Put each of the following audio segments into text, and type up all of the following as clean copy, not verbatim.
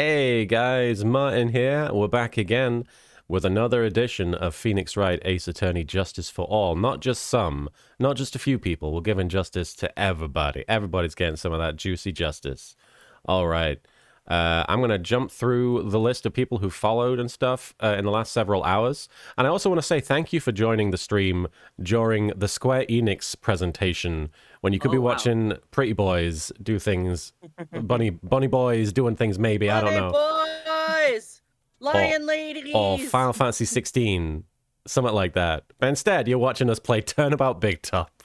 Hey guys, Martin here. We're back again with another edition of Phoenix Wright Ace Attorney Justice for All. Not just some, not just a few people. We're giving justice to everybody. Everybody's getting some of that juicy justice. All right. I'm going to jump through the list of people who followed and stuff in the last several hours. And I also want to say thank you for joining the stream during the Square Enix presentation when you could be watching pretty boys do things, bunny boys doing things maybe, I don't know. Boys! Lion ladies! Or Final Fantasy 16, something like that. But instead, you're watching us play Turnabout Big Top.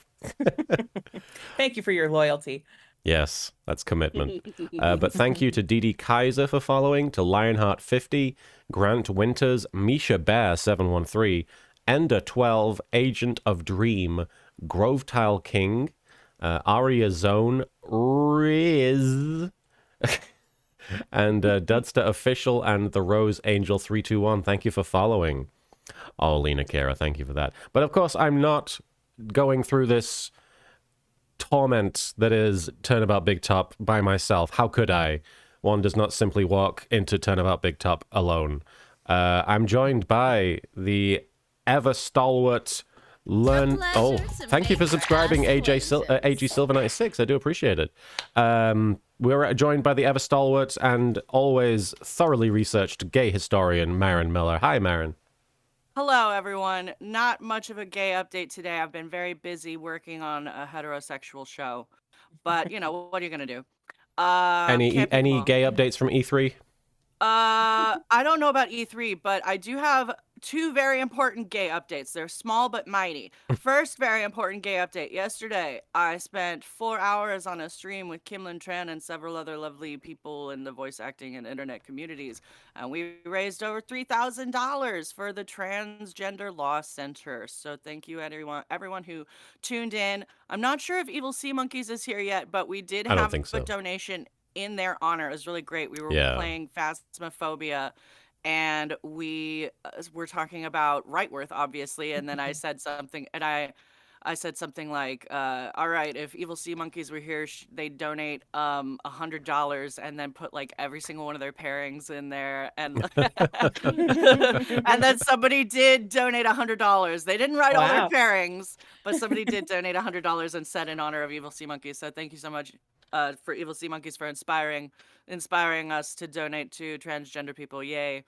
Thank you for your loyalty. Yes, that's commitment. But thank you to Dee Kaiser for following, to Lionheart50, Grant Winters, Misha Bear 713, Ender 12, Agent of Dream, Grovetile King, Aria Zone, Riz, and Dudster Official and the Rose Angel 321. Thank you for following. Oh, Lena Kara, thank you for that. But of course, I'm not going through this torment that is Turnabout Big Top by myself. How could I? One does not simply walk into Turnabout Big Top alone. I'm joined by the ever stalwart thank you for subscribing, AG Silver 96. I do appreciate it. We're joined by the ever stalwart and always thoroughly researched gay historian Marin Miller. Hi, Marin. Hello, everyone. Not much of a gay update today. I've been very busy working on a heterosexual show. But, you know, what are you going to do? Any gay updates from E3? I don't know about E3, but I do have two very important gay updates. They're small but mighty. First very important gay update. Yesterday, I spent 4 hours on a stream with Kimlin Tran and several other lovely people in the voice acting and internet communities. And we raised over $3,000 for the Transgender Law Center. So thank you, everyone who tuned in. I'm not sure if Evil Sea Monkeys is here yet, but we did have a donation in their honor. It was really great. We were playing Phasmophobia, and we were talking about Rightworth, obviously, and then I said something, and I said something like, all right, if Evil Sea Monkeys were here, they'd donate $100 and then put like every single one of their pairings in there, and and then somebody did donate $100. They didn't write all their pairings, but somebody did donate $100 and said in honor of Evil Sea Monkeys. So thank you so much for Evil Sea Monkeys for inspiring us to donate to transgender people. Yay.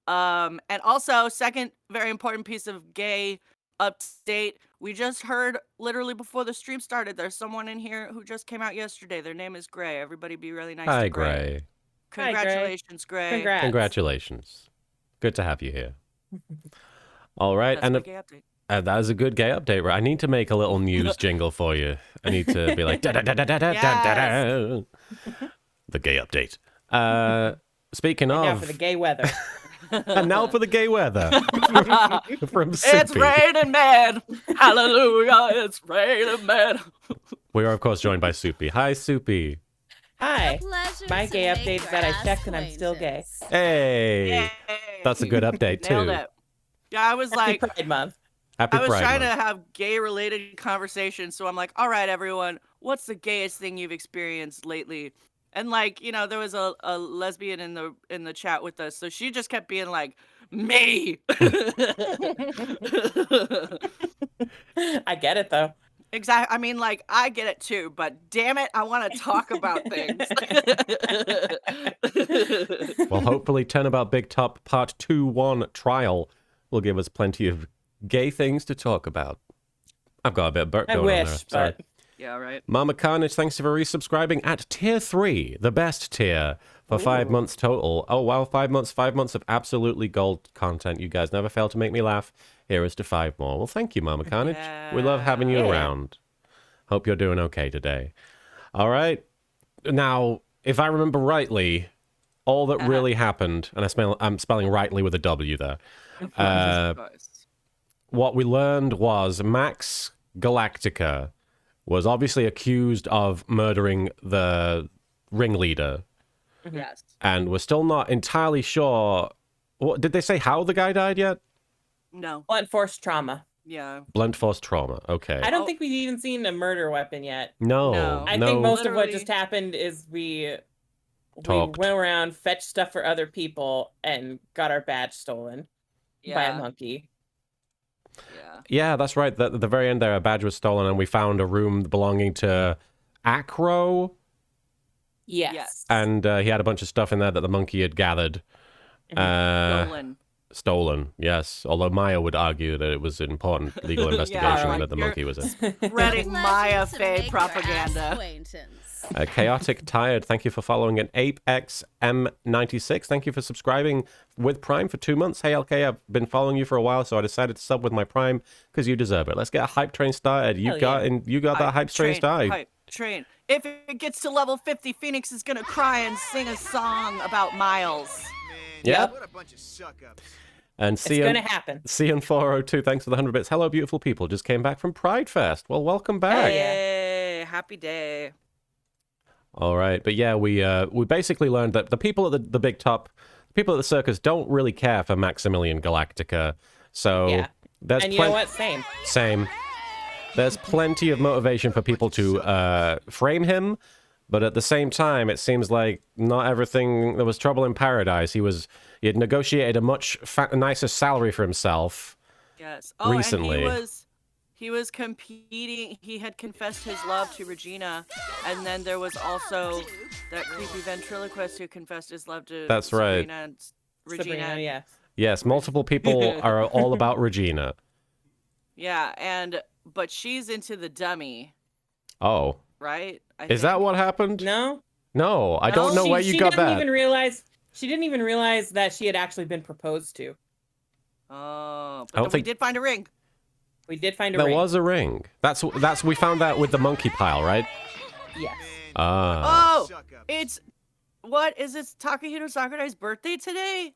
And also, second very important piece of gay update. We just heard literally before the stream started, there's someone in here who just came out yesterday. Their name is Gray. Everybody be really nice to Gray. Gray. Congratulations, Gray. Congrats. Congratulations. Good to have you here. All right. That's my gay update. That is a good gay update, right? I need to make a little news jingle for you. I need to be like, da da da da da da da. The gay update. Speaking of... Now for the gay weather. And now for the gay weather. From Soupy. It's raining man. Hallelujah. It's raining man. We are, of course, joined by Soupy. Hi, Soupy. Hi. My gay update is that I checked and I'm still gay. Hey. Yay. That's a good update, too. Nailed it. Yeah, I was Happy like... Pride Month. Happy I was Pride trying Month. to have gay-related conversations, so I'm like, all right, everyone, what's the gayest thing you've experienced lately? And like, you know, there was a lesbian in the chat with us, so she just kept being like, me. I get it though. Exactly. I mean, like, I get it too, but damn it, I want to talk about things. Well, hopefully Turnabout Big Top Part 2-1 trial will give us plenty of gay things to talk about. I've got a bit of burp going on there. Sorry. But... Yeah, right. Mama Carnage, thanks for resubscribing at Tier 3, the best tier, for 5 months total. Oh, wow, 5 months of absolutely gold content. You guys never fail to make me laugh. Here is to 5 more. Well, thank you, Mama Carnage. We love having you around. Hope you're doing okay today. All right. Now, if I remember rightly, all that really happened, and I'm spelling rightly with a W there, what we learned was Max Galactica was obviously accused of murdering the ringleader. Yes. And we're still not entirely sure. What, did they say how the guy died yet? No. Blunt force trauma. Yeah. Blunt force trauma. Okay. I don't think we've even seen a murder weapon yet. No. No. I think most of what just happened is we talked. We went around, fetched stuff for other people, and got our badge stolen by a monkey. Yeah, that's right. At the very end there, a badge was stolen, and we found a room belonging to Acro, Yes. and he had a bunch of stuff in there that the monkey had gathered. Stolen, yes. Although Maya would argue that it was an important legal investigation that the monkey was in. Spreading Maya Fey propaganda. Chaotic Tired, thank you for following. An ApeXM96, thank you for subscribing with Prime for 2 months. Hey, LK, I've been following you for a while, so I decided to sub with my Prime because you deserve it. Let's get a hype train started. You got that hype train started. Hype train. If it gets to level 50, Phoenix is gonna cry and sing a song about Miles. Yep. What a bunch of suck-ups. And It's gonna happen. CN402, thanks for the 100 bits. Hello, beautiful people. Just came back from Pride Fest. Well, welcome back. Hey, happy day. All right, but yeah, we basically learned that the people at the big top, people at the circus don't really care for Maximilian Galactica. So there's and you know what? Same. There's plenty of motivation for people to frame him, but at the same time, it seems like not everything. There was trouble in paradise. He had negotiated a much nicer salary for himself. Yes. Recently. And he was competing. He had confessed his love to Regina, and then there was also that creepy ventriloquist who confessed his love to That's right. Sabrina and Regina. Yes. Yes, multiple people are all about Regina. Yeah, but she's into the dummy, Oh, right? is that what happened? No. No, I don't know where you she got didn't that. She didn't even realize that she had actually been proposed to. Oh, I don't but we think- did find a ring. We did find a There ring. was a ring. That's we found that with the monkey pile, right? Yes. Oh, Suck-ups. it's what is it? Takahiro Sakurai's birthday today?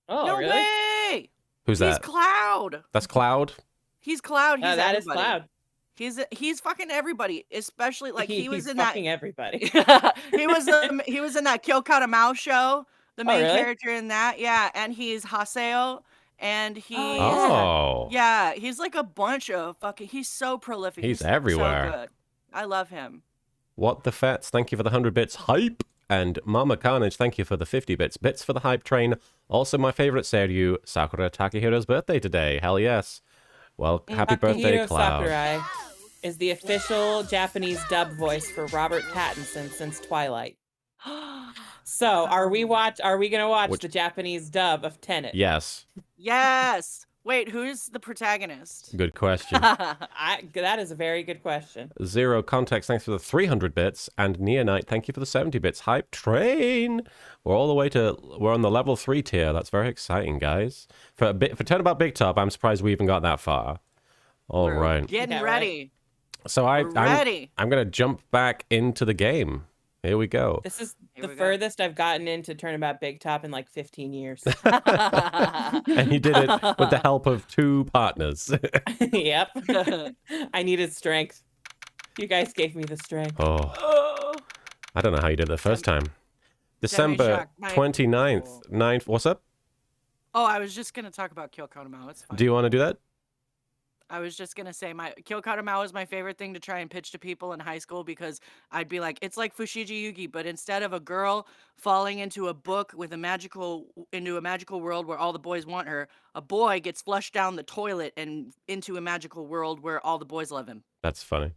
Oh, No really? way! Who's He's that? Cloud. That's Cloud. He's Cloud. He's That is everybody. Cloud. He's fucking everybody, especially like he was he's in fucking everybody. he was in that Kyokata Mao show, the main really? character in that. Yeah, and he's Haseo, and he Oh. yeah, he's like a bunch of fucking. He's so prolific. He's so everywhere. good. I love him. What the Fets, thank you for the 100 bits. Hype! And Mama Carnage, thank you for the 50 bits. Bits for the Hype Train. Also my favorite Seiryu, Sakura Takehiro's birthday today. Hell yes. Well, happy birthday, Takahiro Cloud. Sakurai is the official Japanese dub voice for Robert Pattinson since Twilight. So, are we gonna watch the Japanese dub of Tenet? Yes. Yes. Wait, who's the protagonist? Good question. That is a very good question. Zero Context, thanks for the 300 bits. And Neonite, thank you for the 70 bits. Hype Train! We're on the level 3 tier. That's very exciting, guys. For Turnabout Big Top, I'm surprised we even got that far. All right. Getting Yeah, ready. So We're ready. I'm going to jump back into the game. Here we go. This is Here the we go. furthest I've gotten into Turnabout Big Top in like 15 years. And you did it with the help of 2 partners. Yep. I needed strength. You guys gave me the strength. Oh, Oh. I don't know how you did it the first time. December shock, my- 29th. 9th. What's up? Oh, I was just gonna talk about Kyokata Mao. It's fine. Do you want to do that? I was just gonna say my Kyokata Mao is my favorite thing to try and pitch to people in high school because I'd be like, it's like Fushigi Yugi, but instead of a girl falling into a book with into a magical world where all the boys want her, a boy gets flushed down the toilet and into a magical world where all the boys love him. That's funny.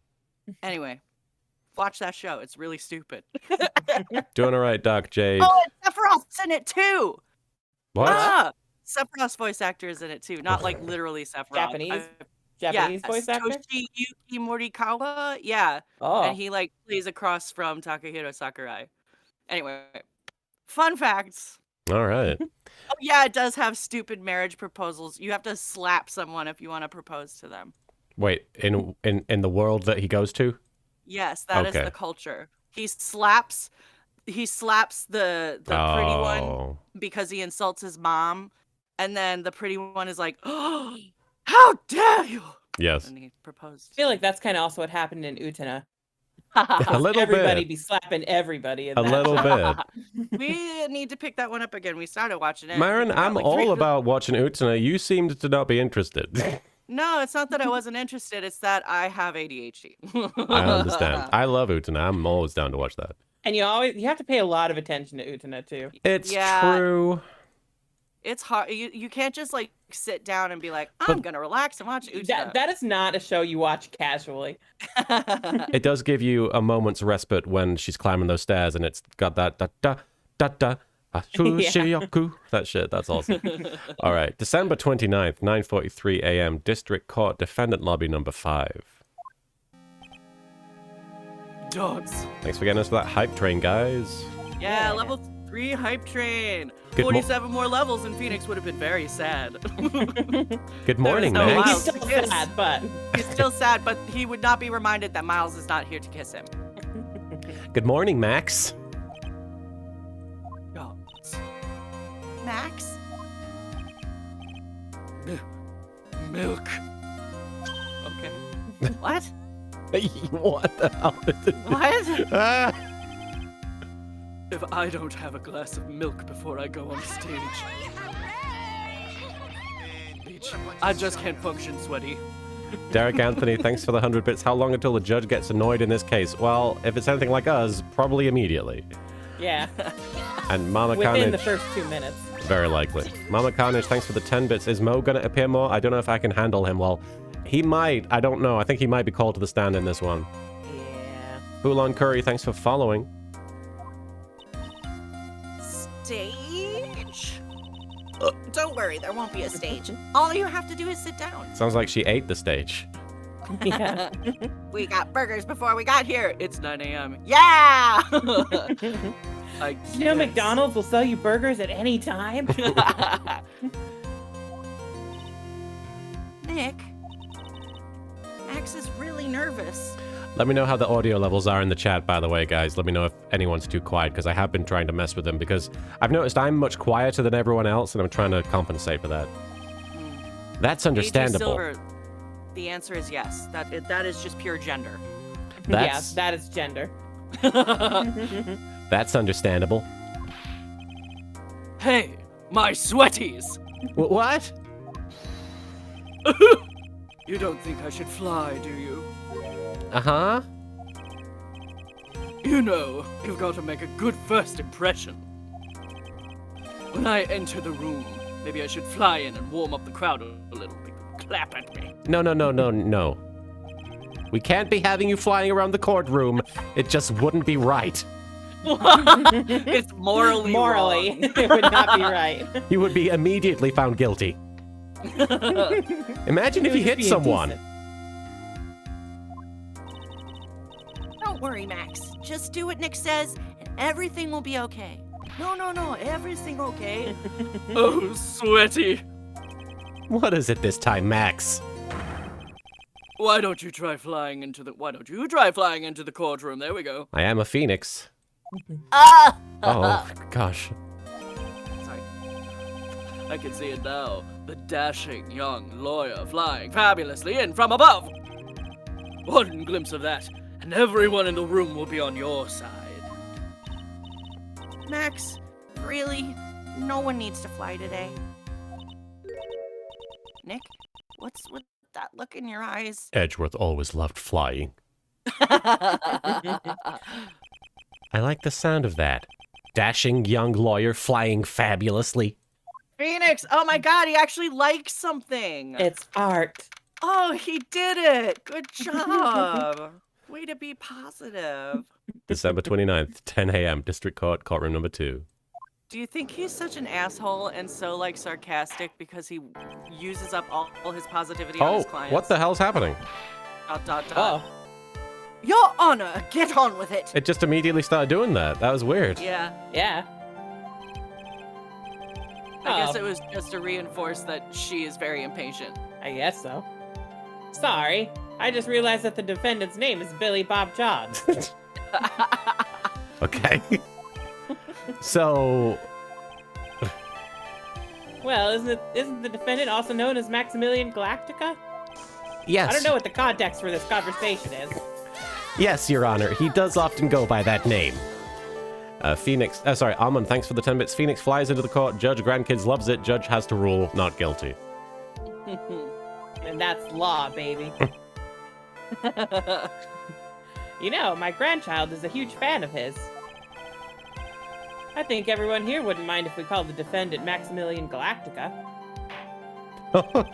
Anyway, watch that show. It's really stupid. Doing all right, Doc Jade. Oh, and Sephiroth's in it too. What? Ah, Sephiroth's voice actor is in it too. Not like literally Sephiroth. Japanese voice actor? Toshiyuki Morikawa. Yeah. Oh. And he like plays across from Takahiro Sakurai. Anyway, fun facts. All right. Oh yeah, it does have stupid marriage proposals. You have to slap someone if you want to propose to them. Wait, in the world that he goes to? Yes, that is Okay. the culture. He slaps the pretty one Oh. because he insults his mom, and then the pretty one is like, "Oh, how dare you!" Yes. And he proposed. I feel like that's kind of also what happened in Utena. A little Everybody bit. be slapping everybody in A that little show. bit. We need to pick that one up again. We started watching it. Marin, It's about, I'm like, all 3 about watching Utena. You seemed to not be interested. No, it's not that I wasn't interested. It's that I have ADHD. I understand. I love Utena. I'm always down to watch that. And you have to pay a lot of attention to Utena too. It's Yeah. true. It's hard. You can't just like sit down and be like, I'm gonna relax and watch Utena. That is not a show you watch casually. It does give you a moment's respite when she's climbing those stairs, and it's got that da da da da. Shiryoku. That shit, that's awesome. All right, December 29th, 9:43 a.m., District Court, Defendant Lobby number 5. Dogs. Thanks for getting us to that hype train, guys. Yeah, level 3 hype train. Good 47 more levels and Phoenix would have been very sad. Good morning, no Max. Miles. He's still sad, but He's still sad, but he would not be reminded that Miles is not here to kiss him. Good morning, Max. Dogs. Max? Milk. Okay. What? What the hell is it? What? Ah. If I don't have a glass of milk before I go on stage, I just can't function, sweaty. Derek Anthony, thanks for the 100 bits. How long until the judge gets annoyed in this case? Well, if it's anything like us, probably immediately. yeah, And Mama within Carnage, the first 2 minutes. very likely. Mama Carnage, thanks for the 10 bits. Is Mo going to appear more? I don't know if I can handle him. Well, he might. I don't know. I think he might be called to the stand in this one. Yeah. Boulon Curry, thanks for following. Stage? Don't worry, there won't be a stage. All you have to do is sit down. Sounds like she ate the stage. Yeah. We got burgers before we got here. It's 9 a.m. Yeah! I You know McDonald's will sell you burgers at any time. Nick, Max is really nervous. Let me know how the audio levels are in the chat, by the way, guys. Let me know if anyone's too quiet, because I have been trying to mess with them, because I've noticed I'm much quieter than everyone else, and I'm trying to compensate for that. That's understandable. AJ Silver, the answer is yes. That is just pure gender. That's, Yeah, that is gender. that's understandable. Hey, my sweaties! What? You don't think I should fly, do you? Uh-huh. You know, you've got to make a good first impression. When I enter the room, maybe I should fly in and warm up the crowd a little. Make them clap at me. No. We can't be having you flying around the courtroom. It just wouldn't be right. It's morally wrong. it would not be right. You would be immediately found guilty. Imagine if It you would hit be someone. indecent. Don't worry, Max. Just do what Nick says, and everything will be okay. No, everything okay. Oh, sweaty. What is it this time, Max? Why don't you try flying into the courtroom? There we go. I am a phoenix. Ah! Oh, gosh. Sorry. I can see it now. The dashing young lawyer flying fabulously in from above. One glimpse of that, and everyone in the room will be on your side. Max, really? No one needs to fly today. Nick, what's with that look in your eyes? Edgeworth always loved flying. I like the sound of that. Dashing young lawyer flying fabulously. Phoenix! Oh my god, he actually likes something! It's art. Oh, he did it! Good job! Way to be positive. December 29th, 10 a.m., District Court, courtroom number 2. Do you think he's such an asshole and so, like, sarcastic because he uses up all his positivity on his clients? What the hell's happening? ... Oh. Your Honor, get on with it! It just immediately started doing that. That was weird. Yeah, Yeah. I guess Oh. it was just to reinforce that she is very impatient. I guess so. Sorry. I just realized that the defendant's name is Billy Bob Johns. Okay. So, Well, isn't the defendant also known as Maximilian Galactica? yes. I don't know what the context for this conversation is. Yes, Your Honor. He does often go by that name. Almond, thanks for the 10 bits. Phoenix flies into the court. Judge Grandkids loves it. Judge has to rule not guilty. And that's law, baby. You know, my grandchild is a huge fan of his. I think everyone here wouldn't mind if we called the defendant Maximilian Galactica.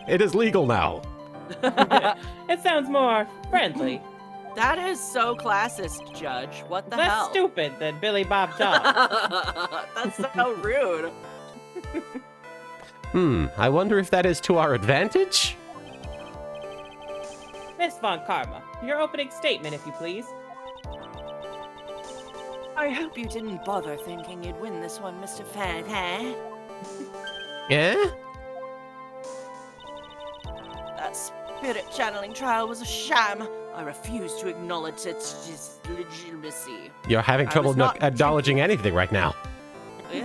It is legal now. It sounds more friendly. That is so classist, Judge. What the Less hell? stupid than Billy Bob Jones. That's so rude. I wonder if that is to our advantage? Miss Von Karma, your opening statement, if you please. I hope you didn't bother thinking you'd win this one, Mr. Fan, huh? Yeah? That spirit channeling trial was a sham. I refuse to acknowledge its legitimacy. You're having I trouble was not acknowledging anything right now. It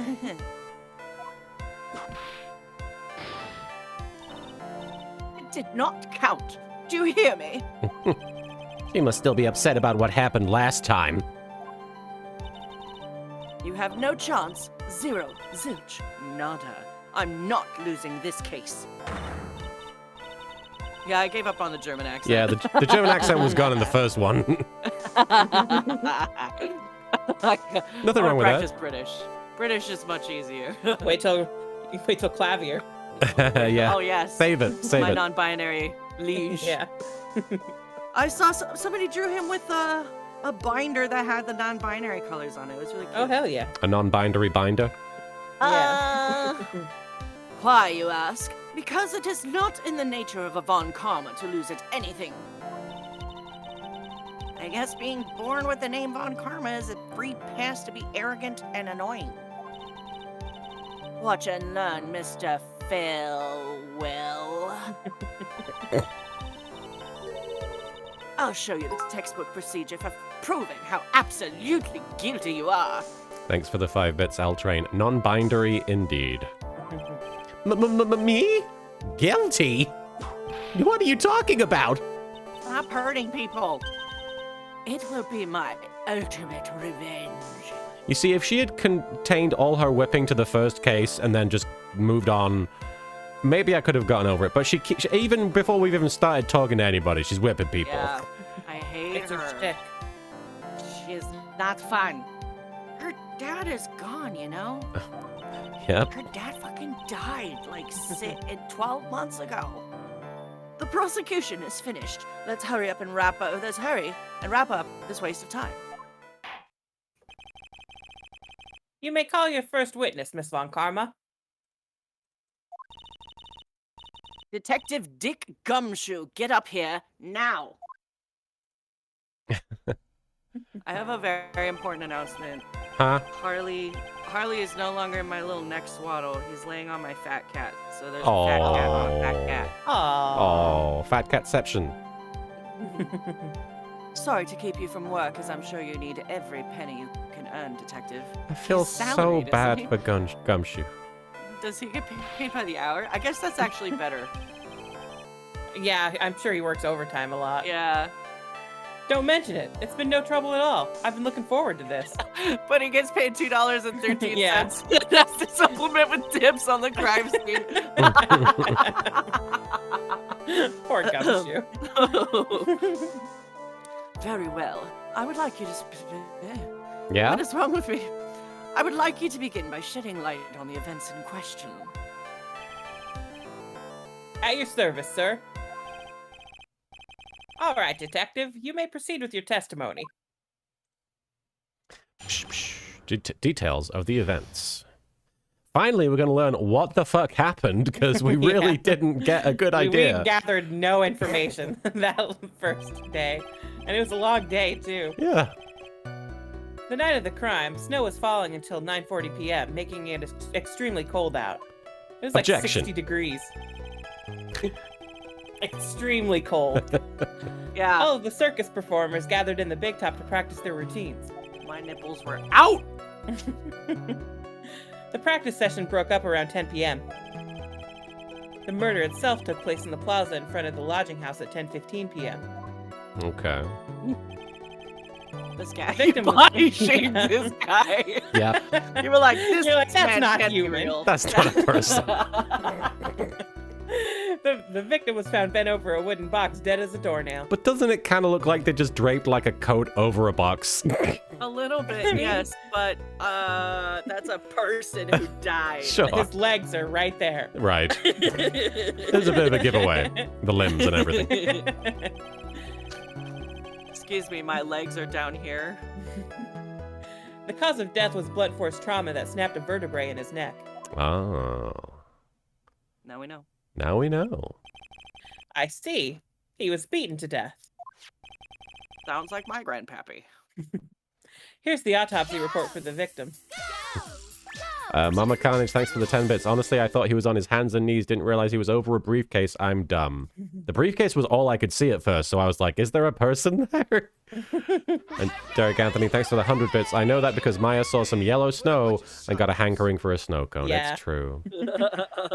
did not count. Do you hear me? She must still be upset about what happened last time. You have no chance. Zero. Zilch. Nada. I'm not losing this case. Yeah, I gave up on the German accent. Yeah, the German accent was gone in the first one. Nothing wrong with practice that. British. British is much easier. Wait till Clavier. Yeah. Oh yes. Save it. Save My it. non-binary liege. Yeah. I saw somebody drew him with a binder that had the non-binary colors on it. It was really cute. Oh, hell yeah. A non-binary binder. Why, you ask? Because it is not in the nature of a Von Karma to lose at anything. I guess being born with the name Von Karma is a free pass to be arrogant and annoying. Watch and learn, Mr. Philwill. I'll show you the textbook procedure for proving how absolutely guilty you are. Thanks for the 5 bits, L-Train. Non-binary indeed. Me? Guilty? What are you talking about? Stop hurting people. It will be my ultimate revenge. You see, if she had contained all her whipping to the first case and then just moved on, maybe I could have gotten over it. But she even before we've even started talking to anybody, she's whipping people. Yeah, I hate It's her. her shtick. She's not fun. Her dad is gone, you know? Yep. Her dad fucking died like 12 months ago. The prosecution is finished. Let's hurry up and wrap up. Let's hurry and wrap up this waste of time. You may call your first witness, Miss Von Karma. Detective Dick Gumshoe, get up here now. I have a very important announcement. Huh? Harley is no longer my little neck swaddle. He's laying on my fat cat. So there's a fat cat on a fat cat. Aww. Oh, fat catception. Sorry to keep you from work, as I'm sure you need every penny you can earn, Detective. I feel He's so salaried, isn't bad he? for Gumshoe. Does he get paid by the hour? I guess that's actually better. Yeah, I'm sure he works overtime a lot. Yeah. Don't mention it. It's been no trouble at all. I've been looking forward to this. But he gets paid $2.13. Yeah. That's to supplement with tips on the crime scene. Poor Gumshoe. Very well. I would like you to... Yeah? What is wrong with me? I would like you to begin by shedding light on the events in question. At your service, sir. All right, Detective. You may proceed with your testimony. Details of the events. Finally, we're going to learn what the fuck happened, because we really Yeah. didn't get a good idea. We gathered no information that first day. And it was a long day, too. Yeah. The night of the crime, snow was falling until 9:40 p.m., making it extremely cold out. It was like Objection. 60 degrees. Extremely cold. Yeah. All of the circus performers gathered in the big top to practice their routines. My nipples were out! The practice session broke up around 10 p.m. The murder itself took place in the plaza in front of the lodging house at 10:15 p.m. Okay. This guy. Victim was- Body shamed this guy. Yeah. You were like, this You're like, that's man not can't be human. real. That's not a person. The victim was found bent over a wooden box, dead as a doornail. But doesn't it kind of look like they just draped like a coat over a box? A little bit, yes, but that's a person who died. Sure. His legs are right there. Right. There's a bit of a giveaway. The limbs and everything. Excuse me, my legs are down here. The cause of death was blunt force trauma that snapped a vertebrae in his neck. Oh. Now we know. Now we know. I see. He was beaten to death. Sounds like my grandpappy. Here's the autopsy report for the victim. Mama Carnage, thanks for the 10 bits. Honestly, I thought he was on his hands and knees. Didn't realize he was over a briefcase. I'm dumb. The briefcase was all I could see at first, so I was like, is there a person there? And Derek Anthony, thanks for the 100 bits. I know that because Maya saw some yellow snow and got a hankering for a snow cone. Yeah. It's true.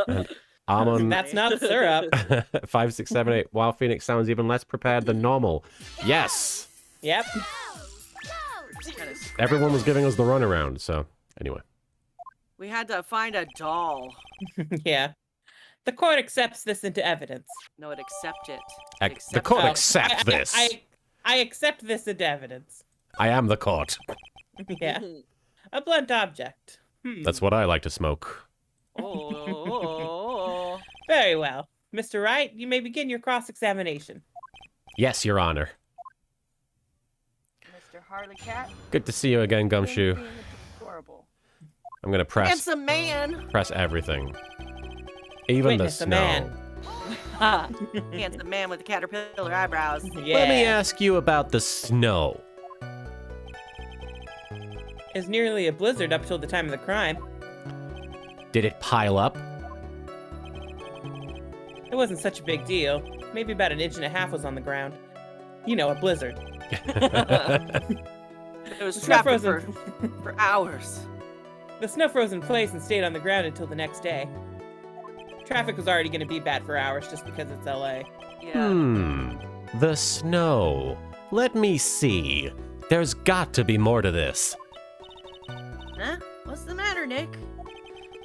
And Amon, That's not syrup. 5678. Wow, Phoenix sounds even less prepared than normal. Yes! Yep. Everyone was giving us the runaround, so anyway. We had to find a doll. Yeah. The court accepts this into evidence. No, it accept it. The court Oh, accept this. I accept this into evidence. I am the court. Yeah. A blunt object. That's what I like to smoke. Oh. Very well. Mr. Wright, you may begin your cross-examination. Yes, Your Honor. Mr. Harley Cat. Good to see you again, Gumshoe. Adorable. I'm gonna press Handsome man. everything. Even Witness the a snow. man. Handsome man with the caterpillar eyebrows. Yeah. Let me ask you about the snow. It's nearly a blizzard up till the time of the crime. Did it pile up? It wasn't such a big deal. Maybe about 1.5 inches was on the ground. You know, a blizzard. It was The snow trapped frozen. for hours. The snow froze in place and stayed on the ground until the next day. Traffic was already going to be bad for hours just because it's LA. Yeah. The snow. Let me see. There's got to be more to this. Huh? What's the matter, Nick?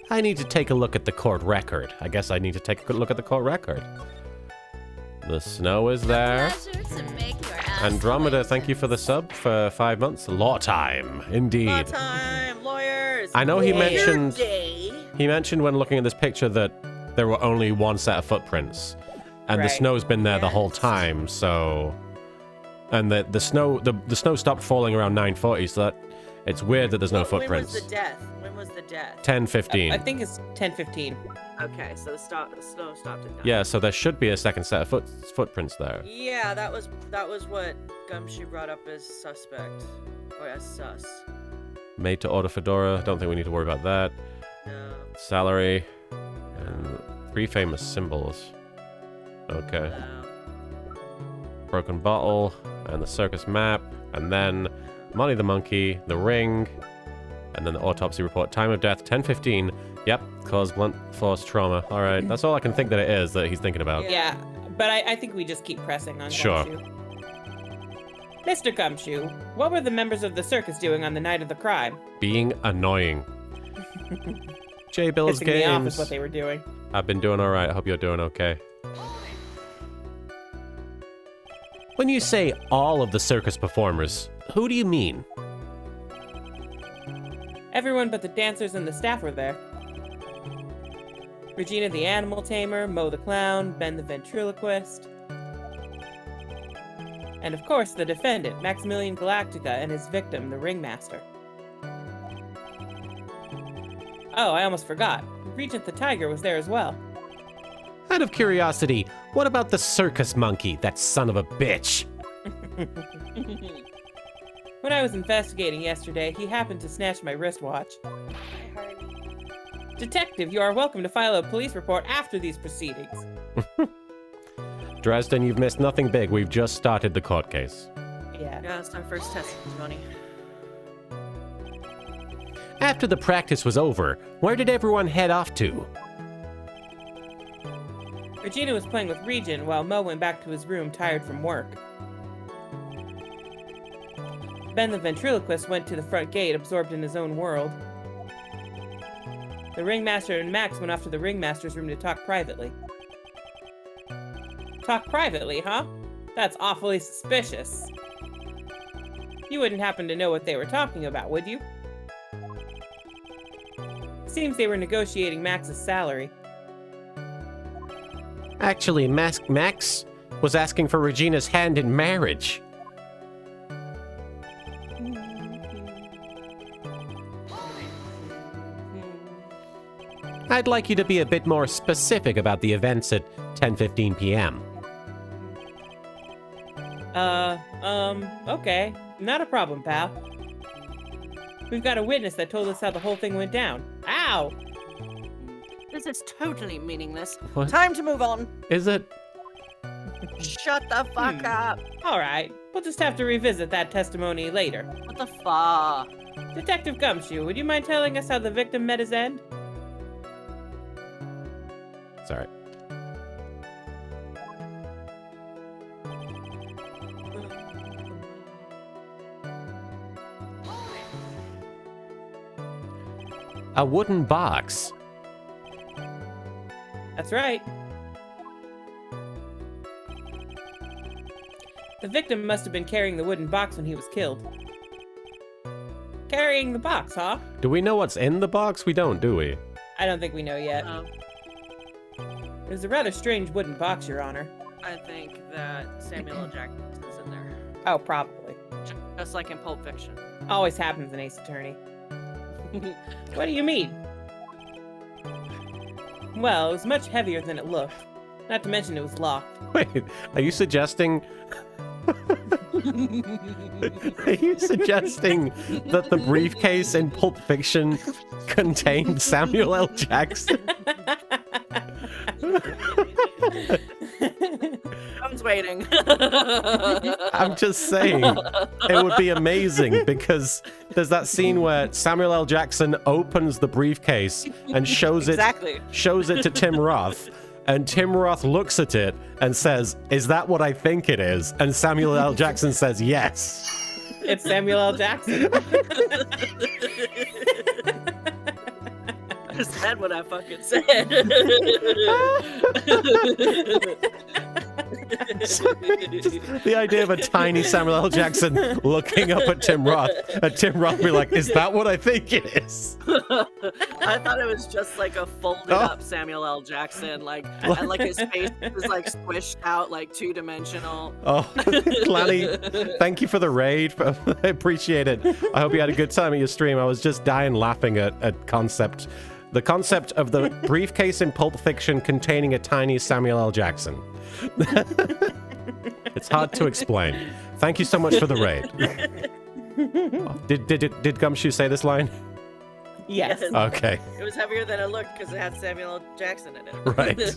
I need to take a look at the court record. I guess I need to take a good look at the court record. The snow is there. Andromeda, thank you for the sub for 5 months. Law time, indeed. Law time, lawyers. I know he Your mentioned day. when looking at this picture that there were only one set of footprints, and the Right. snow's been there the whole time. So, and the snow stopped falling around 9:40. So that it's weird that there's no footprints. When was the death? When was the death? 10:15. I think it's 10:15. Okay, so the snow stopped at 9. Yeah, so there should be a second set of footprints there. Yeah, that was what Gumshoe brought up as suspect, or as sus. Made to order Fedora. Don't think we need to worry about that. No. Salary and 3 famous symbols. Okay. No. Broken bottle and the circus map, and then Money the Monkey, the ring, and then the autopsy report. Time of death 10:15. Yep, caused blunt force trauma. All right, that's all I can think that it is that he's thinking about. Yeah, but I think we just keep pressing on Sure. Gumshoe. Mr. Gumshoe, what were the members of the circus doing on the night of the crime? Being annoying. J Bill's Pissing me off is games. what they were doing. I've been doing all right. I hope you're doing okay. When you say all of the circus performers, who do you mean? Everyone but the dancers and the staff were there. Regina the animal tamer, Mo the clown, Ben the ventriloquist. And of course the defendant, Maximilian Galactica, and his victim, the ringmaster. Oh, I almost forgot. Regent the tiger was there as well. Out of curiosity, what about the circus monkey, that son of a bitch? When I was investigating yesterday, he happened to snatch my wristwatch. Detective, you are welcome to file a police report after these proceedings. Dresden, you've missed nothing big. We've just started the court case. Yeah. Yeah, it's our first testimony. After the practice was over, where did everyone head off to? Regina was playing with Regent while Mo went back to his room tired from work. Ben the ventriloquist went to the front gate absorbed in his own world. The ringmaster and Max went off to the ringmaster's room to talk privately. Talk privately, huh? That's awfully suspicious. You wouldn't happen to know what they were talking about, would you? Seems they were negotiating Max's salary. Actually, Max was asking for Regina's hand in marriage. I'd like you to be a bit more specific about the events at 10:15 p.m. Okay. Not a problem, pal. We've got a witness that told us how the whole thing went down. Ow! This is totally meaningless. What? Time to move on. Is it? Shut the fuck up. All right. We'll just have to revisit that testimony later. What the fuck? Detective Gumshoe, would you mind telling us how the victim met his end? Sorry. A wooden box. That's right. The victim must have been carrying the wooden box when he was killed. Carrying the box, huh? Do we know what's in the box? We don't, do we? I don't think we know yet. Oh, It was a rather strange wooden box, Your Honor. I think that Samuel L. Jackson's in there. Oh, probably. Just like in Pulp Fiction. Always happens in Ace Attorney. What do you mean? Well, it was much heavier than it looked. Not to mention it was locked. Wait, are you suggesting... Are you suggesting that the briefcase in Pulp Fiction contained Samuel L. Jackson? I was waiting. I'm just saying, it would be amazing because there's that scene where Samuel L. Jackson opens the briefcase and shows it to Tim Roth. And Tim Roth looks at it and says, "Is that what I think it is?" And Samuel L. Jackson says, "Yes." It's Samuel L. Jackson. I said what I fucking said. The idea of a tiny Samuel L. Jackson looking up at Tim Roth, and Tim Roth be like, "Is that what I think it is?" I thought it was just like a folded up Samuel L. Jackson, like, and like his face was like squished out, like 2-dimensional. Oh, Clanny, thank you for the raid. I appreciate it. I hope you had a good time at your stream. I was just dying laughing at the concept of the briefcase in Pulp Fiction containing a tiny Samuel L. Jackson. It's hard to explain. Thank you so much for the raid. Did Gumshoe say this line? Yes. Okay. It was heavier than it looked because it had Samuel L. Jackson in it. Right.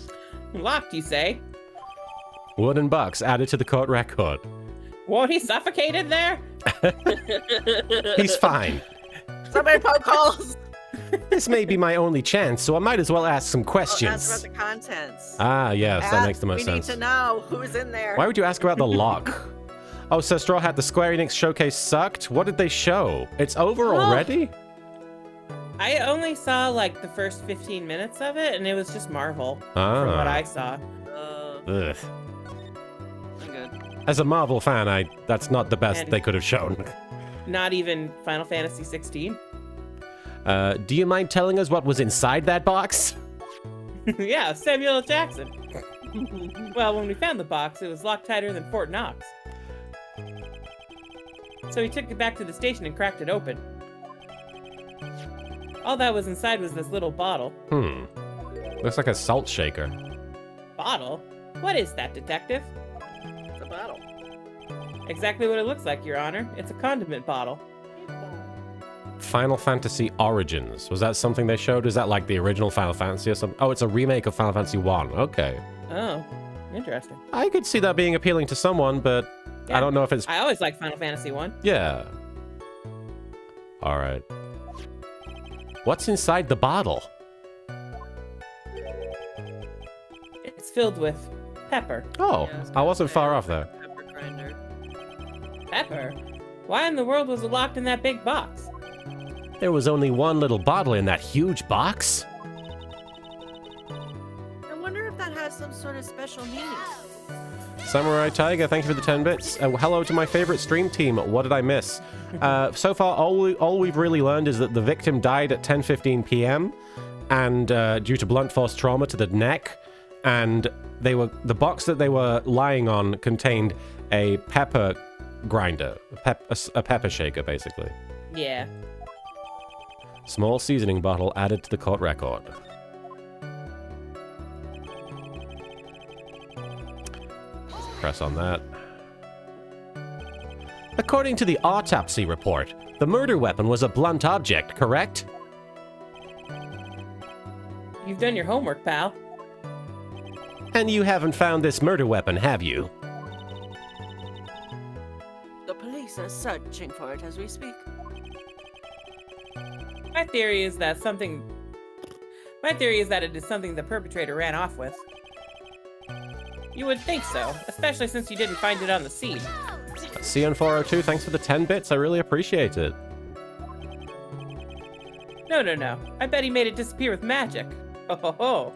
Locked, you say? Wooden box added to the court record. Won't he suffocated there? He's fine. Somebody poke holes. This may be my only chance, so I might as well ask some questions. Ask about the contents. Ah, yes, that makes the most sense. We need to know who's in there. Why would you ask about the lock? Oh, so Straw Hat, the Square Enix showcase sucked? What did they show? It's over already? I only saw like the first 15 minutes of it, and it was just Marvel from what I saw. Ugh. I'm good. As a Marvel fan, that's not the best they could have shown. Not even Final Fantasy 16. Do you mind telling us what was inside that box? Yeah, Samuel L. Jackson. Well, when we found the box, it was locked tighter than Fort Knox. So he took it back to the station and cracked it open. All that was inside was this little bottle. Looks like a salt shaker. Bottle? What is that, detective? It's a bottle. Exactly what it looks like, Your Honor. It's a condiment bottle. Final Fantasy Origins. Was that something they showed? Is that like the original Final Fantasy or something? Oh, it's a remake of Final Fantasy 1. Okay. Oh, interesting. I could see that being appealing to someone, but Yeah. I don't know if it's... I always liked Final Fantasy 1. Yeah. All right. What's inside the bottle? It's filled with pepper. Oh, Yeah, I wasn't far off there. Pepper grinder. Pepper? Why in the world was it locked in that big box? There was only one little bottle in that huge box. I wonder if that has some sort of special meaning. Samurai Tiger, thank you for the 10 bits. Hello to my favorite stream team. What did I miss? So far, all we've really learned is that the victim died at 10:15 p.m. and due to blunt force trauma to the neck, and the box that they were lying on contained a pepper grinder, a pepper shaker, basically. Yeah. Small seasoning bottle added to the court record. Press on that. According to the autopsy report, the murder weapon was a blunt object, correct? You've done your homework, pal. And you haven't found this murder weapon, have you? The police are searching for it as we speak. My theory is that it is something the perpetrator ran off with. You would think so, especially since you didn't find it on the scene. CN402, thanks for the 10 bits. I really appreciate it. No. I bet he made it disappear with magic. Oh.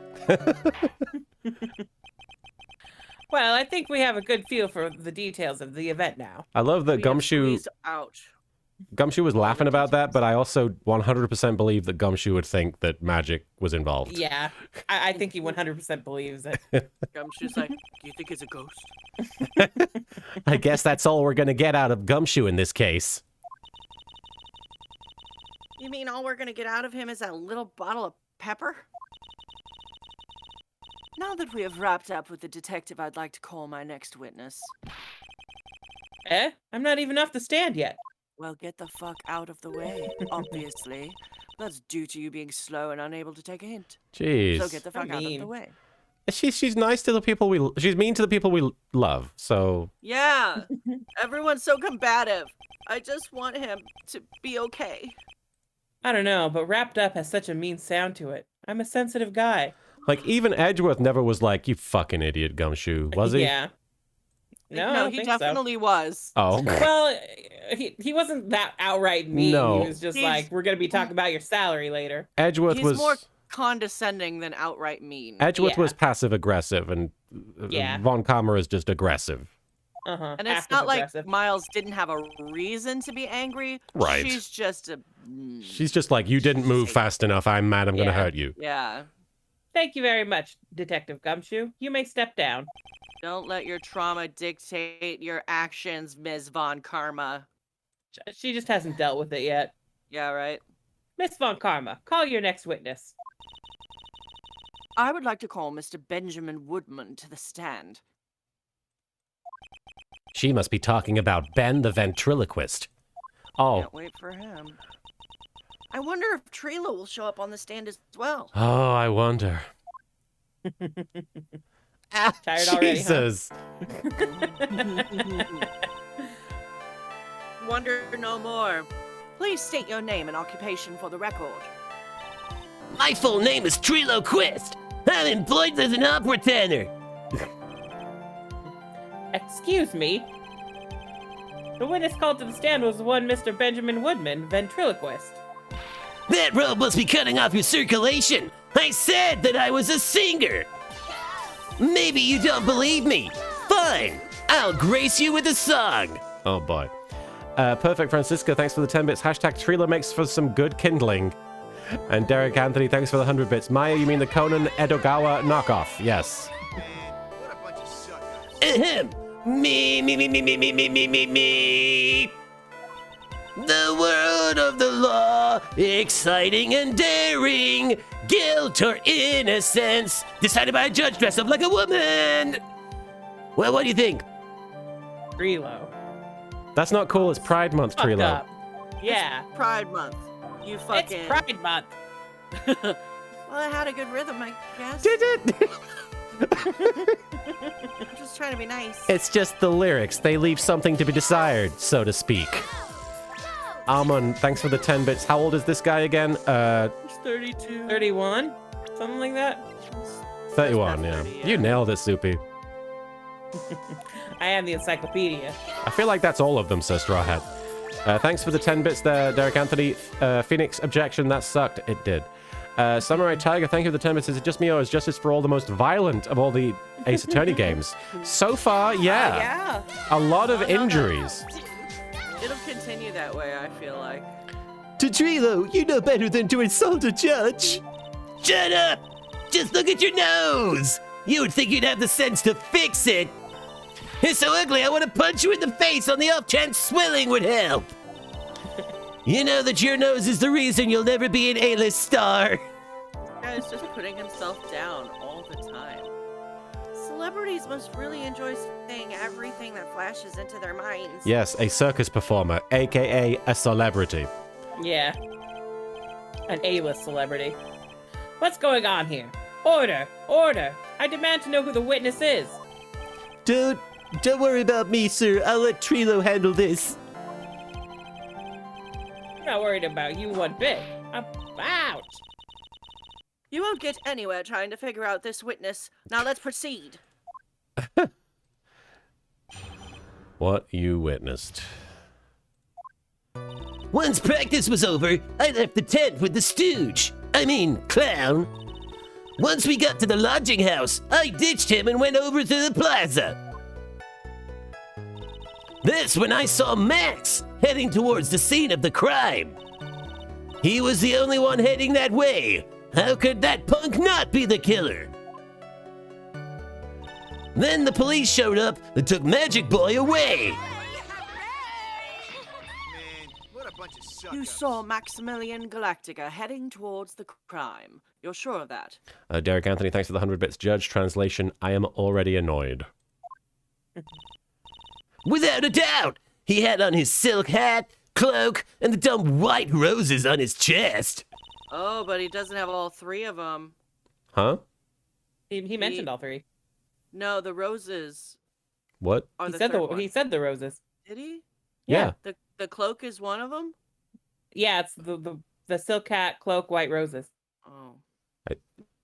Well, I think we have a good feel for the details of the event now. I love that Gumshoe was laughing about that, but I also 100% believe that Gumshoe would think that magic was involved. Yeah, I think he 100% believes it. Gumshoe's like, do you think it's a ghost? I guess that's all we're gonna get out of Gumshoe in this case. You mean all we're gonna get out of him is that little bottle of pepper? Now that we have wrapped up with the detective, I'd like to call my next witness. I'm not even off the stand yet. Well, get the fuck out of the way, obviously. That's due to you being slow and unable to take a hint. Jeez. So get the fuck out of the way. She's nice to the people she's mean to the people we love, so... Yeah, everyone's so combative. I just want him to be okay. I don't know, but wrapped up has such a mean sound to it. I'm a sensitive guy. Like, even Edgeworth never was like, you fucking idiot, Gumshoe, was he? Yeah. No, he definitely was. Oh. Well, he wasn't that outright mean. No. He was just like, we're going to be talking about your salary later. Edgeworth He's was... more condescending than outright mean. Edgeworth was passive-aggressive, and Von Kammer is just aggressive. And it's not like Miles didn't have a reason to be angry. Right. She's just like, you didn't move fast enough. I'm mad. I'm going to hurt you. Yeah. Thank you very much, Detective Gumshoe. You may step down. Don't let your trauma dictate your actions, Ms. Von Karma. She just hasn't dealt with it yet. Yeah, right. Miss Von Karma, call your next witness. I would like to call Mr. Benjamin Woodman to the stand. She must be talking about Ben the ventriloquist. Oh. Can't wait for him. I wonder if Trila will show up on the stand as well. Oh, I wonder. Tired already, Jesus. Wonder no more. Please state your name and occupation for the record. My full name is Trilo Quist. I'm employed as an opera tenor. Excuse me? The witness called to the stand was one Mr. Benjamin Woodman, ventriloquist. That robe must be cutting off your circulation. I said that I was a singer. Maybe you don't believe me. Fine. I'll grace you with a song. Oh, boy. Perfect Francisco, thanks for the 10 bits. Hashtag Trila makes for some good kindling. And Derek Anthony, thanks for the 100 bits. Maya, you mean the Conan Edogawa knockoff? Yes. What a bunch of suckers. Ahem. Me. The world of the law, exciting and daring, guilt or innocence, decided by a judge dressed up like a woman. Well, what do you think? Trilo. That's not cool. It's Pride Month, Fucked Trilo. up. Yeah. It's Pride Month. You fucking... It's Pride Month. Well, it had a good rhythm, I guess. Did it? I'm just trying to be nice. It's just the lyrics. They leave something to be desired, so to speak. Almond, thanks for the 10 bits. How old is this guy again? He's 32. 31? Something like that? 31, yeah. You nailed it, Soupy. I am the encyclopedia. I feel like that's all of them, Sir Straw Hat. Thanks for the 10 bits there, Derek Anthony. Phoenix, objection, that sucked. It did. Samurai Tiger, thank you for the 10 minutes. Is it just me or is Justice for All the most violent of all the Ace Attorney games? So far, yeah. Yeah. A lot of Oh, no, no. injuries. It'll continue that way, I feel like. Trilo, you know better than to insult a judge. Shut up! Just look at your nose! You would think you'd have the sense to fix it. It's so ugly, I want to punch you in the face on the off chance swelling would help. You know that your nose is the reason you'll never be an A-list star. Guy's just putting himself down all the time. Celebrities must really enjoy saying everything that flashes into their minds. Yes, a circus performer, aka a celebrity. Yeah. An A-list celebrity. What's going on here? Order! Order! I demand to know who the witness is. Don't worry about me, sir. I'll let Trilo handle this. I'm not worried about you one bit. Ouch! You won't get anywhere trying to figure out this witness. Now let's proceed. What you witnessed. Once practice was over, I left the tent with the stooge. Clown. Once we got to the lodging house, I ditched him and went over to the plaza. That's when I saw Max heading towards the scene of the crime. He was the only one heading that way. How could that punk not be the killer? Then the police showed up and took Magic Boy away. Man, what a bunch of suck You saw Maximilian Galactica heading towards the crime. You're sure of that? Derek Anthony, thanks for the 100 bits. Judge, translation, I am already annoyed. Without a doubt, he had on his silk hat, cloak, and the dumb white roses on his chest. Oh, but he doesn't have all three of them. Huh? He mentioned all three. No, the roses What? are He the said third the one. he said the roses. Did he? Yeah. The cloak is one of them? Yeah, it's the silk hat, cloak, white roses. Oh. I-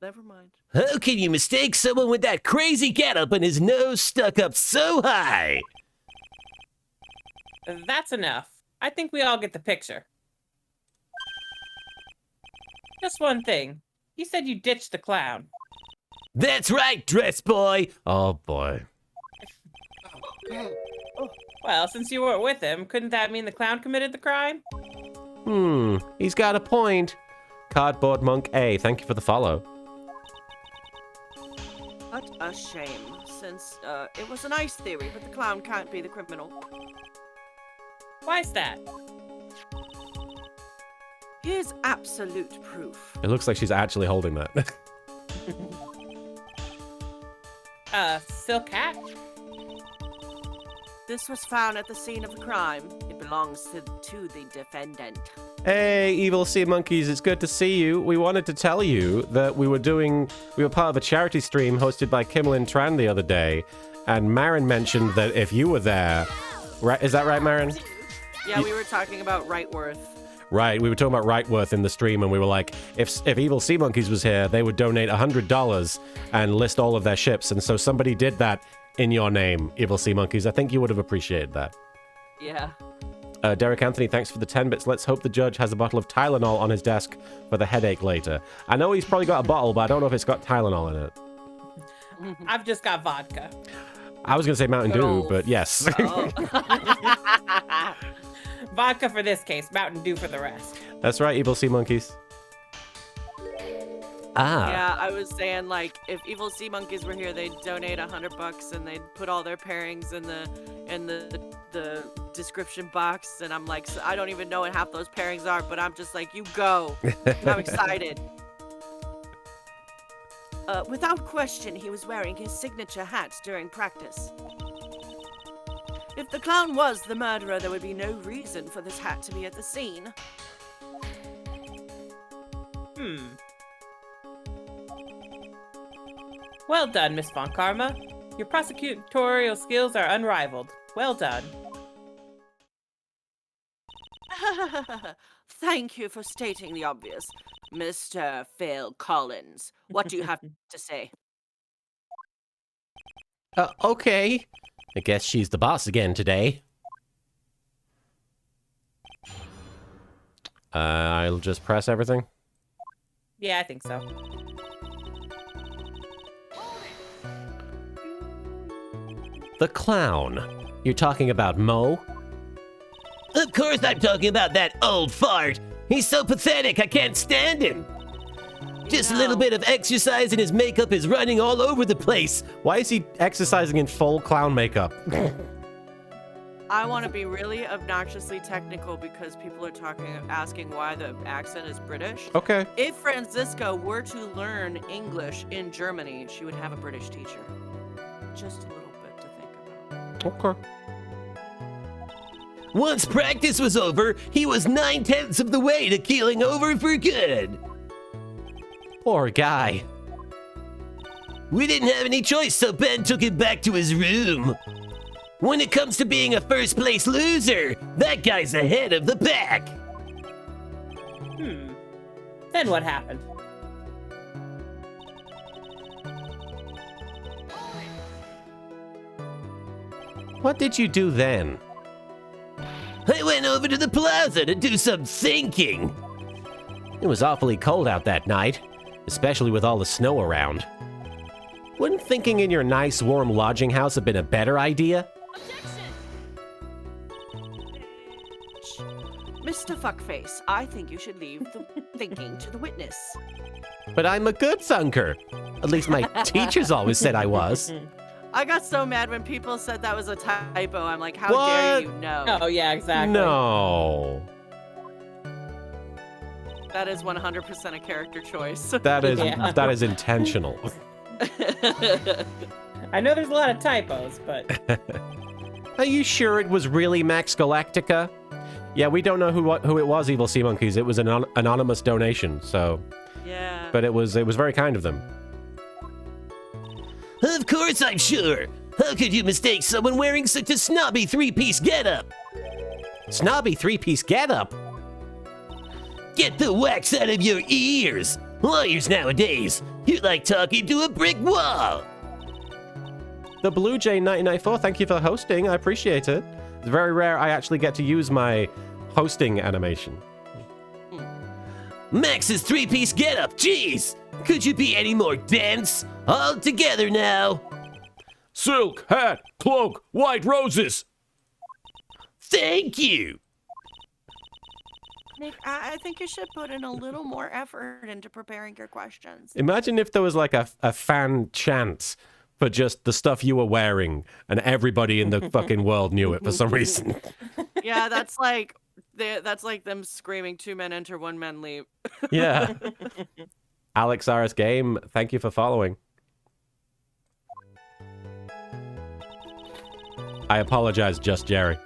Never mind. How can you mistake someone with that crazy getup and his nose stuck up so high? That's enough. I think we all get the picture. Just one thing. You said you ditched the clown. That's right, dress boy. Oh boy. Well, since you weren't with him, couldn't that mean the clown committed the crime? He's got a point. Cardboard Monk A, thank you for the follow. What a shame, since it was a nice theory, but the clown can't be the criminal. Why is that? Here's absolute proof. It looks like she's actually holding that. Silk hat? This was found at the scene of the crime. It belongs to the defendant. Hey, Evil Sea Monkeys, it's good to see you. We wanted to tell you that we were part of a charity stream hosted by Kimlin Tran the other day, and Marin mentioned that if you were there, right? Is that right, Marin? Yeah, we were talking about Rightworth. Right, we were talking about Rightworth in the stream, and we were like, if Evil Sea Monkeys was here, they would donate $100 and list all of their ships, and so somebody did that in your name, Evil Sea Monkeys. I think you would have appreciated that. Yeah. Derek Anthony, thanks for the 10 bits. Let's hope the judge has a bottle of Tylenol on his desk for the headache later. I know he's probably got a bottle, but I don't know if it's got Tylenol in it. I've just got vodka. I was going to say Mountain Good Dew, old- but yes. Oh. Vodka for this case, Mountain Dew for the rest. That's right, Evil Sea Monkeys. Ah. Yeah, I was saying, like, if Evil Sea Monkeys were here, they'd donate $100 and they'd put all their pairings in the description box. And I'm like, so I don't even know what half those pairings are, but I'm just like, you go. I'm excited. Without question, he was wearing his signature hat during practice. If the clown was the murderer, there would be no reason for this hat to be at the scene. Well done, Miss Von Karma. Your prosecutorial skills are unrivaled. Well done. Thank you for stating the obvious, Mr. Phil Collins. What do you have to say? Okay. I guess she's the boss again today. I'll just press everything. Yeah, I think so. The clown. You're talking about Mo? Of course I'm talking about that old fart. He's so pathetic, I can't stand him. Just a little bit of exercise and his makeup is running all over the place. Why is he exercising in full clown makeup? I want to be really obnoxiously technical because people are asking why the accent is British. Okay. If Francisca were to learn English in Germany, she would have a British teacher. Just a little bit to think about. Okay. Once practice was over, he was 9/10 of the way to keeling over for good. Poor guy. We didn't have any choice, so Ben took him back to his room. When it comes to being a first place loser, that guy's ahead of the pack. Then what happened? What did you do then? I went over to the plaza to do some thinking. It was awfully cold out that night, especially with all the snow around. Wouldn't thinking in your nice warm lodging house have been a better idea? Mr. Fuckface, I think you should leave the thinking to the witness. But I'm a good thunker. At least my teachers always said I was. I got so mad when people said that was a typo. I'm like, how What? dare you know? Oh, yeah, exactly. No. That is 100% a character choice. That is Yeah. that is intentional. I know there's a lot of typos, but Are you sure it was really Max Galactica? Yeah, we don't know who it was, Evil Sea Monkeys. It was an anonymous donation, so. Yeah. But it was very kind of them. Of course I'm sure. How could you mistake someone wearing such a snobby three-piece getup? Snobby three-piece getup. Get the wax out of your ears. Lawyers nowadays, you're like talking to a brick wall. The Blue Jay 994, thank you for hosting. I appreciate it. It's very rare I actually get to use my hosting animation. Max's three-piece getup, jeez. Could you be any more dense? All together now. Silk, hat, cloak, white roses. Thank you. Nick, I think you should put in a little more effort into preparing your questions. Imagine if there was like a fan chant for just the stuff you were wearing and everybody in the fucking world knew it for some reason. Yeah, that's like them screaming 2 men enter, 1 man leave. Yeah. Alex RS Game, thank you for following. I apologize, Just Jerry.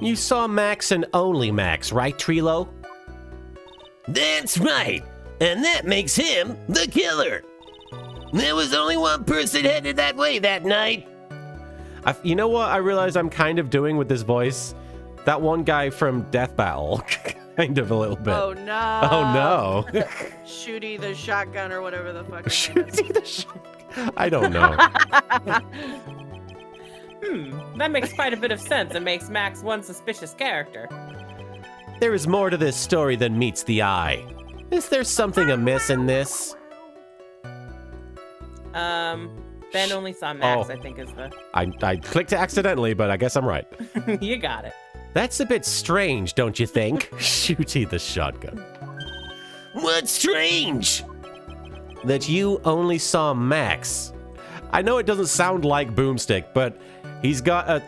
You saw Max and only Max, right, Trilo? That's right. And that makes him the killer. There was only one person headed that way that night. You know what I realize I'm kind of doing with this voice? That one guy from Death Battle. Kind of a little bit. Oh no. Oh no. Shooty the shotgun or whatever the fuck. Shooty the shotgun. I don't know. that makes quite a bit of sense and makes Max one suspicious character. There is more to this story than meets the eye. Is there something amiss in this? Ben only saw Max, I think is the... I clicked it accidentally, but I guess I'm right. You got it. That's a bit strange, don't you think? Shooty the shotgun. What's strange? That you only saw Max. I know it doesn't sound like Boomstick, but he's got a...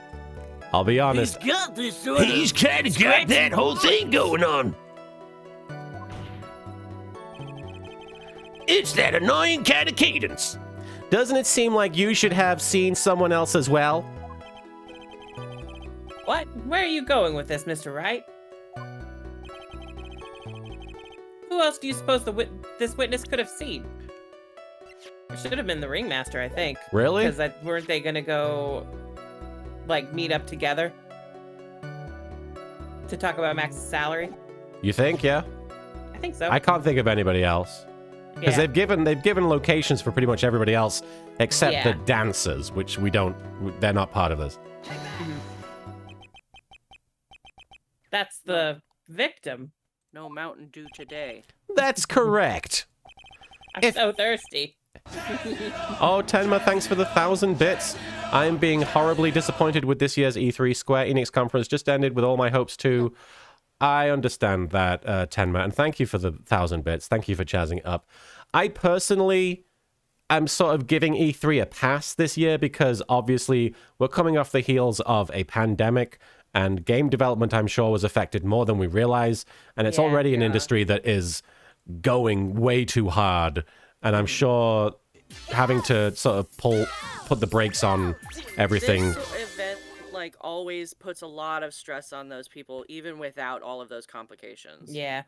I'll be honest. He's got this sort of... He's kind of got that whole thing going on. It's that annoying kind of cadence. Doesn't it seem like you should have seen someone else as well? What? Where are you going with this, Mr. Wright? Who else do you suppose this witness could have seen? It should have been the ringmaster, I think. Really? Because weren't they gonna go, like, meet up together to talk about Max's salary? You think, yeah? I think so. I can't think of anybody else. Because Yeah. they've given locations for pretty much everybody else except Yeah. the dancers, which they're not part of this. That's the victim, No Mountain Dew today. That's correct. I'm so thirsty. Oh, Tenma, thanks for the 1,000 bits. I'm being horribly disappointed with this year's E3. Square Enix conference just ended with all my hopes too. I understand that, Tenma, and thank you for the 1,000 bits. Thank you for chazzing it up. I personally am sort of giving E3 a pass this year because obviously we're coming off the heels of a pandemic and game development, I'm sure, was affected more than we realize. And it's already an industry that is going way too hard. And I'm sure having to sort of put the brakes on everything. This event, like, always puts a lot of stress on those people, even without all of those complications. Yeah.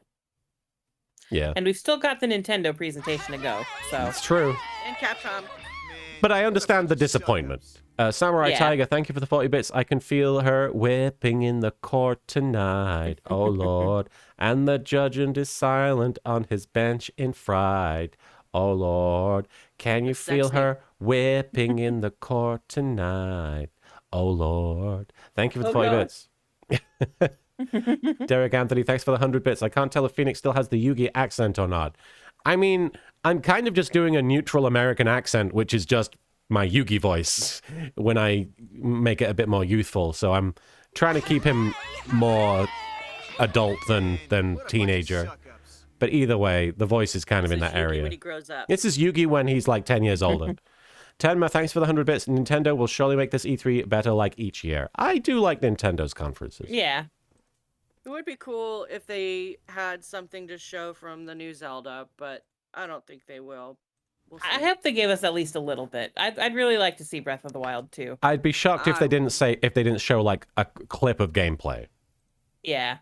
Yeah. And we've still got the Nintendo presentation to go, so. It's true. And Capcom. But I understand the disappointment. Samurai Yeah. Tiger, thank you for the 40 bits. I can feel her whipping in the court tonight, oh Lord. And the judgment is silent on his bench in fright, oh Lord. Can you feel Sexy. her whipping in the court tonight, oh Lord. Thank you for the 40 bits. Derek Anthony, thanks for the 100 bits. I can't tell if Phoenix still has the Yugi accent or not. I mean, I'm kind of just doing a neutral American accent, which is just my Yugi voice when I make it a bit more youthful. So I'm trying to keep him more adult than teenager. But either way, the voice is kind of in This is that Yugi area. when he grows up. This is Yugi when he's like 10 years older. Tenma, thanks for the 100 bits. Nintendo will surely make this E3 better like each year. I do like Nintendo's conferences. Yeah. It would be cool if they had something to show from the new Zelda, but I don't think they will. We'll see. I hope they gave us at least a little bit. I'd really like to see Breath of the Wild too. I'd be shocked if they didn't show like a clip of gameplay. Yeah.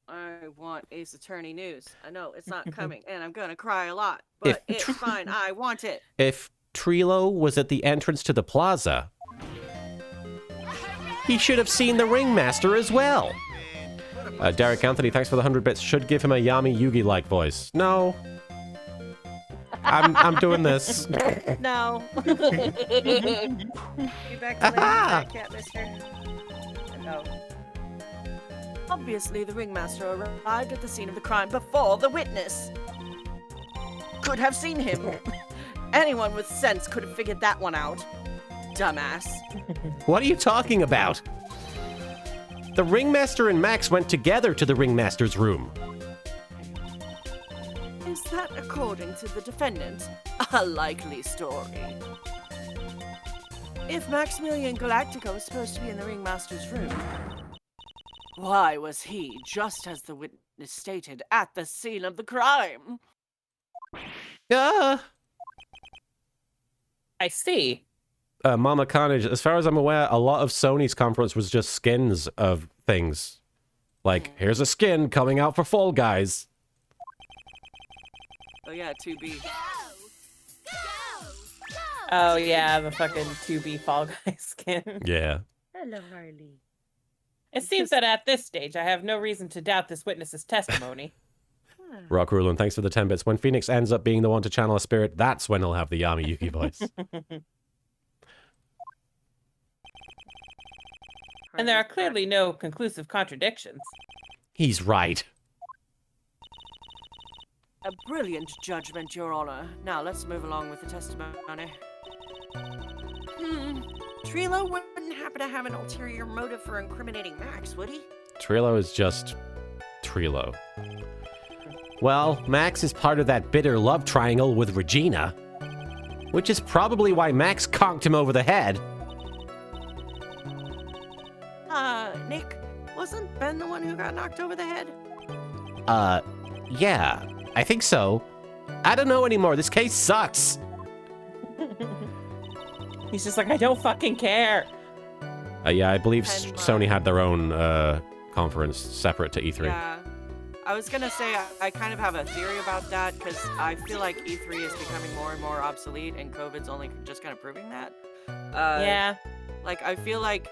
I want Ace Attorney news. I know it's not coming, and I'm gonna cry a lot, but it's fine. I want it. If Trilo was at the entrance to the plaza, he should have seen the ringmaster as well. Derek Anthony, thanks for the 100 bits. Should give him a Yami Yugi-like voice. No. I'm doing this. No. Be back to the cat, mister. No. Obviously, the ringmaster arrived at the scene of the crime before the witness. Could have seen him. Anyone with sense could have figured that one out. Dumbass. What are you talking about? The ringmaster and Max went together to the ringmaster's room. Is that according to the defendant? A likely story. If Maximilian Galactica was supposed to be in the ringmaster's room, why was he, just as the witness stated, at the scene of the crime? I see. Mama Carnage, as far as I'm aware, a lot of Sony's conference was just skins of things. Like, here's a skin coming out for Fall Guys. Oh yeah, 2B. Oh yeah, the fucking 2B Fall Guy skin. Yeah. Hello, Harley. It seems that at this stage, I have no reason to doubt this witness's testimony. Rock Rulin, thanks for the 10 bits. When Phoenix ends up being the one to channel a spirit, that's when he'll have the Yami Yuki voice. And there are clearly no conclusive contradictions. He's right. A brilliant judgment, Your Honor. Now let's move along with the testimony. Trilo wouldn't happen to have an ulterior motive for incriminating Max, would he? Trilo is just Trilo. Well, Max is part of that bitter love triangle with Regina, which is probably why Max conked him over the head. Nick, wasn't Ben the one who got knocked over the head? Yeah, I think so. I don't know anymore. This case sucks. He's just like, I don't fucking care. Yeah, I believe And, Sony had their own conference separate to E3. Yeah. I was gonna say, I kind of have a theory about that, because I feel like E3 is becoming more and more obsolete, and COVID's only just kind of proving that. Yeah. Like, I feel like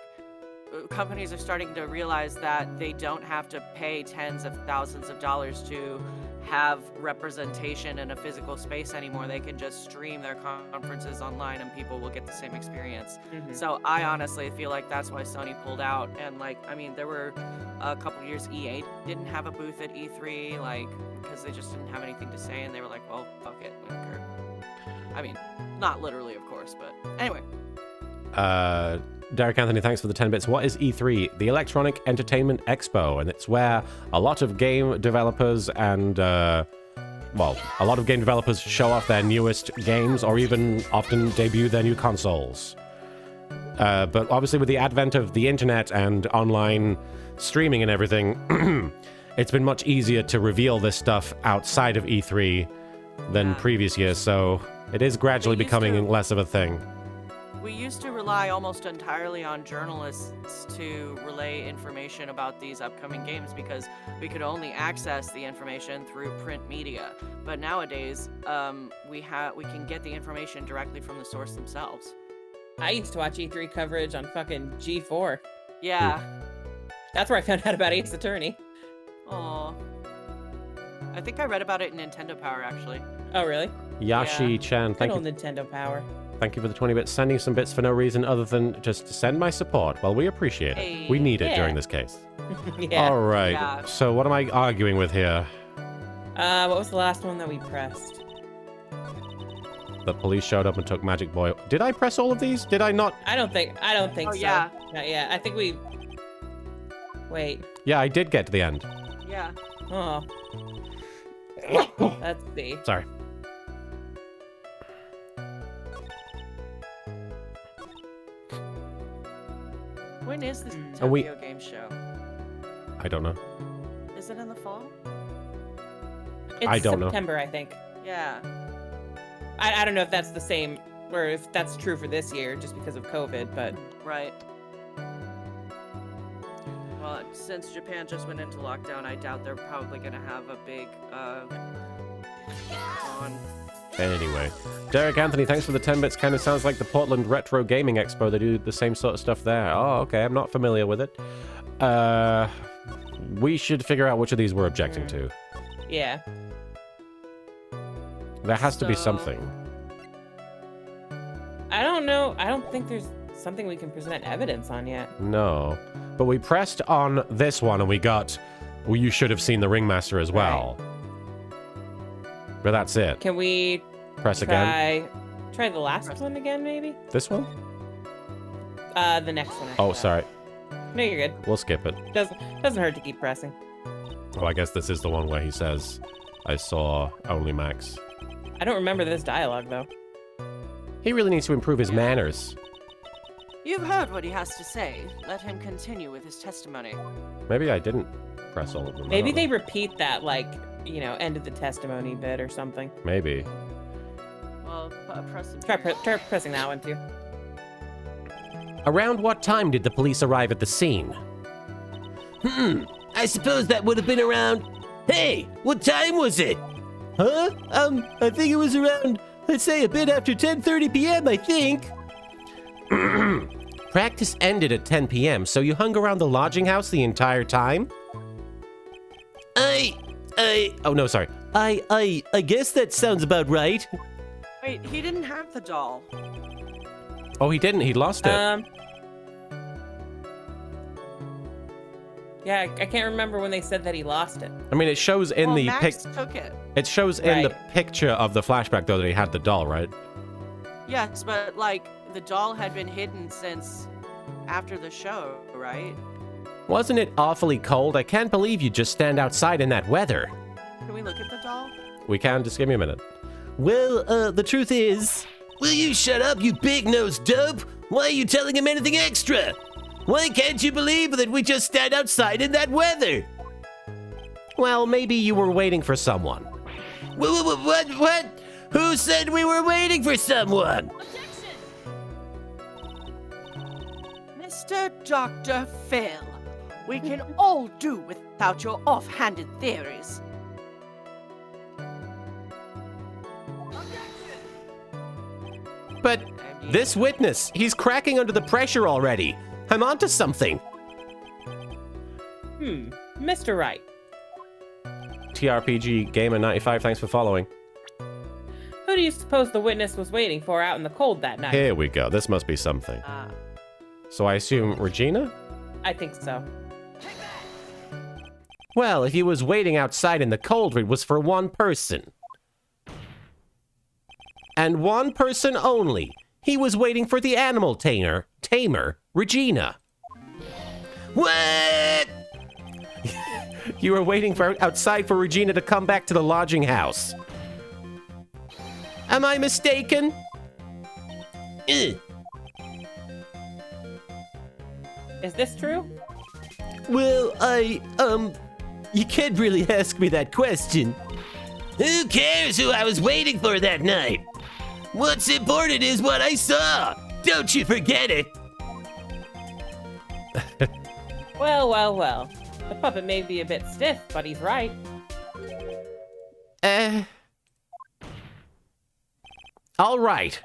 companies are starting to realize that they don't have to pay tens of thousands of dollars to have representation in a physical space anymore. They can just stream their conferences online and people will get the same experience. So I honestly feel like that's why Sony pulled out. And like, I mean, there were a couple years EA didn't have a booth at E3, like, because they just didn't have anything to say, and they were like, well, fuck it, we don't care. I mean, not literally, of course, but anyway. Derek Anthony, thanks for the 10 bits. What is E3? The Electronic Entertainment Expo, and it's where a lot of game developers and, a lot of game developers show off their newest games, or even often debut their new consoles. But obviously with the advent of the internet and online streaming and everything, it's been much easier to reveal this stuff outside of E3 than previous years, so it is gradually becoming less of a thing. We used to rely almost entirely on journalists to relay information about these upcoming games because we could only access the information through print media. But nowadays, we can get the information directly from the source themselves. I used to watch E3 coverage on fucking G4. Yeah. That's where I found out about Ace Attorney. Oh. I think I read about it in Nintendo Power, actually. Oh, really? Yashi-chan, Good old Nintendo Power. Thank you for the 20 bits. Sending some bits for no reason other than just to send my support. Well, we appreciate it. We need it during this case. Yeah. All right. Yeah. So what am I arguing with here? What was the last one that we pressed? The police showed up and took Magic Boy. Did I press all of these? Did I not? I don't think Oh, so. yeah. Not yet. I think we... Wait. Yeah, I did get to the end. Yeah. Oh. Let's see. Sorry. When is this And we- Tokyo Game Show? I don't know. Is it in the fall? It's I don't know. September, I think. Yeah. I don't know if that's the same, or if that's true for this year, just because of COVID, but... Right. Well, since Japan just went into lockdown, I doubt they're probably going to have a big, on. Anyway. Derek Anthony, thanks for the 10 bits. Kind of sounds like the Portland Retro Gaming Expo. They do the same sort of stuff there. Oh, okay. I'm not familiar with it. We should figure out which of these we're objecting to. Yeah. There has to be So- something. I don't know. I don't think there's something we can present evidence on yet. No. But we pressed on this one and we got... Well, you should have seen the Ringmaster as well. But that's it. Can we Press again. try the last one again, maybe? This one? The next one. after Oh, that. sorry. No, you're good. We'll skip it. Doesn't hurt to keep pressing. Oh, I guess this is the one where he says, I saw only Max. I don't remember this dialogue, though. He really needs to improve his manners. You've heard what he has to say. Let him continue with his testimony. Maybe I didn't press all of them. I Maybe don't they know. repeat that, like, end of the testimony bit or something. Maybe. Well, press him. Try pressing that one, too. Around what time did the police arrive at the scene? I suppose that would have been around... Hey, what time was it? Huh? I think it was around, let's say, a bit after 10:30 p.m., I think. Practice ended at 10 p.m., so you hung around the lodging house the entire time? Oh, no, sorry. I guess that sounds about right. Wait, he didn't have the doll. Oh, he didn't. He lost it. Yeah, I can't remember when they said that he lost it. I mean, it shows in Well, the Max took it. It shows in the Right. picture of the flashback, though, that he had the doll, right? Yes, but like the doll had been hidden since after the show, right? Wasn't it awfully cold? I can't believe you just stand outside in that weather. Can we look at the doll? We can. Just give me a minute. Well, the truth is... Will you shut up, you big-nosed dope? Why are you telling him anything extra? Why can't you believe that we just stand outside in that weather? Well, maybe you were waiting for someone. What? Who said we were waiting for someone? Mr. Dr. Phil, we can all do without your offhanded theories. But this witness, he's cracking under the pressure already. I'm onto something. Mr. Wright. TRPG Gamer 95, thanks for following. Who do you suppose the witness was waiting for out in the cold that night? Here we go. This must be something. So I assume Regina? I think so. Well, if he was waiting outside in the cold, it was for one person. And one person only. He was waiting for the animal tamer, Regina. What? You were waiting outside for Regina to come back to the lodging house. Am I mistaken? Ugh. Is this true? Well, you can't really ask me that question. Who cares who I was waiting for that night? What's important is what I saw. Don't you forget it. Well, well, well. The puppet may be a bit stiff, but he's right. All right.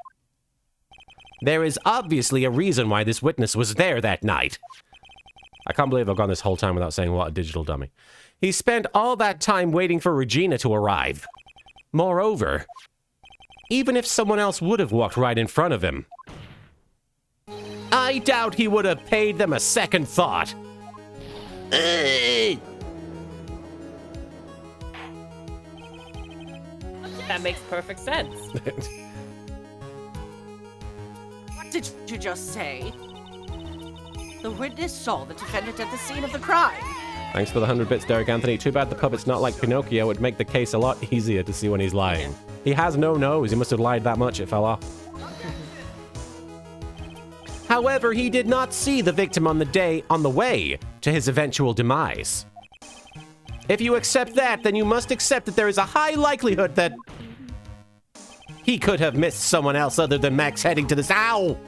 There is obviously a reason why this witness was there that night. I can't believe I've gone this whole time without saying what a digital dummy. He spent all that time waiting for Regina to arrive. Moreover, even if someone else would have walked right in front of him, I doubt he would have paid them a second thought. That makes perfect sense. What did you just say? The witness saw the defendant at the scene of the crime. Thanks for the 100 bits, Derek Anthony. Too bad the puppet's not like Pinocchio. It would make the case a lot easier to see when he's lying. He has no nose. He must have lied that much it fell off. However, he did not see the victim on the way to his eventual demise. If you accept that, then you must accept that there is a high likelihood that he could have missed someone else other than Max heading to this. Ow!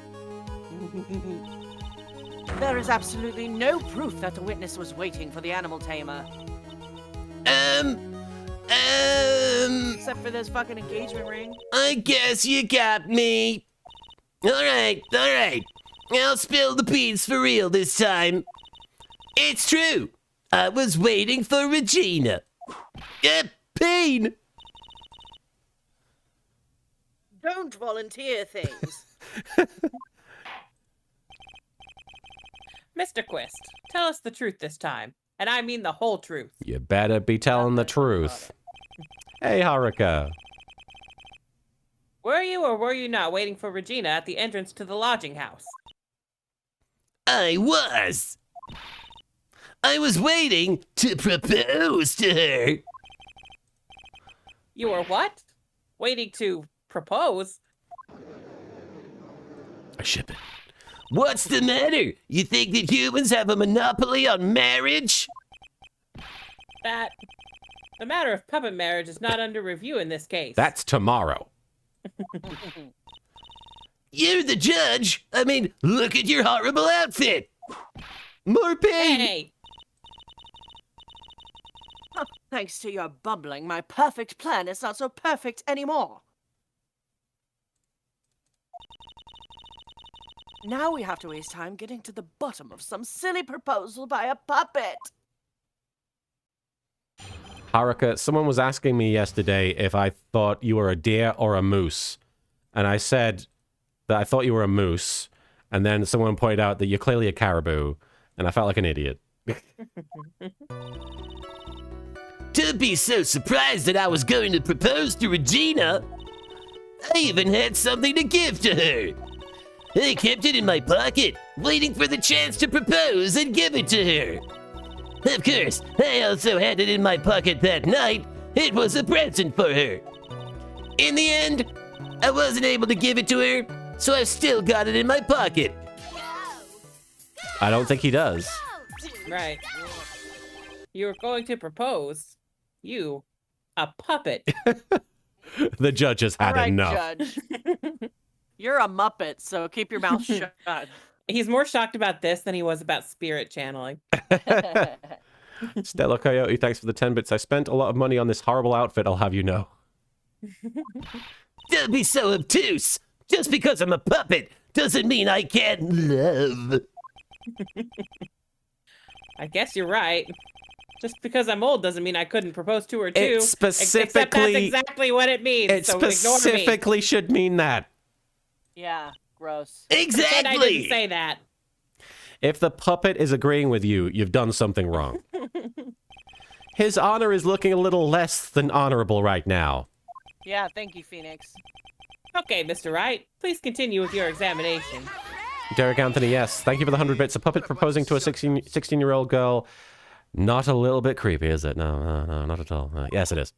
There is absolutely no proof that the witness was waiting for the animal tamer. Except for this fucking engagement ring. I guess you got me. All right. I'll spill the beans for real this time. It's true. I was waiting for Regina. Pain. Don't volunteer things. Mr. Quist, tell us the truth this time. And I mean the whole truth. You better be telling the truth. Hey, Haruka. Were you or were you not waiting for Regina at the entrance to the lodging house? I was. I was waiting to propose to her. You were what? Waiting to propose? I ship it. What's the matter? You think that humans have a monopoly on marriage? That... The matter of puppet marriage is not under review in this case. That's tomorrow. You're the judge. I mean, look at your horrible outfit. More pain. Hey! Thanks to your bubbling, my perfect plan is not so perfect anymore. Now we have to waste time getting to the bottom of some silly proposal by a puppet. Haruka, someone was asking me yesterday if I thought you were a deer or a moose. And I said that I thought you were a moose. And then someone pointed out that you're clearly a caribou. And I felt like an idiot. Don't be so surprised that I was going to propose to Regina. I even had something to give to her. I kept it in my pocket, waiting for the chance to propose and give it to her. Of course, I also had it in my pocket that night. It was a present for her. In the end, I wasn't able to give it to her, so I've still got it in my pocket. I don't think he does. Right. You were going to propose. You, a puppet. The judge has had All right, enough. Judge. You're a Muppet, so keep your mouth shut. He's more shocked about this than he was about spirit channeling. Stella Coyote, thanks for the 10 bits. I spent a lot of money on this horrible outfit, I'll have you know. Don't be so obtuse. Just because I'm a puppet doesn't mean I can't love. I guess you're right. Just because I'm old doesn't mean I couldn't propose to her too. It Except that's specifically... exactly what it means. It so ignore me. specifically should mean that. Yeah, gross. Pretend I didn't say that. If the puppet is agreeing with you, you've done something wrong. His honor is looking a little less than honorable right now. Yeah, thank you, Phoenix. Okay, Mr. Wright, please continue with your examination. Derek Anthony, yes. Thank you for the 100 bits. A puppet proposing to a 16-year-old girl. Not a little bit creepy, is it? No, not at all. Yes, it is.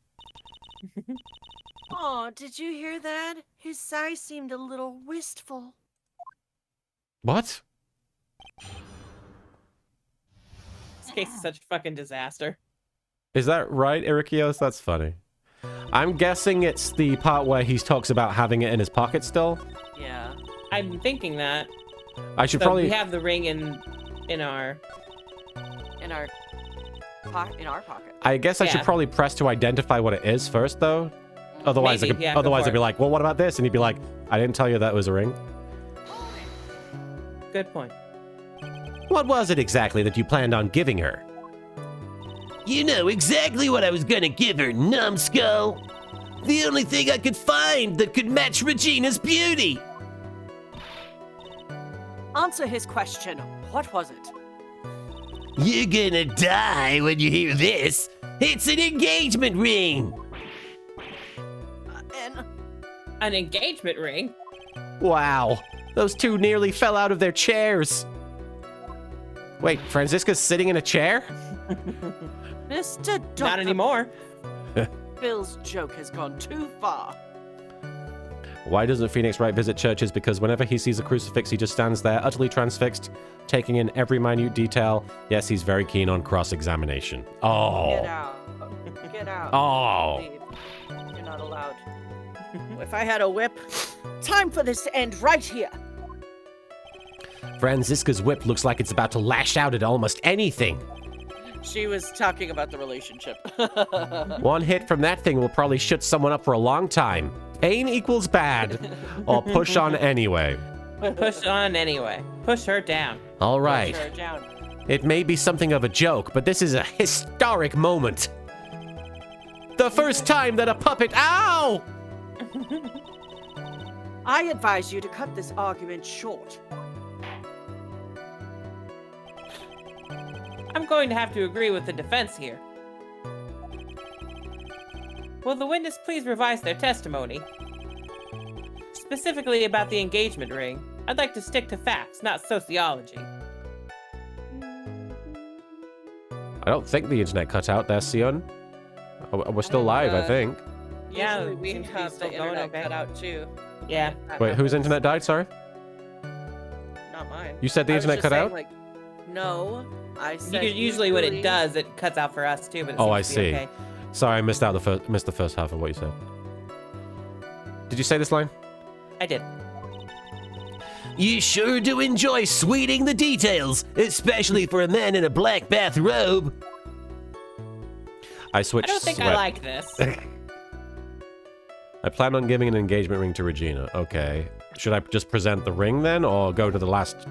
Oh, did you hear that? His sigh seemed a little wistful. What? This case is such a fucking disaster. Is that right, Irikios? That's funny. I'm guessing it's the part where he talks about having it in his pocket still. Yeah. I'm thinking that. I should So probably... we have the ring in our... In our pocket. I guess I should Yeah. probably press to identify what it is first, though. Otherwise, Maybe, yeah, go otherwise for I'd be it. like, well, what about this? And he'd be like, I didn't tell you that was a ring. Good point. What was it exactly that you planned on giving her? You know exactly what I was gonna give her, numbskull. The only thing I could find that could match Regina's beauty. Answer his question. What was it? You're gonna die when you hear this. It's an engagement ring. An engagement ring? Wow. Those two nearly fell out of their chairs. Wait, Franziska's sitting in a chair? Mr. Dr. Not anymore. Bill's joke has gone too far. Why doesn't Phoenix Wright visit churches? Because whenever he sees a crucifix, he just stands there, utterly transfixed, taking in every minute detail. Yes, he's very keen on cross-examination. Oh. Get out. Get out. Oh. Leave. You're not allowed. If I had a whip, time for this to end right here. Franziska's whip looks like it's about to lash out at almost anything. She was talking about the relationship. One hit from that thing will probably shut someone up for a long time. Pain equals bad. Or push on anyway. Push on anyway. Push her down. All right. Push her down. It may be something of a joke, but this is a historic moment. The first time that a puppet... Ow! I advise you to cut this argument short. I'm going to have to agree with the defense here. Will the witness please revise their testimony? Specifically about the engagement ring. I'd like to stick to facts, not sociology. I don't think the internet cut out there, Sion. We're still live, I think. Yeah, Usually we seems to be have still the going internet okay. cut out too. Yeah. Wait, whose internet died? Sorry? Not mine. You said the I was internet just cut saying, out? Like, no, I said Usually when it does, it cuts out for us too. But it Oh, I seems to be see. okay. Sorry, I missed the first half of what you said. Did you say this line? I did. You sure do enjoy sweeting the details, especially for a man in a black bathrobe. I switched I don't think sweat. I like this. I plan on giving an engagement ring to Regina. Okay. Should I just present the ring then, or go to the last...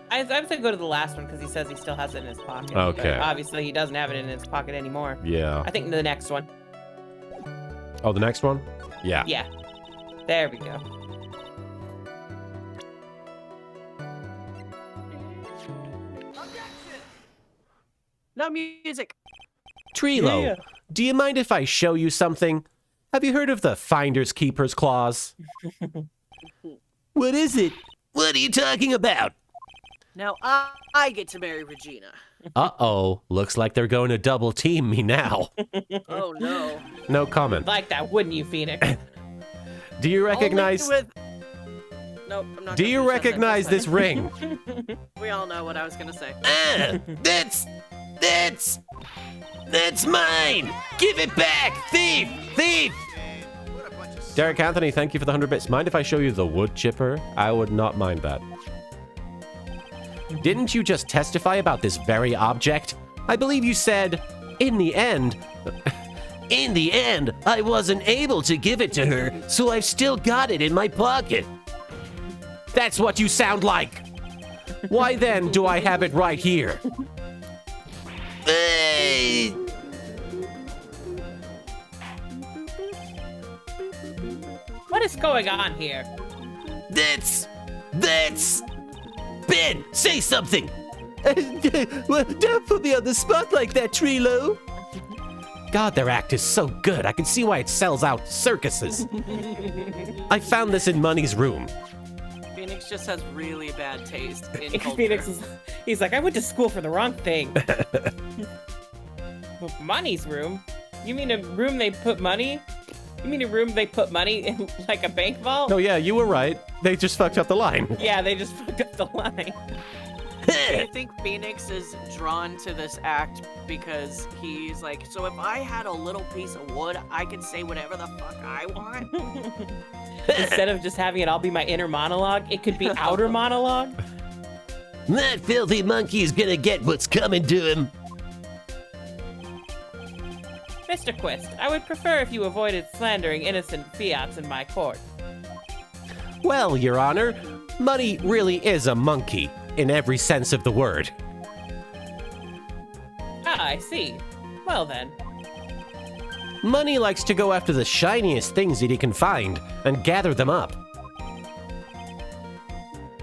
I would say go to the last one because he says he still has it in his pocket. Okay. But obviously, he doesn't have it in his pocket anymore. Yeah. I think the next one. Oh, the next one? Yeah. Yeah. There we go. No music. Trilo, Yeah. do you mind if I show you something? Have you heard of the Finder's Keeper's Clause? What is it? What are you talking about? Now I get to marry Regina. Uh-oh. Looks like they're going to double team me now. Oh no. No comment. Like that, wouldn't you, Phoenix? Do you recognize... Only with... Nope, I'm not Do gonna you finish that recognize sentence. this ring? We all know what I was gonna say. Ah, that's mine. Give it back, thief, thief. What a bunch of suckers. Derek Anthony, thank you for the 100 bits. Mind if I show you the wood chipper? I would not mind that. Didn't you just testify about this very object? I believe you said, in the end... In the end, I wasn't able to give it to her, so I've still got it in my pocket. That's what you sound like! Why then do I have it right here? Hey! What is going on here? That's... Ben, say something! Well, don't put me on the spot like that, Trilo. God, their act is so good. I can see why it sells out circuses. I found this in Money's room. Phoenix just has really bad taste in culture. Phoenix he's like, I went to school for the wrong thing. Money's room? You mean a room they put money? You mean a room they put money in, like a bank vault? No, yeah, you were right. They just fucked up the line. Yeah, they just fucked up the line. Do you think Phoenix is drawn to this act because he's like, so if I had a little piece of wood, I could say whatever the fuck I want? Instead of just having it all be my inner monologue, it could be outer monologue. That filthy monkey's gonna get what's coming to him. Mr. Quist, I would prefer if you avoided slandering innocent fiats in my court. Well, Your Honor, Money really is a monkey, in every sense of the word. Ah, I see. Well then. Money likes to go after the shiniest things that he can find and gather them up.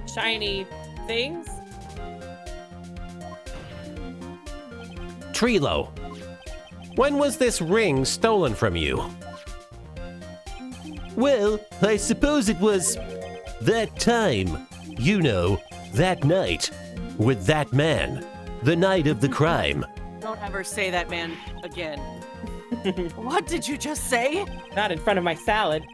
Shiny things? Trilo, when was this ring stolen from you? Well, I suppose it was that time. You know, that night. With that man. The night of the crime. Don't ever say that man again. What did you just say? Not in front of my salad.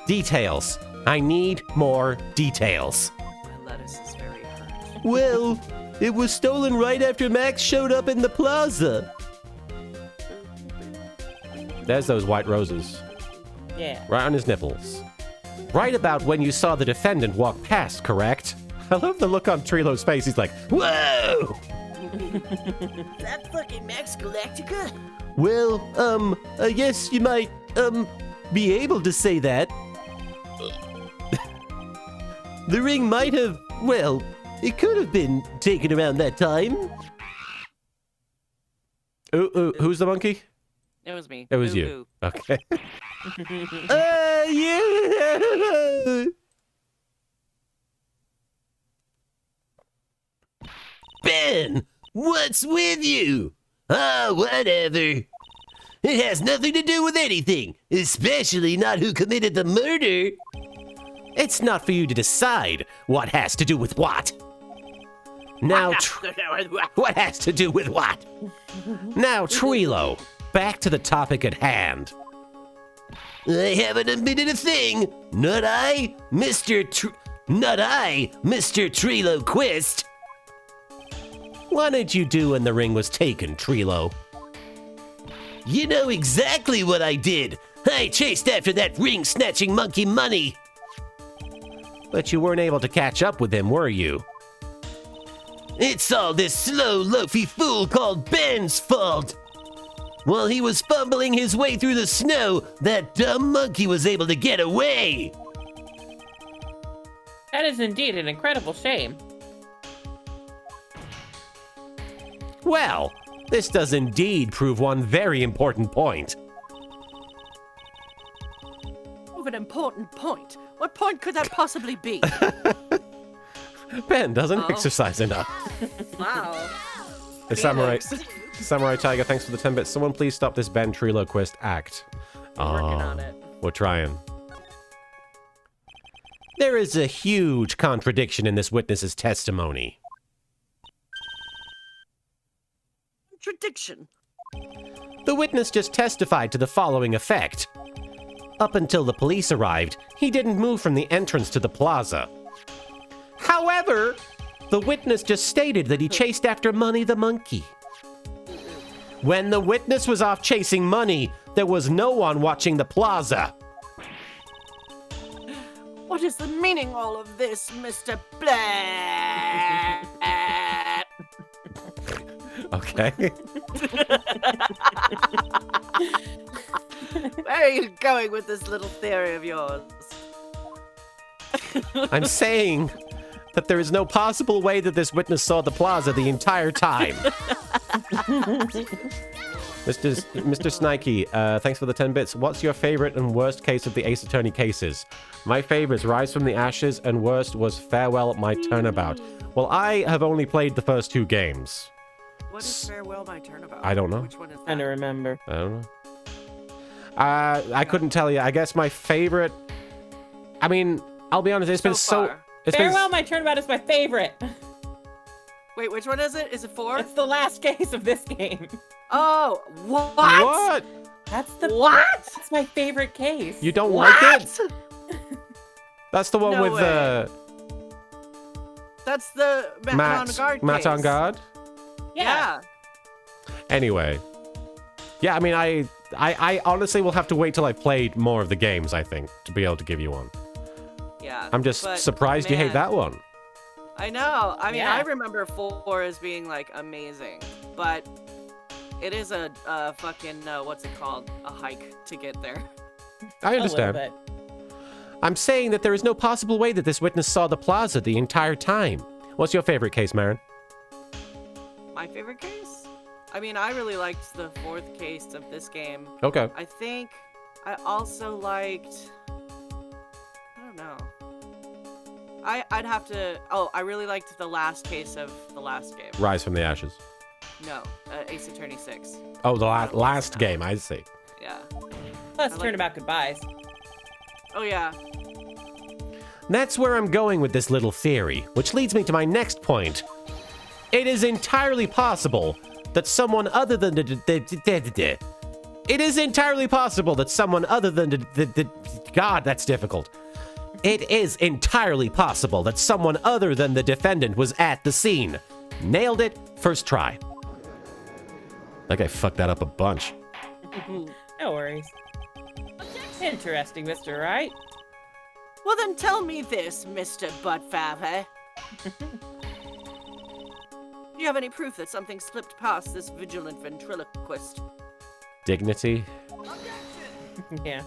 Details. I need more details. My lettuce is very hurt. Well, it was stolen right after Max showed up in the plaza. There's those white roses. Yeah. Right on his nipples. Right about when you saw the defendant walk past, correct? I love the look on Trilo's face. He's like, Whoa! That fucking Max Galactica? Well, I guess you might, be able to say that. The ring might have, well, it could have been taken around that time. ooh, who's the monkey? It was me. It was Ooh, you. ooh. Okay. Yeah! Ben, what's with you? Ah, whatever. It has nothing to do with anything, especially not who committed the murder. It's not for you to decide what has to do with what. Now, what has to do with what? Now, Trilo, back to the topic at hand. I haven't admitted a thing. Not I, Mr. Trilo Quist. What did you do when the ring was taken, Trilo? You know exactly what I did. I chased after that ring-snatching monkey Money. But you weren't able to catch up with him, were you? It's all this slow, loafy fool called Ben's fault. While he was fumbling his way through the snow, that dumb monkey was able to get away. That is indeed an incredible shame. Well, this does indeed prove one very important point. Of an important point. What point could that possibly be? Ben doesn't exercise enough. Wow. The Samurai Tiger, thanks for the 10 bits. Someone please stop this Ben Trilo Quest act. Working on it. We're trying. There is a huge contradiction in this witness's testimony. Contradiction. The witness just testified to the following effect. Up until the police arrived, he didn't move from the entrance to the plaza. However, the witness just stated that he chased after Money the monkey. When the witness was off chasing Money, there was no one watching the plaza. What is the meaning all of this, Mr. Black? Okay. Where are you going with this little theory of yours? I'm saying that there is no possible way that this witness saw the plaza the entire time. Mr. Snikey, thanks for the 10 bits. What's your favorite and worst case of the Ace Attorney cases? My favorite is Rise from the Ashes, and worst was Farewell My Turnabout. Well, I have only played the first 2 games. What is Farewell My Turnabout? I don't know. Which one is I that? don't remember. I don't know. I couldn't tell you. I guess my favorite... I mean, I'll be honest, it's been so... far. Farewell My Turnabout is my favorite. Wait, which one is it? Is it 4? It's the last case of this game. Oh, what? What? That's the What? That's my favorite case. You don't What? like it? That's the one No with way. That's the Matt on guard Matt case. on guard? Yeah. Anyway. Yeah, I mean, I honestly will have to wait till I've played more of the games, I think, to be able to give you one. Yeah. I'm just but, surprised you hate man, that one. I know. I mean, Yeah. I remember 4 as being like amazing, but it is a fucking what's it called? A hike to get there. I A little understand. bit. I'm saying that there is no possible way that this witness saw the plaza the entire time. What's your favorite case, Marin? My favorite case? I mean, I really liked the 4th case of this game. Okay. I think I also liked. I don't know. I'd have to. Oh, I really liked the last case of the last game. Rise from the Ashes. No, Ace Attorney 6. Oh, the last game, I see. Yeah. Plus, I like- Turnabout Goodbyes. Oh yeah. That's where I'm going with this little theory, which leads me to my next point. It is entirely possible that someone other than It is entirely possible that someone other than God, that's difficult. It is entirely possible that someone other than the defendant was at the scene. Nailed it, first try. That guy fucked that up a bunch. No worries. Interesting, Mr. Wright. Well then, tell me this, Mr. Buttfather. Do you have any proof that something slipped past this vigilant ventriloquist? Dignity? Yeah.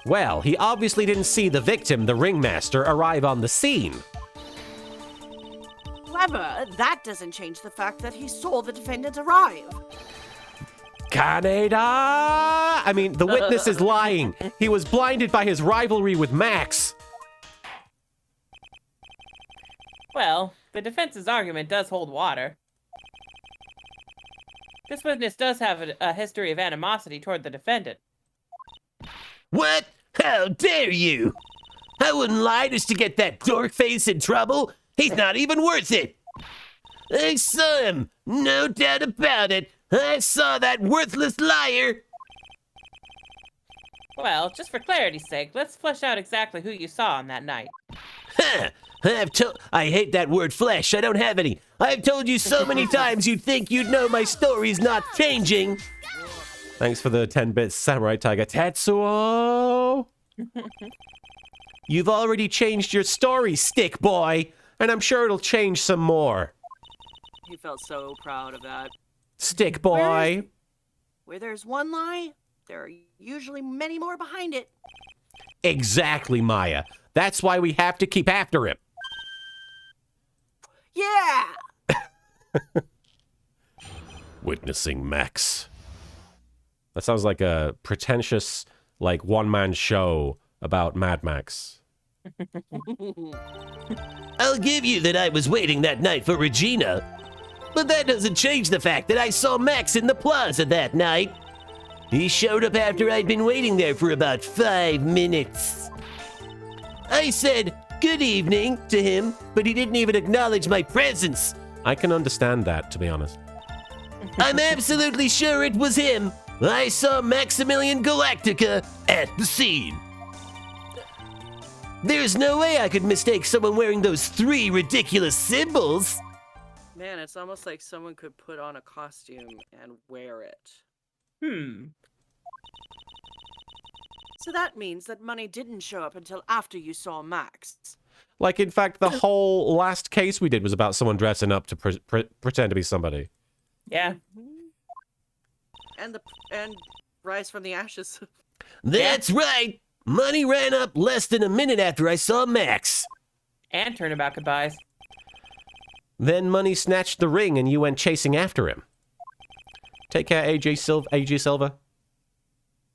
Well, he obviously didn't see the victim, the ringmaster, arrive on the scene. However, that doesn't change the fact that he saw the defendant arrive. Canada! I mean, the witness is lying. He was blinded by his rivalry with Max. Well, the defense's argument does hold water. This witness does have a history of animosity toward the defendant. What? How dare you? I wouldn't lie just to get that dork face in trouble. He's not even worth it. I saw him, no doubt about it. I saw that worthless liar. Well, just for clarity's sake, let's flesh out exactly who you saw on that night. Huh. I hate that word flesh. I don't have any. I've told you so many times you'd think you'd know my story's not changing. Thanks for the 10-bit Samurai Tiger. Tetsuo! You've already changed your story, stick boy, and I'm sure it'll change some more. He felt so proud of that. Stick boy. Where there's one lie, there are usually many more behind it. Exactly, Maya. That's why we have to keep after him. Yeah! Witnessing Max. That sounds like a pretentious, like, one-man show about Mad Max. I'll give you that I was waiting that night for Regina. But that doesn't change the fact that I saw Max in the plaza that night. He showed up after I'd been waiting there for about 5 minutes. I said, "Good evening," to him, but he didn't even acknowledge my presence. I can understand that, to be honest. I'm absolutely sure it was him. I saw Maximilian Galactica at the scene. There's no way I could mistake someone wearing those 3 ridiculous symbols. Man, it's almost like someone could put on a costume and wear it. So that means that money didn't show up until after you saw Max. Like, in fact, the whole last case we did was about someone dressing up to pretend to be somebody. Yeah. And Rise from the Ashes. That's right. Money ran up less than a minute after I saw Max. And Turnabout Goodbyes. Then Money snatched the ring and you went chasing after him. Take care, AJ Silva.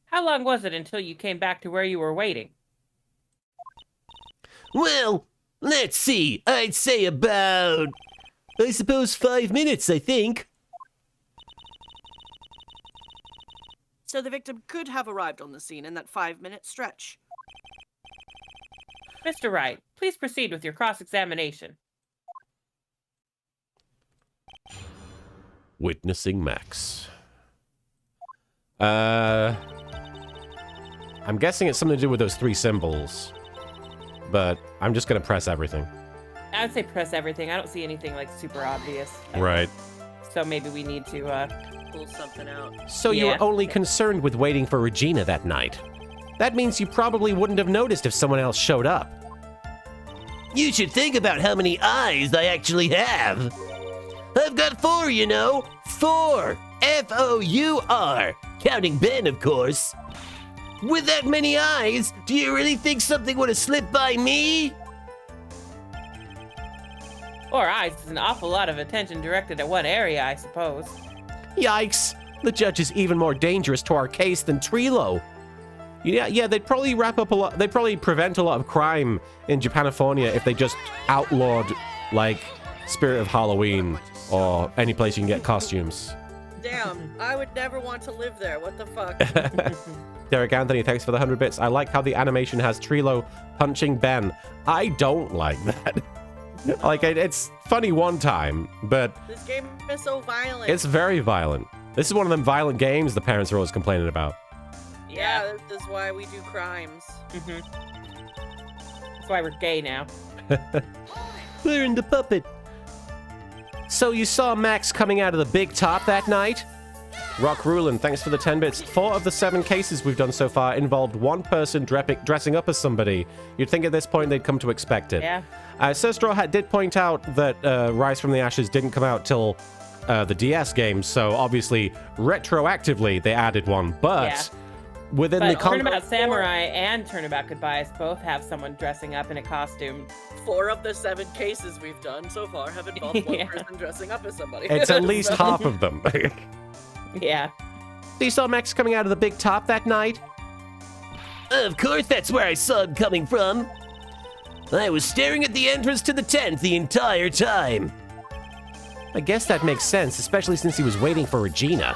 How long was it until you came back to where you were waiting? Well, let's see. I'd say about, I suppose 5 minutes, I think. So the victim could have arrived on the scene in that 5-minute stretch. Mr. Wright, please proceed with your cross-examination. Witnessing Max. I'm guessing it's something to do with those 3 symbols. But I'm just going to press everything. I would say press everything. I don't see anything like super obvious. Right. So maybe we need to Pull something out. So you were only concerned with waiting for Regina that night. That means you probably wouldn't have noticed if someone else showed up. You should think about how many eyes I actually have. I've got 4, you know. 4. F-O-U-R. Counting Ben, of course. With that many eyes, do you really think something would have slipped by me? 4 eyes is an awful lot of attention directed at one area, I suppose. Yikes! The judge is even more dangerous to our case than Trilo. Yeah, they'd probably wrap up a lot. They'd probably prevent a lot of crime in Japanifornia if they just outlawed, like, Spirit of Halloween or any place you can get costumes. Damn, I would never want to live there. What the fuck? Derek Anthony, thanks for the 100 bits. I like how the animation has Trilo punching Ben. I don't like that. Like, it's funny one time, but This game is so violent. it's very violent. This is one of them violent games the parents are always complaining about. Yeah, this is why we do crimes. That's why we're gay now. Learn the puppet. So you saw Max coming out of the big top that night? Rock Rulin, thanks for the 10 bits. 4 of the 7 cases we've done so far involved one person dressing up as somebody. You'd think at this point they'd come to expect it. Yeah. Sir Straw Hat did point out that Rise from the Ashes didn't come out till the DS game, so obviously retroactively they added one, but within But the Turnabout Samurai and Turnabout Goodbyes both have someone dressing up in a costume. 4 of the 7 cases we've done so far have involved one Yeah. person dressing up as somebody. it's at least So- half of them. Yeah. So you saw Max coming out of the big top that night? Of course, that's where I saw him coming from. I was staring at the entrance to the tent the entire time. I guess that makes sense, especially since he was waiting for Regina.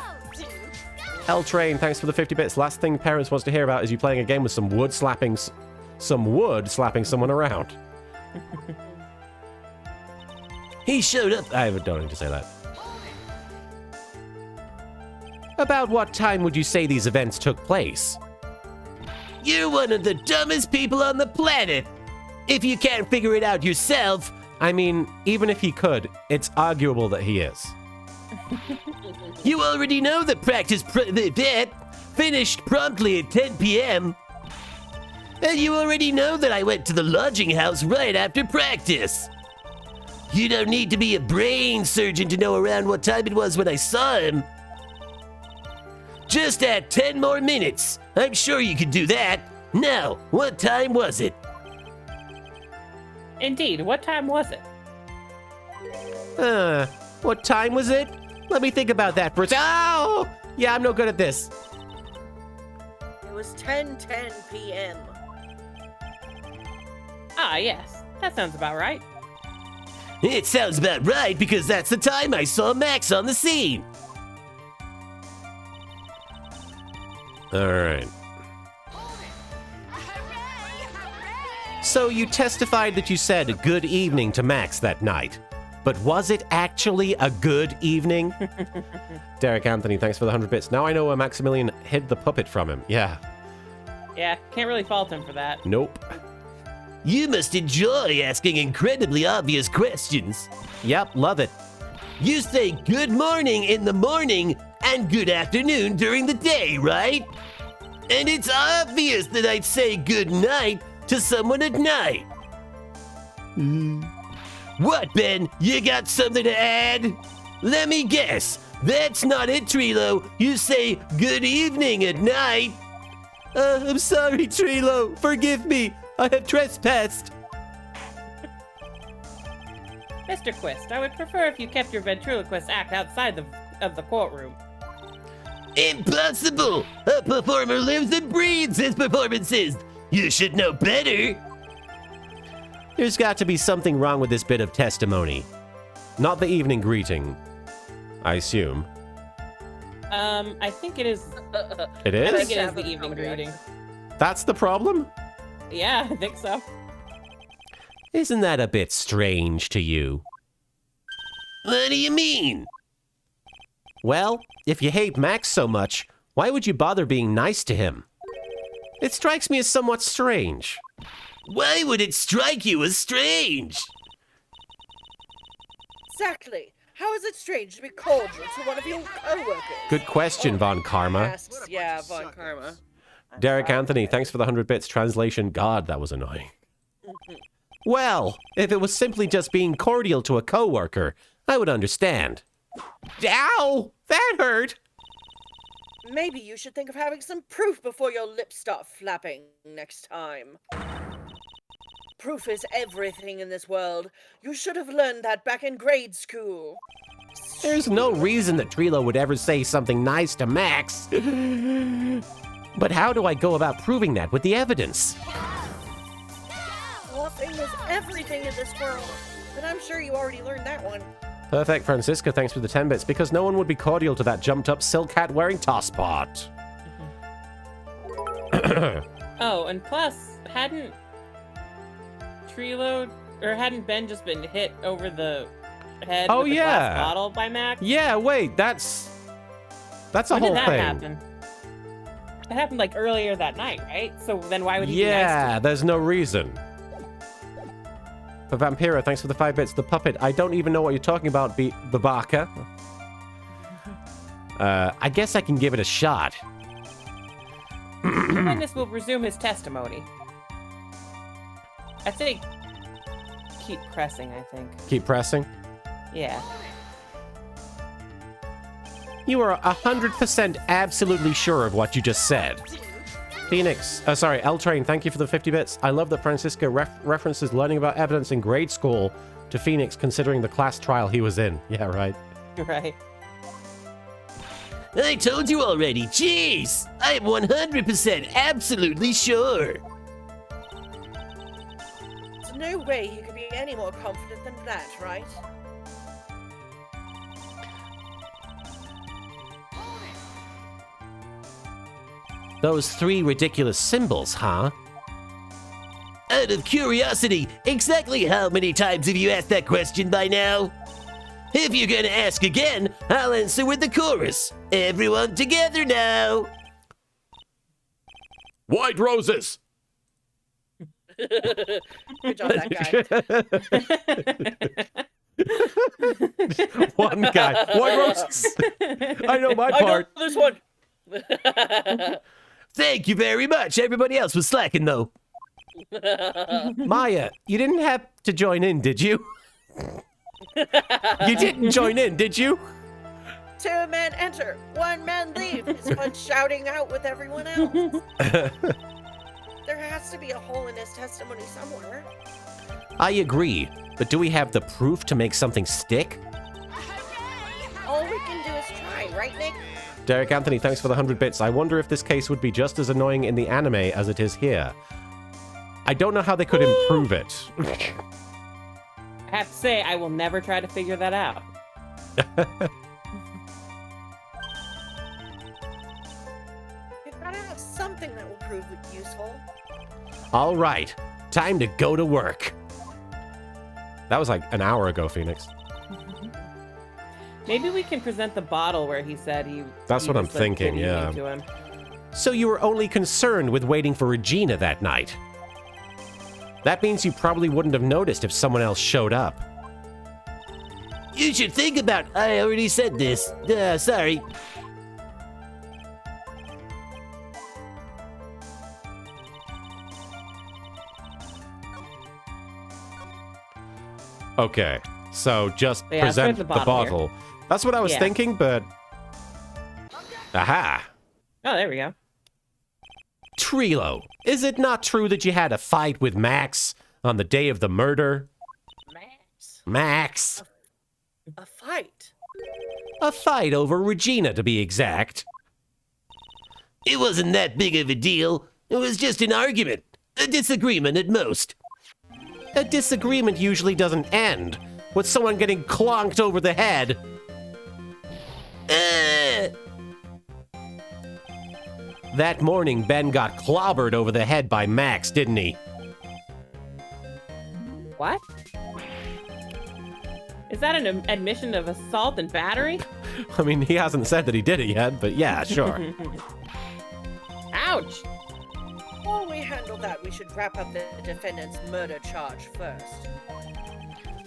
L Train, thanks for the 50 bits. Last thing parents wants to hear about is you playing a game with some wood slapping someone around. He showed up. I don't need to say that. About what time would you say these events took place? You're one of the dumbest people on the planet. If you can't figure it out yourself, I mean, even if he could, it's arguable that he is. you already know that practice finished promptly at 10 p.m. And you already know that I went to the lodging house right after practice. You don't need to be a brain surgeon to know around what time it was when I saw him. Just add 10 more minutes. I'm sure you could do that. Now, what time was it? Indeed. What time was it? What time was it? Let me think about that for a second. Oh! Yeah, I'm no good at this. It was 10:10 p.m. Ah, yes. That sounds about right. It sounds about right because that's the time I saw Max on the scene. All right. So you testified that you said good evening to Max that night. But was it actually a good evening? Derek Anthony, thanks for the 100 bits. Now I know where Maximilian hid the puppet from him. Yeah. Yeah, can't really fault him for that. Nope. You must enjoy asking incredibly obvious questions. Yep, love it. You say good morning in the morning and good afternoon during the day, right? And it's obvious that I'd say good night to someone at night. What, Ben? You got something to add? Let me guess. That's not it, Trilo. You say good evening at night. I'm sorry, Trilo. Forgive me. I have trespassed. Mr. Quist, I would prefer if you kept your ventriloquist act outside of the courtroom. Impossible! A performer lives and breathes his performances! You should know better! There's got to be something wrong with this bit of testimony. Not the evening greeting, I assume. I think it is. It I think is? it is the evening greeting. That's the problem? Yeah, I think so. Isn't that a bit strange to you? What do you mean? Well, if you hate Max so much, why would you bother being nice to him? It strikes me as somewhat strange. Why would it strike you as strange? Exactly. How is it strange to be cordial to one of your co-workers? Good question, Von Karma. Asks, yeah, Von Karma. Derek Anthony, thanks for the 100 bits. Translation, God, that was annoying. Well, if it was simply just being cordial to a coworker, I would understand. Ow! That hurt! Maybe you should think of having some proof before your lips start flapping next time. Proof is everything in this world. You should have learned that back in grade school. There's no reason that Trilo would ever say something nice to Max. But how do I go about proving that with the evidence? Nothing is everything in this world. But I'm sure you already learned that one. Perfect, Francisca, thanks for the 10 bits. Because no one would be cordial to that jumped-up silk hat wearing tosspot. Oh, and plus, hadn't Ben just been hit over the head with the glass bottle by Max? Yeah, wait, that's a When whole did that thing. happen? It happened like earlier that night, right? So then why would he be nice Yeah, to there's no reason. For Vampira, thanks for the 5 bits. The puppet, I don't even know what you're talking about, the Baka. I guess I can give it a shot. The witness will resume his testimony. I think keep pressing, I think. Keep pressing. Yeah. You are 100% absolutely sure of what you just said. Phoenix, L-Train, thank you for the 50 bits. I love that Francisca references learning about evidence in grade school to Phoenix considering the class trial he was in. Yeah, right. Right. I told you already, jeez! I'm 100% absolutely sure! There's no way you could be any more confident than that, right? Those 3 ridiculous symbols, huh? Out of curiosity, exactly how many times have you asked that question by now? If you're gonna ask again, I'll answer with the chorus. Everyone together now! White roses! Good job, that guy. One guy. White roses! I know my part. I know this one. Thank you very much. Everybody else was slacking, though. Maya, you didn't have to join in, did you? You didn't join in, did you? 2 men enter, 1 man leave. Is one shouting out with everyone else? There has to be a hole in his testimony somewhere. I agree, but do we have the proof to make something stick? All we can do is try, right, Nick? Derek Anthony, thanks for the 100 bits. I wonder if this case would be just as annoying in the anime as it is here. I don't know how they could improve it. I have to say, I will never try to figure that out. We've got to have something that will prove it useful. All right, time to go to work. That was like an hour ago, Phoenix. Maybe we can present the bottle where he said he. That's he what I'm was, like, thinking, giving yeah. it to him. So you were only concerned with waiting for Regina that night. That means you probably wouldn't have noticed if someone else showed up. You should think about... I already said this. Sorry. Okay, so just Yeah, present there's the the bottle bottle. That's what I was Yeah. thinking, but... Aha! Oh, there we go. Trilo, is it not true that you had a fight with Max on the day of the murder? Max. A fight? A fight over Regina, to be exact. It wasn't that big of a deal. It was just an argument. A disagreement at most. A disagreement usually doesn't end with someone getting clonked over the head. That morning, Ben got clobbered over the head by Max, didn't he? What? Is that an admission of assault and battery? I mean, he hasn't said that he did it yet, but yeah, sure. Ouch! Before we handle that, we should wrap up the defendant's murder charge first.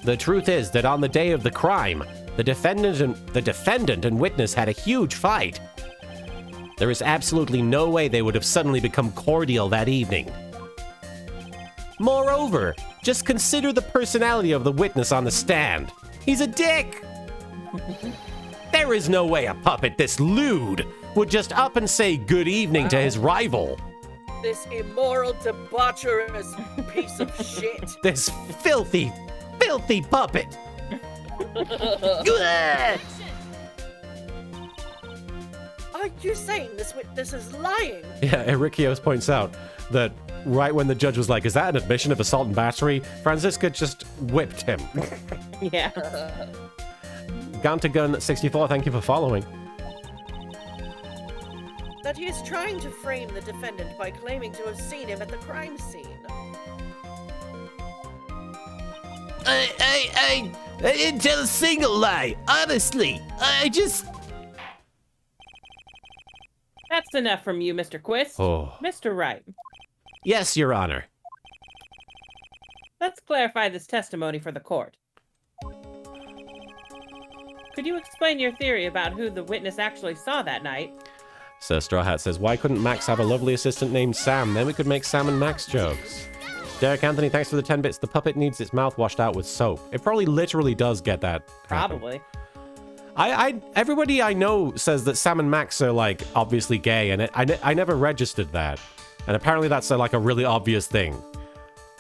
The truth is that on the day of the crime, the defendant and witness had a huge fight. There is absolutely no way they would have suddenly become cordial that evening. Moreover, just consider the personality of the witness on the stand. He's a dick! There is no way a puppet this lewd would just up and say good evening to his rival. This immoral, debaucherous piece of shit. This filthy, filthy puppet. Are you saying this witness is lying? Yeah, Erikios points out that right when the judge was like, is that an admission of assault and battery? Franziska just whipped him. Yeah. Gantagun64, thank you for following. That he is trying to frame the defendant by claiming to have seen him at the crime scene. I didn't tell a single lie. Honestly, I just... That's enough from you, Mr. Quist. Oh. Mr. Wright, Yes, Your Honor. let's clarify this testimony for the court. Could you explain your theory about who the witness actually saw that night? So Straw Hat says, why couldn't Max have a lovely assistant named Sam? Then we could make Sam and Max jokes. Derek Anthony, thanks for the 10 bits. The puppet needs its mouth washed out with soap. It probably literally does get that happen. Probably. Everybody I know says that Sam and Max are, like, obviously gay, and I never registered that. And apparently that's, like, a really obvious thing.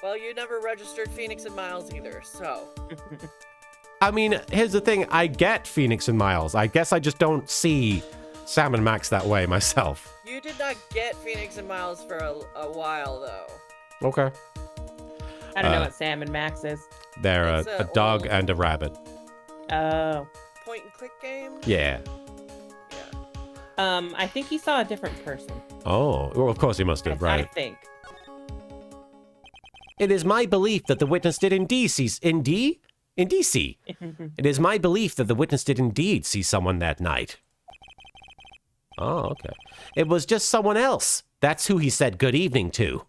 Well, you never registered Phoenix and Miles either, so... I mean, here's the thing. I get Phoenix and Miles. I guess I just don't see Sam and Max that way myself. You did not get Phoenix and Miles for a while, though. Okay. I don't know what Sam and Max is. They're It's a dog and a rabbit. Oh. Point and click game? Yeah. Yeah. I think he saw a different person. Oh, well, of course he must have, I right? think. It is my belief that the witness did indeed see... It is my belief that the witness did indeed see someone that night. Oh, okay. It was just someone else. That's who he said good evening to. What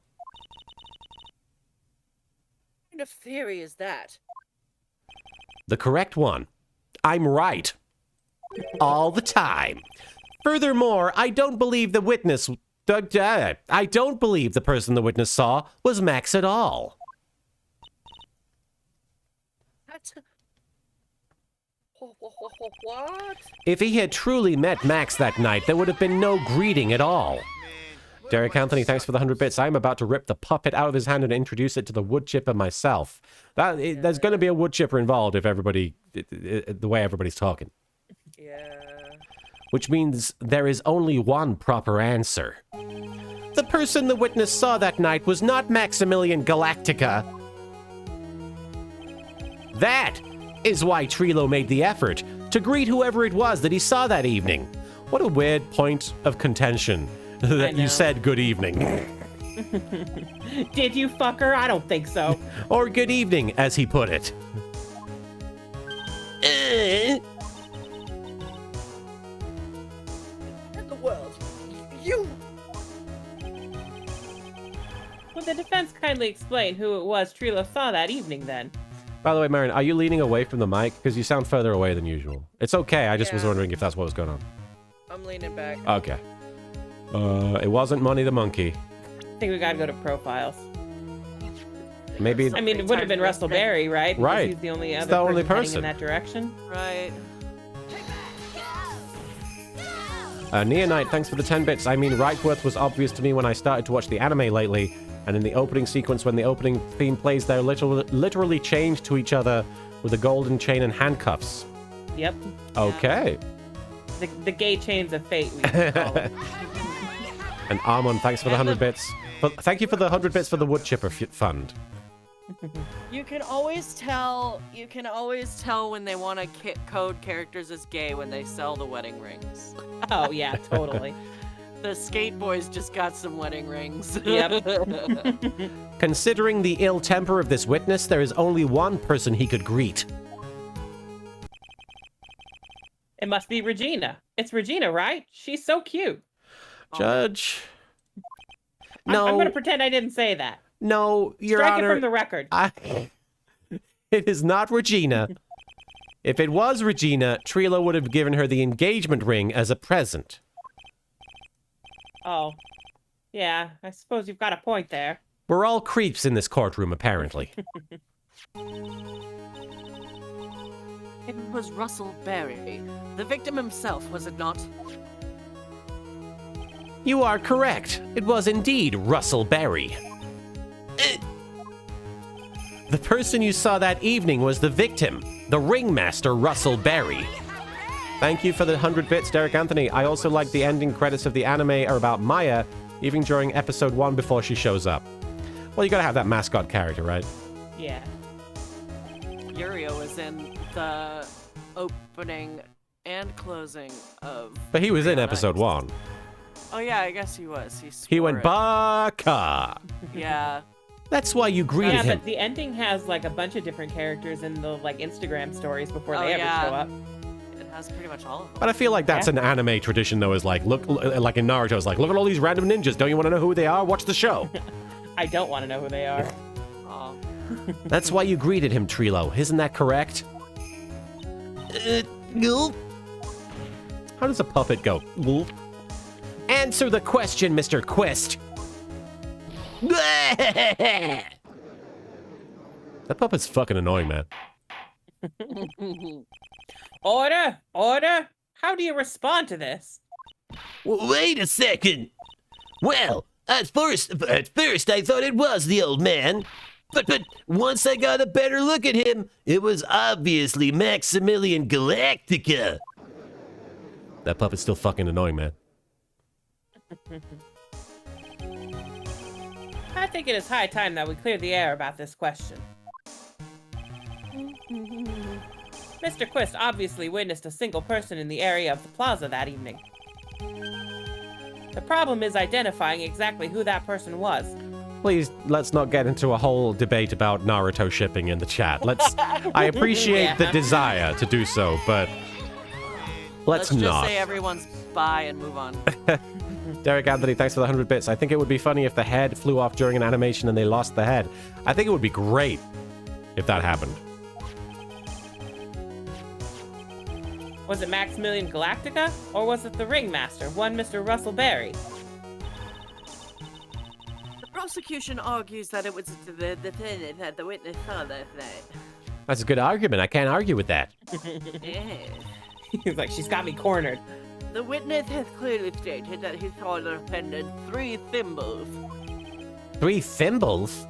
kind of theory is that? The correct one. I'm right. All the time. Furthermore, I don't believe the witness... I don't believe the person the witness saw was Max at all. What? If he had truly met Max that night, there would have been no greeting at all. Derek Anthony, thanks for the 100 bits. I'm about to rip the puppet out of his hand and introduce it to the wood chipper myself. There's going to be a wood chipper involved if everybody, the way everybody's talking. Yeah. Which means there is only one proper answer. The person the witness saw that night was not Maximilian Galactica. That is why Trilo made the effort to greet whoever it was that he saw that evening. What a weird point of contention that you said good evening. Did you fucker? I don't think so. Or good evening, as he put it. In the world, you... Would the defense kindly explain who it was Trilo saw that evening then? By the way, Marin, are you leaning away from the mic? Because you sound further away than usual. It's okay, I just was Yeah. wondering if that's what was going on. I'm leaning back. Okay. It wasn't Money the Monkey. I think we gotta go to profiles. Maybe... I mean, it would have been Russell Berry, right? Because Right. He's the only He's other the only person person. heading in that direction. Right. Neonite, thanks for the 10 bits. I mean, Reichworth was obvious to me when I started to watch the anime lately, and in the opening sequence when the opening theme plays, they're literally chained to each other with a golden chain and handcuffs. Yep. Okay. The gay chains of fate, we can call them. And Armon, thanks for the 100 bits. But thank you for the 100 bits for the wood chipper fund. You can always tell. You can always tell when they want to code characters as gay when they sell the wedding rings. Oh, yeah, totally. The skate boys just got some wedding rings. Yep. Considering the ill temper of this witness, there is only one person he could greet. It must be Regina. It's Regina, right? She's so cute. Judge. I'm going to pretend I didn't say that. No, Your Strike Honor. it from the record. It is not Regina. If it was Regina, Trilo would have given her the engagement ring as a present. Oh. Yeah, I suppose you've got a point there. We're all creeps in this courtroom, apparently. It was Russell Berry, the victim himself, was it not? You are correct. It was indeed Russell Berry. The person you saw that evening was the victim, the ringmaster Russell Berry. Thank you for the 100 bits, Derek Anthony. I also like the ending credits of the anime are about Maya, even during episode 1 before she shows up. Well, you gotta have that mascot character, right? Yeah. Yurio was in the opening and closing of... But he was in Real episode Knights. 1. Oh yeah, I guess he was. He went it. Baka. Yeah. That's why you greeted Yeah, him. but the ending has like a bunch of different characters in the like Instagram stories before Oh, they ever yeah. show up. It has pretty much all of them. But I feel like that's an anime tradition, though, is like, look, like in Naruto, it's like, look at all these random ninjas. Don't you want to know who they are? Watch the show. I don't want to know who they are. Oh. That's why you greeted him, Trilo. Isn't that correct? No. How does a puppet go? Answer the question, Mr. Quist. That puppet's fucking annoying, man. Order! Order! How do you respond to this? Wait a second. Well, at first I thought it was the old man. But once I got a better look at him, it was obviously Maximilian Galactica. That puppet's still fucking annoying, man. I think it is high time that we clear the air about this question. Mr. Quist obviously witnessed a single person in the area of the plaza that evening. The problem is identifying exactly who that person was. Please, let's not get into a whole debate about Naruto shipping in the chat. I appreciate the desire to do so, but let's just not. say everyone's bye and move on. Derek Anthony, thanks for the 100 bits. I think it would be funny if the head flew off during an animation and they lost the head. I think it would be great if that happened. Was it Maximilian Galactica, or was it the Ringmaster, one Mr. Russell Berry? The prosecution argues that it was the defendant that the witness saw that night. That's a good argument. I can't argue with that. Yes. He's like, she's got me cornered. The witness has clearly stated that he saw the defendant 3 thimbles. 3 thimbles?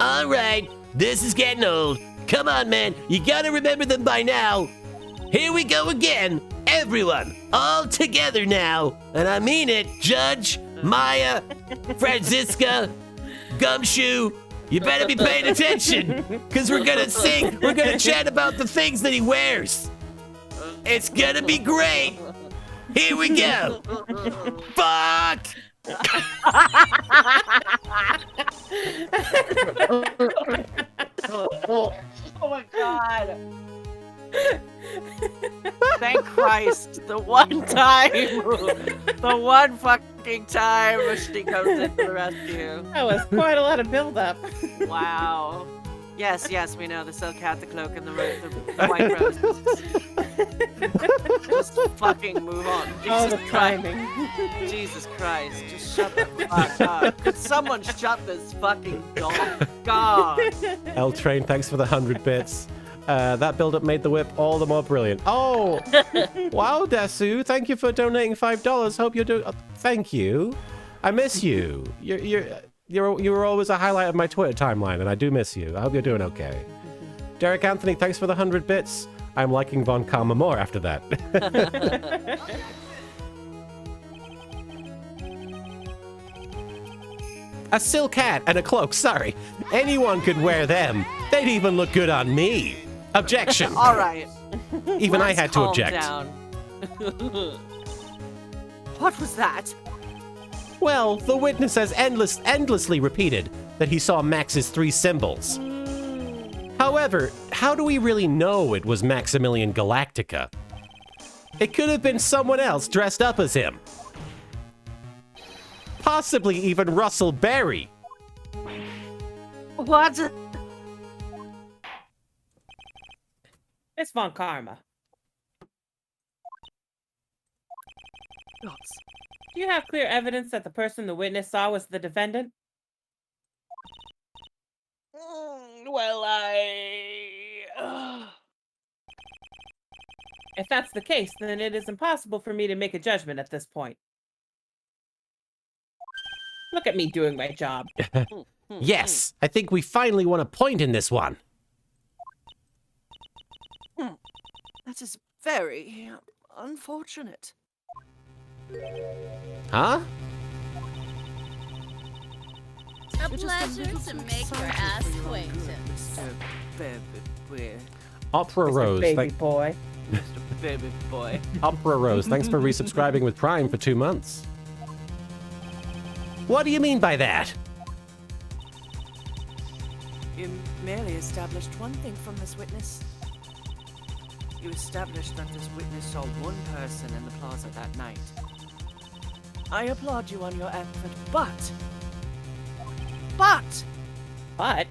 All right, this is getting old. Come on, man, you gotta remember them by now. Here we go again. Everyone, all together now. And I mean it, Judge, Maya, Franziska, Gumshoe. You better be paying attention, because we're gonna sing, we're gonna chat about the things that he wears. It's gonna be great. Here we go. Fuck! Oh my god. Thank Christ, the one time, the one fucking time she comes in to the rescue. That was quite a lot of buildup. Wow. Yes, we know the silk hat, the cloak, and the white rose. Just fucking move on. Oh, the Jesus Christ. timing. Jesus Christ, just shut the fuck up. Could someone shut this fucking door? God. L Train, thanks for the 100 bits. That build-up made the whip all the more brilliant. Oh, wow, Desu, thank you for donating $5. Hope you're doing. Thank you. I miss you. You were always a highlight of my Twitter timeline, and I do miss you. I hope you're doing okay. Derek Anthony, thanks for the 100 bits. I'm liking Von Karma more after that. A silk hat and a cloak, sorry. Anyone could wear them. They'd even look good on me. Objection. All right. Even I Let's had to calm object. down. What was that? Well, the witness has endlessly repeated that he saw Max's 3 symbols. However, how do we really know it was Maximilian Galactica? It could have been someone else dressed up as him. Possibly even Russell Berry. What? It's Von Karma. Do you have clear evidence that the person the witness saw was the defendant? Well, If that's the case, then it is impossible for me to make a judgment at this point. Look at me doing my job. Yes, I think we finally won a point in this one. That is very unfortunate. Huh? A pleasure to make your acquaintance. Opera Mr. Rose, baby boy. Baby boy. Opera Rose, thanks for resubscribing with Prime for 2 months. What do you mean by that? You merely established one thing from this witness. You established that this witness saw one person in the plaza that night. I applaud you on your effort, but... But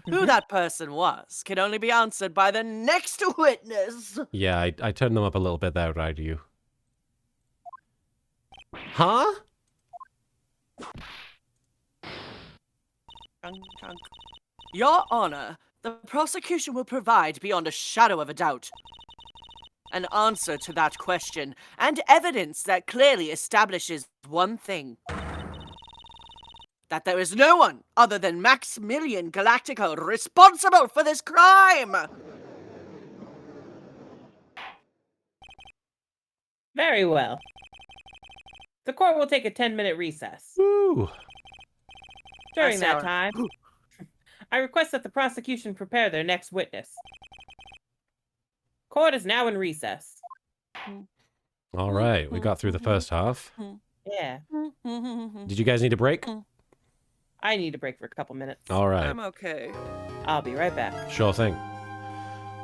Who that person was can only be answered by the next witness. Yeah, I turned them up a little bit there, right, you? Huh? Your Honor, the prosecution will provide beyond a shadow of a doubt an answer to that question and evidence that clearly establishes one thing. That there is no one other than Maximilian Galactico responsible for this crime! very well. The court will take a 10-minute recess. Ooh. During That's that time, I request that the prosecution prepare their next witness. Court is now in recess. All right, we got through the first half. Yeah, Did you guys need a break? I need a break for a couple minutes. All right, I'm okay. I'll be right back. sure thing.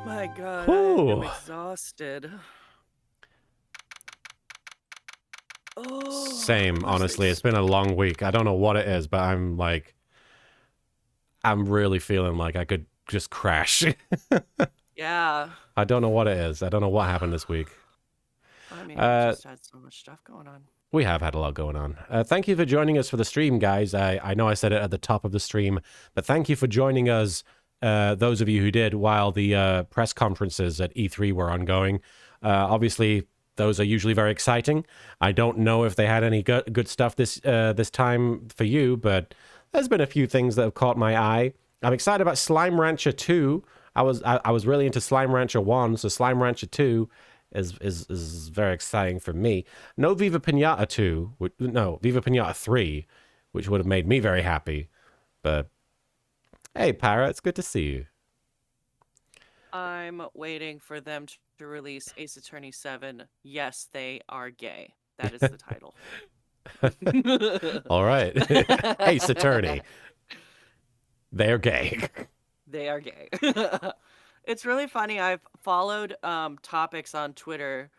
My God, Whew. I'm exhausted. Oh, Same, honestly. It's been a long week. I don't know what it is, but I'm really feeling like I could just crash. Yeah. I don't know what it is. I don't know what happened this week. I mean, I just had so much stuff going on. We have had a lot going on. Thank you for joining us for the stream, guys. I know I said it at the top of the stream, but thank you for joining us, those of you who did, while the press conferences at E3 were ongoing. Obviously, those are usually very exciting. I don't know if they had any good stuff this time for you, but there's been a few things that have caught my eye. I'm excited about Slime Rancher 2. I was really into Slime Rancher 1, so Slime Rancher 2 is very exciting for me. No Viva Pinata 2, no, Viva Pinata 3, which would have made me very happy. But hey, Para, it's good to see you. I'm waiting for them to release Ace Attorney 7. Yes, they are gay. That is the title. All right. Ace Attorney. They're gay. They are gay. It's really funny. I've followed topics on Twitter.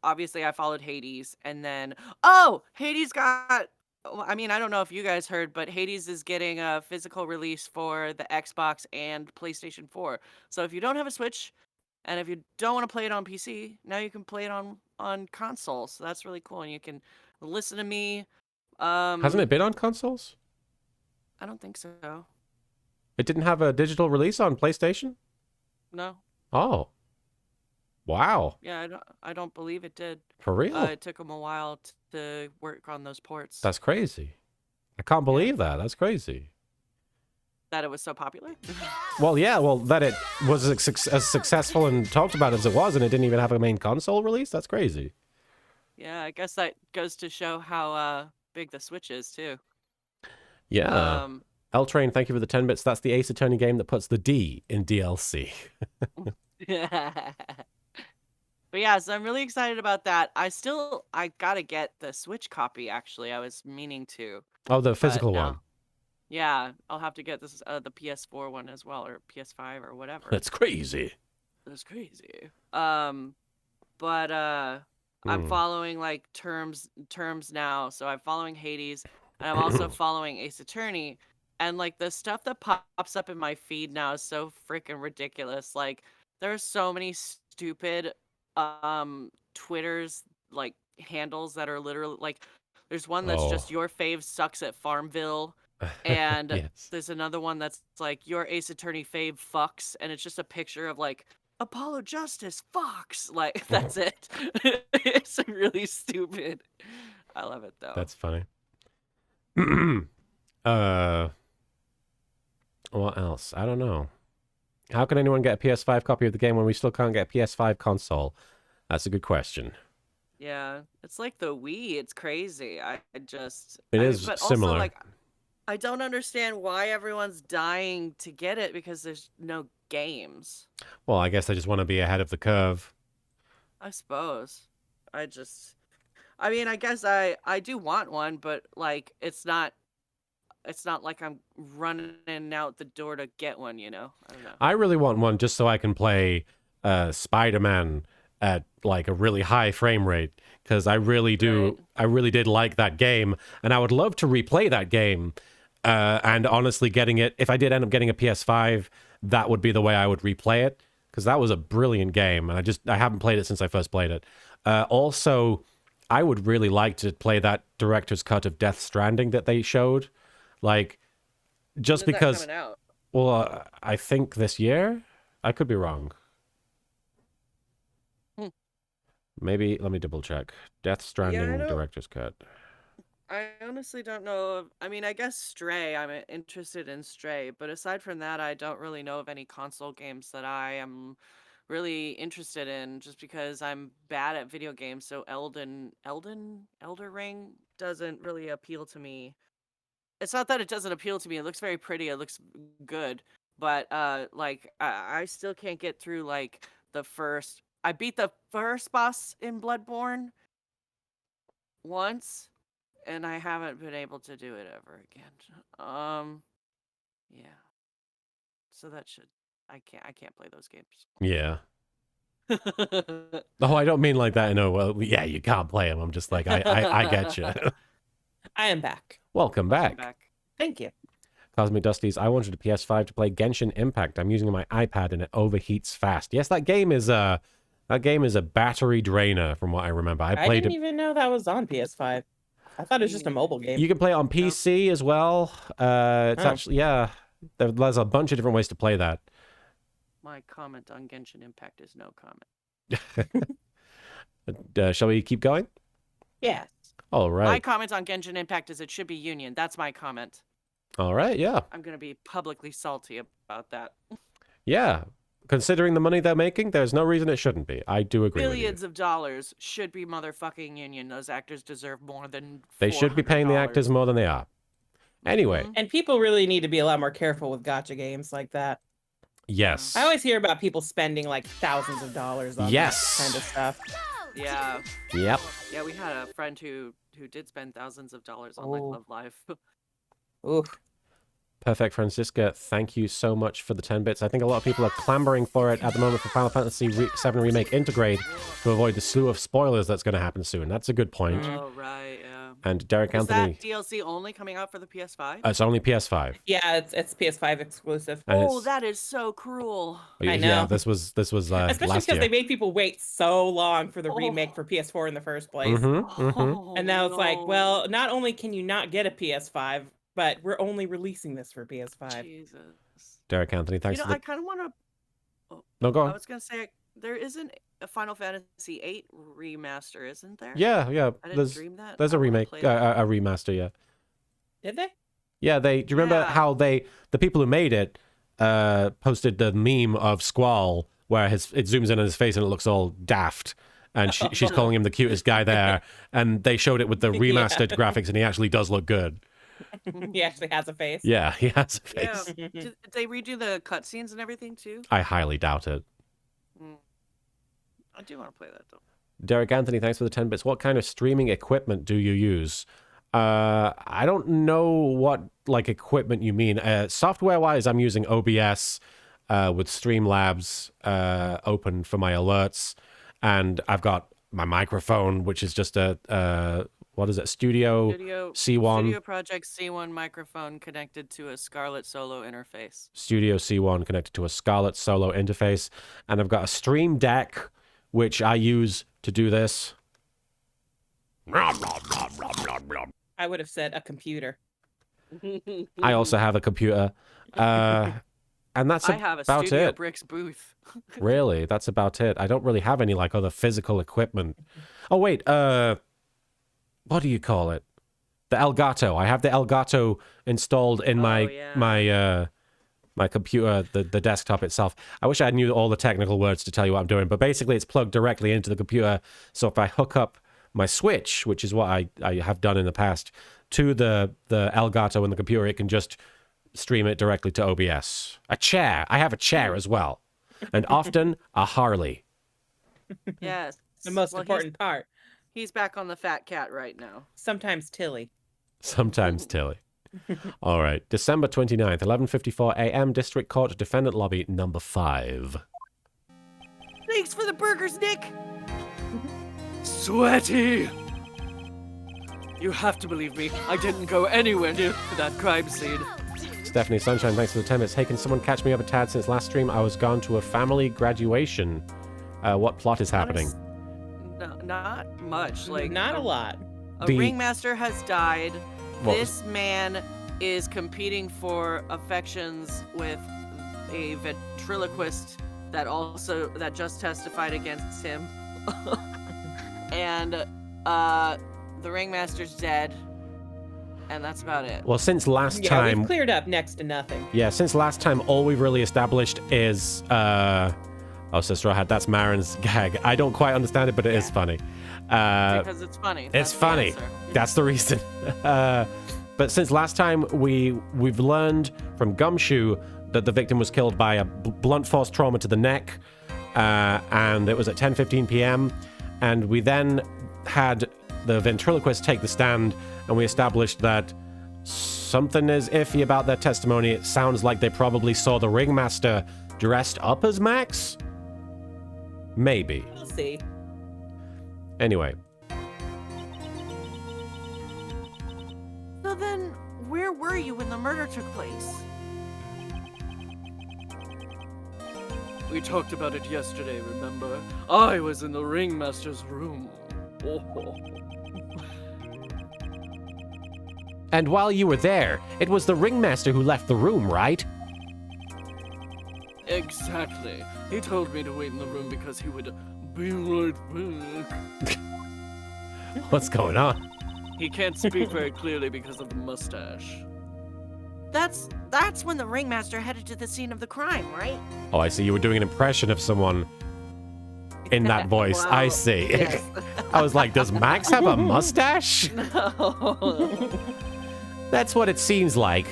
Obviously, I followed Hades, and then Hades got. I mean, I don't know if you guys heard, but Hades is getting a physical release for the Xbox and PlayStation 4. So if you don't have a Switch, and if you don't want to play it on PC, now you can play it on console. So that's really cool, and you can listen to me. Hasn't it been on consoles? I don't think so. It didn't have a digital release on PlayStation? No. Oh. Wow. Yeah, I don't believe it did. For real? It took them a while to work on those ports. That's crazy. I can't believe that. That's crazy. that it was so popular. Well, yeah, well, that it was as successful and talked about as it was, and it didn't even have a main console release? That's crazy. Yeah, I guess that goes to show how big the Switch is too. Yeah. L-Train, thank you for the 10 bits. That's the Ace Attorney game that puts the D in DLC. Yeah. But yeah, so I'm really excited about that. I gotta get the Switch copy, actually. I was meaning to. Oh, the but physical no. one. Yeah, I'll have to get this the PS4 one as well, or PS5 or whatever. That's crazy. That's crazy. But I'm following like terms now. So I'm following Hades, and I'm also following Ace Attorney. And like the stuff that pops up in my feed now is so freaking ridiculous. Like there's so many stupid Twitter's like handles that are literally like there's one that's just your fave sucks at Farmville. And Yes. there's another one that's like your Ace Attorney fave fucks, and it's just a picture of like Apollo Justice Fox. Like that's it. It's really stupid. I love it though. That's funny. What else? I don't know. How can anyone get a PS5 copy of the game when we still can't get a PS5 console? That's a good question. Yeah, it's like the Wii. It's crazy. It is but similar. Also, like, I don't understand why everyone's dying to get it because there's no games. Well, I guess they just want to be ahead of the curve. I suppose. I mean, I guess I do want one, but like it's not like I'm running out the door to get one, you know? I don't know. I really want one just so I can play Spider-Man at like a really high frame rate, because I really do. Right. I really did like that game, and I would love to replay that game. And honestly, getting it, if I did end up getting a PS5, that would be the way I would replay it, because that was a brilliant game, and I haven't played it since I first played it. Also, I would really like to play that director's cut of Death Stranding that they showed, like just When is that because. coming out? Well, I think this year. I could be wrong. Maybe let me double check. Death Stranding director's cut. I honestly don't know. I mean, I guess Stray. I'm interested in Stray, but aside from that, I don't really know of any console games that I am really interested in. Just because I'm bad at video games, so Elder Ring doesn't really appeal to me. It's not that it doesn't appeal to me. It looks very pretty. It looks good, but like I still can't get through like the first. I beat the first boss in Bloodborne once. And I haven't been able to do it ever again. Yeah. So that should I can't play those games. Yeah. Oh, I don't mean like that. No, well, yeah, you can't play them. I'm just like, I get you. I am back. Welcome back. Thank you. Cosmic Dusties, I wanted a PS5 to play Genshin Impact. I'm using my iPad and it overheats fast. Yes, that game is a battery drainer from what I remember. I didn't even know that was on PS5. I thought it was just a mobile game. You can play it on PC as well. It's actually, yeah, there's a bunch of different ways to play that. My comment on Genshin Impact is no comment. Shall we keep going? Yes. All right. My comment on Genshin Impact is it should be Union. That's my comment. All right, yeah. I'm going to be publicly salty about that. Yeah. Considering the money they're making, there's no reason it shouldn't be. I do agree Billions of dollars should be motherfucking Union. Those actors deserve more than They should be paying the actors more than they are. Anyway. And people really need to be a lot more careful with gacha games like that. Yes. I always hear about people spending like thousands of dollars on that kind of stuff. Yeah. Yep. Yeah, we had a friend who did spend thousands of dollars on like Love Live. Oof. Perfect Francisca, thank you so much for the 10 bits. I think a lot of people are clamoring for it at the moment for Final Fantasy VII Remake Intergrade to avoid the slew of spoilers that's going to happen soon. That's a good point. Oh, right, yeah. And Derek Is Anthony... that DLC only coming out for the PS5? It's only PS5. Yeah, it's PS5 exclusive. Oh, that is so cruel. I know. Yeah, this was Especially last because year. they made people wait so long for the remake for PS4 in the first place. And now it's like, well, not only can you not get a PS5, but we're only releasing this for PS5. Jesus. Derek Anthony, thanks for the... I kind of want to... No, go on. I was going to say, there isn't a Final Fantasy VIII remaster, isn't there? Yeah. I didn't dream that. There's I a wanna remake, play that. a remaster, yeah. Did they? Yeah, do you remember how the people who made it posted the meme of Squall where it zooms in on his face and it looks all daft, and she's calling him the cutest guy there, and they showed it with the remastered graphics, and he actually does look good. He actually has a face. Yeah, he has a face. Yeah. Did they redo the cutscenes and everything too? I highly doubt it. I do want to play that though. Derek Anthony, thanks for the 10 bits. What kind of streaming equipment do you use? I don't know what equipment you mean. Software-wise, I'm using OBS with Streamlabs open for my alerts, and I've got my microphone, which is just a what is it? Studio C1. Studio Project C1 microphone connected to a Scarlett Solo interface. Studio C1 connected to a Scarlett Solo interface, and I've got a Stream Deck, which I use to do this. I would have said a computer. I also have a computer. And that's I have a about Studio it. Bricks booth. Really, that's about it. I don't really have any other physical equipment. Oh wait, what do you call it? The Elgato. I have the Elgato installed in my computer, the desktop itself. I wish I knew all the technical words to tell you what I'm doing, but basically it's plugged directly into the computer. So if I hook up my Switch, which is what I have done in the past, to the Elgato in the computer, it can just stream it directly to OBS. A chair. I have a chair as well. And often a Harley. Yes. The most important part. He's back on the fat cat right now. Sometimes Tilly. Sometimes Tilly. All right. December 29th, 11:54 a.m. District Court Defendant Lobby number 5. Thanks for the burgers, Nick. Sweaty! You have to believe me. I didn't go anywhere near that crime scene. Stephanie Sunshine, thanks for the 10 minutes. Hey, can someone catch me up a tad? Since last stream, I was gone to a family graduation. What plot is happening? No, not much. Not a lot. A ringmaster has died. What This man is competing for affections with a ventriloquist that just testified against him. And the ringmaster's dead. And that's about it. Well, since last Yeah, time... we've cleared up next to nothing. Yeah, since last time, all we've really established is... Oh, so Straw Hat, that's Marin's gag. I don't quite understand it, but it is funny. Because it's funny. It's funny. That's the reason. But since last time, we've learned from Gumshoe that the victim was killed by a blunt force trauma to the neck, and it was at 10:15 p.m. And we then had the ventriloquist take the stand, and we established that something is iffy about their testimony. It sounds like they probably saw the ringmaster dressed up as Max? Maybe. We'll see. Anyway. So then, where were you when the murder took place? We talked about it yesterday, remember? I was in the ringmaster's room. Oh. And while you were there, it was the ringmaster who left the room, right? Exactly. He told me to wait in the room because he would be right back. What's going on? He can't speak very clearly because of the mustache. That's when the ringmaster headed to the scene of the crime, right? Oh, I see. You were doing an impression of someone in that voice. Wow. I see. Yes. I was like, does Max have a mustache? No. That's what it seems like.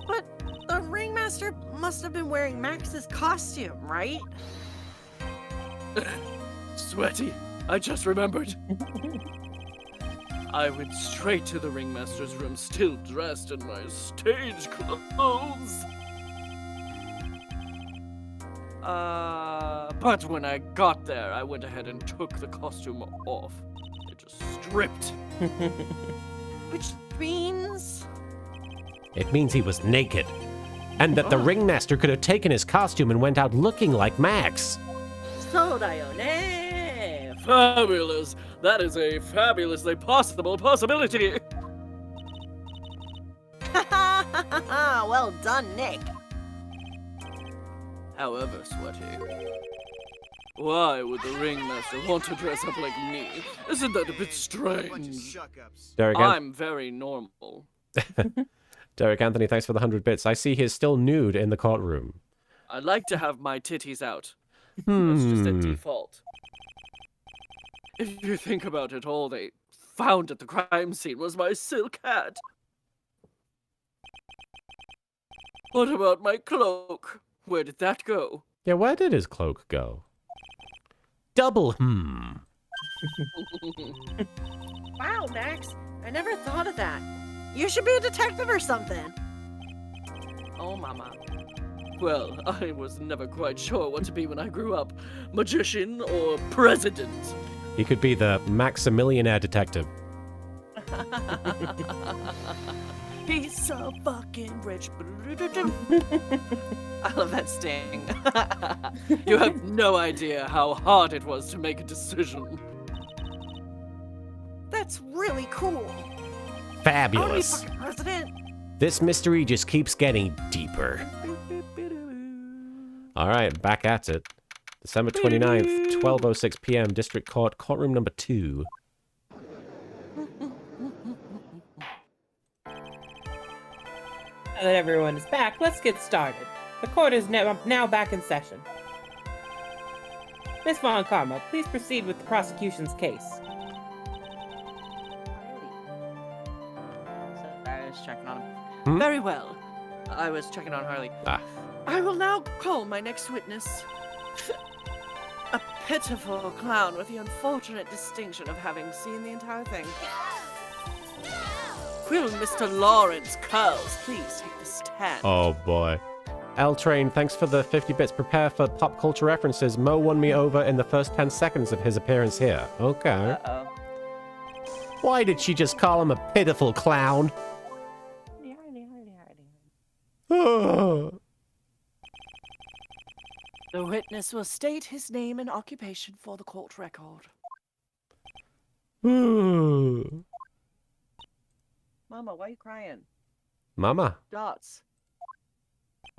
But the ringmaster must have been wearing Max's costume, right? Sweaty, I just remembered. I went straight to the ringmaster's room, still dressed in my stage clothes. But when I got there, I went ahead and took the costume off. I just stripped. Which means... It means he was naked. And that the ringmaster could have taken his costume and went out looking like Max. So, Dione. Fabulous! That is a fabulously possible possibility! Well done, Nick. However, Sweaty, Why would the ringmaster want to dress up like me? Isn't that a bit Bunch of strange? shuck-ups. I'm very normal. Derek Anthony, thanks for the 100 bits. I see he is still nude in the courtroom. I like to have my titties out. That's just a default. If you think about it, all they found at the crime scene was my silk hat. What about my cloak? Where did that go? Yeah, where did his cloak go? Double Wow, Max. I never thought of that. You should be a detective or something. Oh, mama. Well, I was never quite sure what to be when I grew up. Magician or president? He could be the Maximillionaire detective. He's so fucking rich. I love that sting. You have no idea how hard it was to make a decision. That's really cool. I want to be Fabulous. fucking president. This mystery just keeps getting deeper. All right, back at it. December 29th, 12:06 p.m., District Court, courtroom number 2. Now that everyone is back, let's get started. The court is now back in session. Miss Von Karma, please proceed with the prosecution's case. I was checking on him. Hmm? Very well. I was checking on Harley. Ah. I will now call my next witness. A pitiful clown with the unfortunate distinction of having seen the entire thing. Will Mr. Lawrence Curls please take the stand? Oh boy. L Train, thanks for the 50 bits. Prepare for pop culture references. Mo won me over in the first 10 seconds of his appearance here. Okay. Uh-oh. Why did she just call him a pitiful clown? Oh. The witness will state his name and occupation for the court record. Ooh. Mama, why are you crying? Mama. Dots.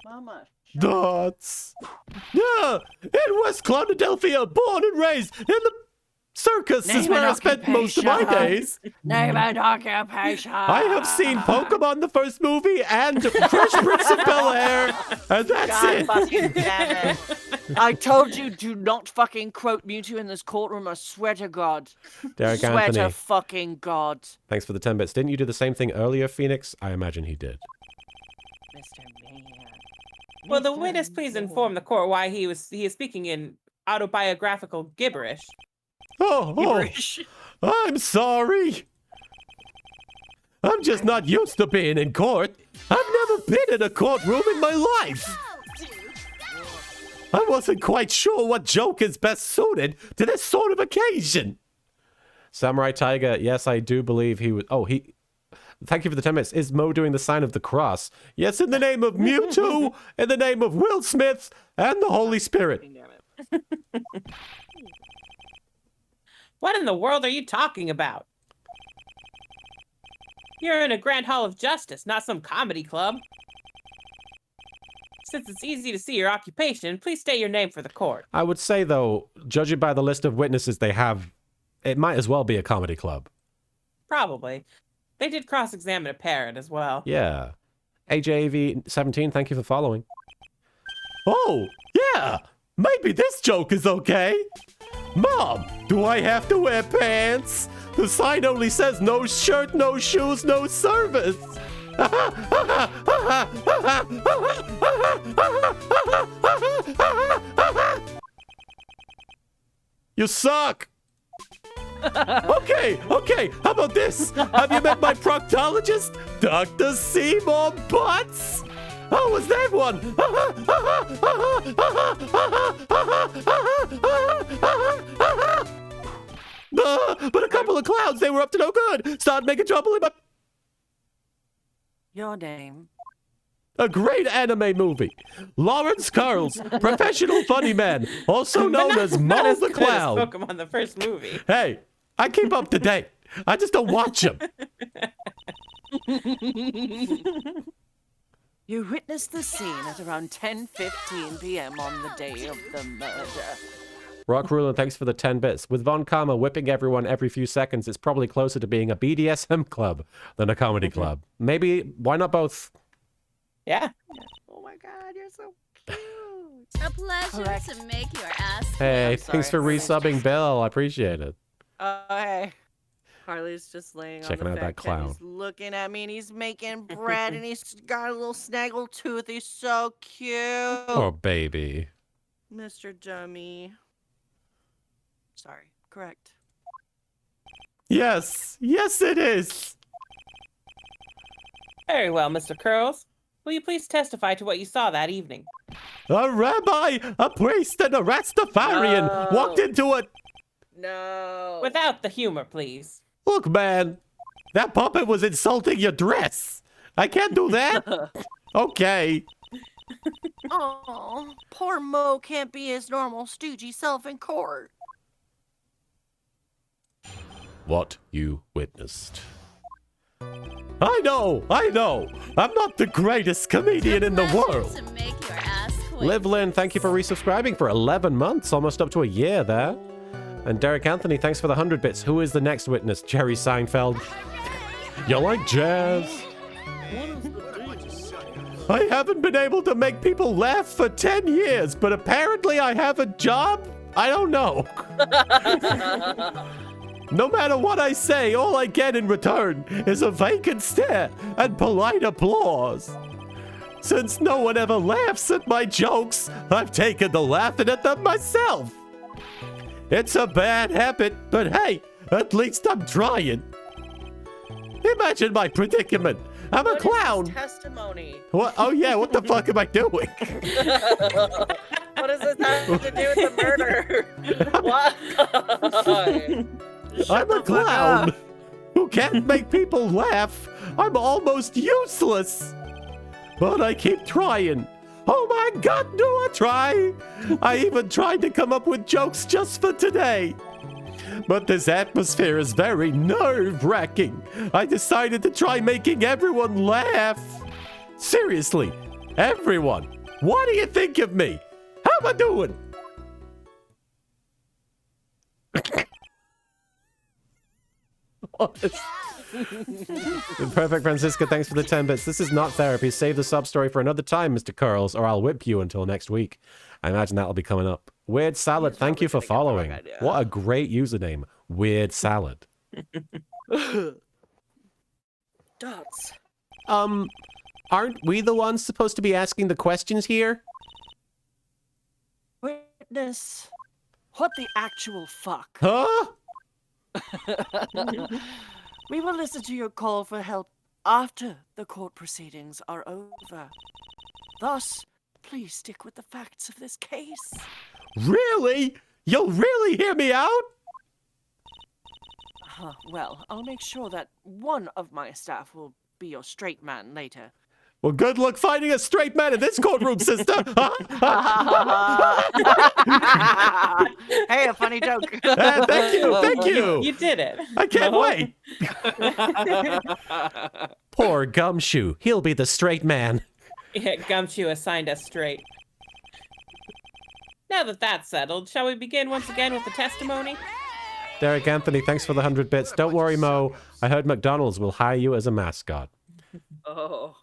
Mama. Dots. Yeah, in West Clonadelphia, born and raised in the circus is Name where and I spent most of my occupation. days. Name and occupation. I have seen Pokemon the first movie and Fresh Prince of Bel-Air, and that's God it. fucking damn it. I told you, do not fucking quote Mewtwo in this courtroom, I swear to God. Derek Swear Anthony, to fucking God. thanks for the 10 bits. Didn't you do the same thing earlier, Phoenix? I imagine he did. Mr. Man. Will the witness please inform the court why he is speaking in autobiographical gibberish? Oh, Gibberish. I'm sorry. I'm just not used to being in court. I've never been in a courtroom in my life. I wasn't quite sure what joke is best suited to this sort of occasion. Samurai Tiger, yes, I do believe he was... Oh, he... Thank you for the 10 minutes. Is Mo doing the sign of the cross? Yes, in the name of Mewtwo, in the name of Will Smith, and the Holy Spirit. Damn it. What in the world are you talking about? You're in a Grand Hall of Justice, not some comedy club. Since it's easy to see your occupation, please state your name for the court. I would say, though, judging by the list of witnesses they have, it might as well be a comedy club. Probably. They did cross-examine a parrot as well. Yeah. AJAV17, thank you for following. Oh, yeah! Maybe this joke is okay. Mom, do I have to wear pants? The sign only says no shirt, no shoes, no service. You suck. Okay, how about this? Have you met my proctologist, Dr. Seymour Butts? How was that one? But a couple of clowns, they were up to no good. Started making trouble in my... Your name. A great anime movie. Lawrence Curls, professional funny man, also known as Not Mo as the good as Clown. Pokemon the first movie. Hey, I keep up to date. I just don't watch them. You witnessed the scene at around 10:15 p.m. on the day of the murder. Rock Ruler, thanks for the 10 bits. With Von Karma whipping everyone every few seconds, it's probably closer to being a BDSM club than a comedy club. Maybe, why not both? Yeah. Oh my god, you're so cute. A pleasure Correct. to make your ass Hey, I'm thanks for sorry. resubbing Bill. I appreciate it. Oh, hey. Harley's just laying Checking on out the that bed. clown. He's looking at me and he's making bread and he's got a little snaggle tooth. He's so cute. Oh, baby. Mr. Dummy. Sorry. Correct. Yes. Yes, it is. Very well, Mr. Curls. Will you please testify to what you saw that evening? A rabbi, a priest, and a Rastafarian No. walked into a... No. Without the humor, please. Look, man, that puppet was insulting your dress. I can't do that. Okay. Oh, poor Mo can't be his normal stoogey self in court. What you witnessed. I know. I'm not the greatest comedian in the world. To make your ass quake. Liv Lynn, thank you for resubscribing for 11 months, almost up to a year there. And Derek Anthony, thanks for the 100 bits. Who is the next witness? Jerry Seinfeld. You like jazz? I haven't been able to make people laugh for 10 years, but apparently I have a job? I don't know. No matter what I say, all I get in return is a vacant stare and polite applause. Since no one ever laughs at my jokes, I've taken to laughing at them myself. It's a bad habit, but hey, at least I'm trying. Imagine my predicament. I'm a What is this clown. testimony? What? Oh yeah, what the fuck am I doing? What does this have to do with the murder? What? I'm a clown who can't make people laugh. I'm almost useless. But I keep trying. Oh my god, do I try? I even tried to come up with jokes just for today. But this atmosphere is very nerve-wracking. I decided to try making everyone laugh. Seriously, everyone. What do you think of me? How am I doing? Perfect Francisca, thanks for the 10 bits. This is not therapy. Save the sub story for another time, Mr. Curls, or I'll whip you until next week. I imagine that'll be coming up. Weird Salad, thank you for following. What a great username. Weird Salad. Dots. Aren't we the ones supposed to be asking the questions here? Witness. What the actual fuck? Huh? We will listen to your call for help after the court proceedings are over. Thus, please stick with the facts of this case. Really? You'll really hear me out? Well, I'll make sure that one of my staff will be your straight man later. Well, good luck finding a straight man in this courtroom, sister. Hey, a funny joke. Thank you. You did it. I can't wait. Poor Gumshoe. He'll be the straight man. Yeah, Gumshoe assigned us straight. Now that that's settled, shall we begin once again with the testimony? Derek Anthony, thanks for the 100 bits. Don't worry, Mo. I heard McDonald's will hire you as a mascot. Oh.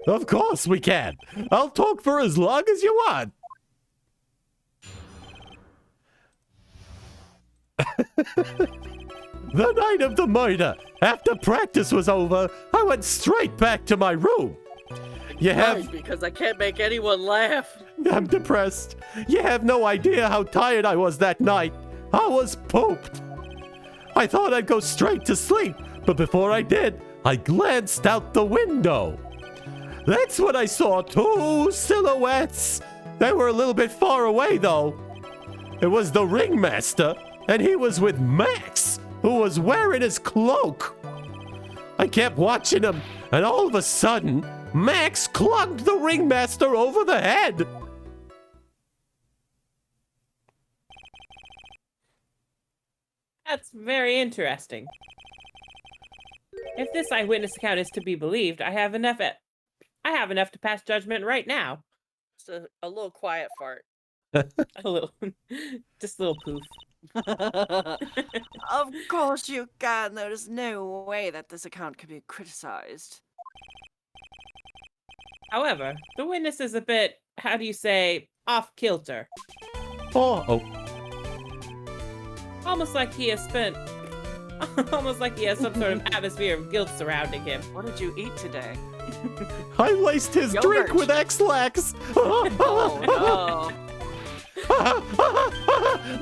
Of course we can. I'll talk for as long as you want. The night of the murder, after practice was over, I went straight back to my room. Because I can't make anyone laugh. I'm depressed. You have no idea how tired I was that night. I was pooped. I thought I'd go straight to sleep, but before I did, I glanced out the window. That's when I saw two silhouettes. They were a little bit far away, though. It was the ringmaster, and he was with Max, who was wearing his cloak. I kept watching him, and all of a sudden, Max clunked the ringmaster over the head. That's very interesting. If this eyewitness account is to be believed, I have enough to pass judgment right now. Just a little quiet fart. A little, just a little poof. Of course you can. There's no way that this account can be criticized. However, the witness is a bit, how do you say, off kilter. Oh. Almost like he has some sort of atmosphere of guilt surrounding him. What did you eat today? I laced his Yogurt. drink with X-Lax. Oh,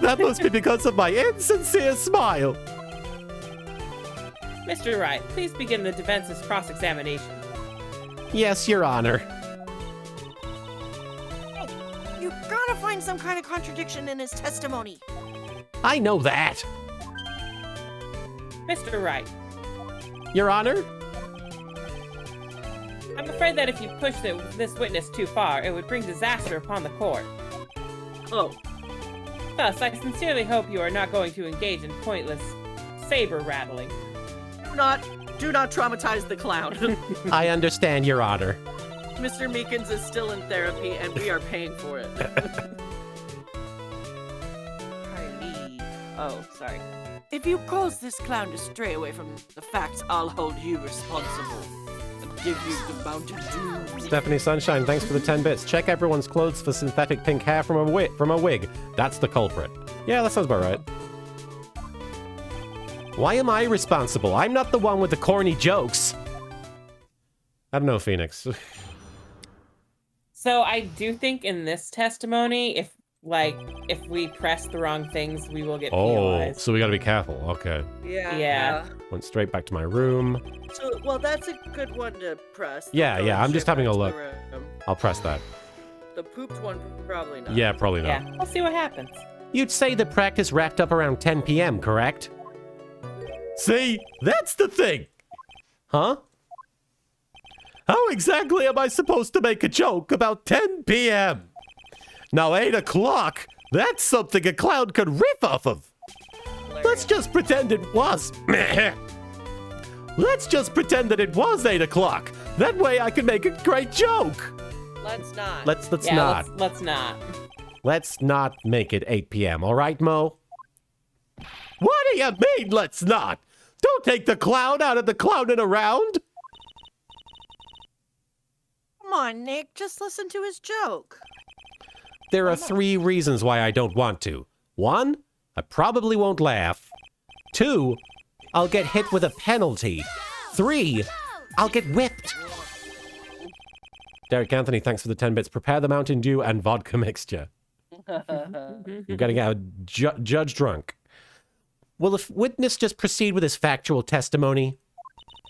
That must be because of my insincere smile. Mr. Wright, please begin the defense's cross-examination. Yes, Your Honor. no. You gotta find some kind of contradiction in his testimony. I know that. Mr. Wright, Your Honor? I'm afraid that if you push this witness too far, it would bring disaster upon the court. Oh, Thus, I sincerely hope you are not going to engage in pointless saber rattling. do not traumatize the clown. I understand, Your Honor. Mr. Meekins is still in therapy, and we are paying for it. Oh, sorry. If you cause this clown to stray away from the facts, I'll hold you responsible and give you the Mountain Dew. Stephanie Sunshine, thanks for the 10 bits. Check everyone's clothes for synthetic pink hair from a wig. That's the culprit. Yeah, that sounds about right. Why am I responsible? I'm not the one with the corny jokes. I don't know, Phoenix. So I do think in this testimony, if we press the wrong things, we will get penalized. So we gotta be careful. Okay. Yeah. Went straight back to my room. So, well, that's a good one to press. The Yeah, going I'm just straight having a back to look. the room. I'll press that. The pooped one, probably not. Yeah, probably not. Yeah, we'll see what happens. You'd say the practice wrapped up around 10 p.m., correct? See? That's the thing! Huh? How exactly am I supposed to make a joke about 10 p.m.? Now, 8 o'clock? That's something a clown could riff off of. Let's just pretend it was. Let's just pretend that it was 8 o'clock. That way I can make a great joke. Let's not. Let's Yeah, not. let's not. Let's not make it 8 p.m., all right, Mo? What do you mean, let's not? Don't take the clown out of the clowning around. Come on, Nick. Just listen to his joke. There are 3 reasons why I don't want to. 1, I probably won't laugh. 2, I'll get hit with a penalty. 3, I'll get whipped. Derek Anthony, thanks for the 10 bits. Prepare the Mountain Dew and vodka mixture. You're getting a judge drunk. Will the witness just proceed with his factual testimony?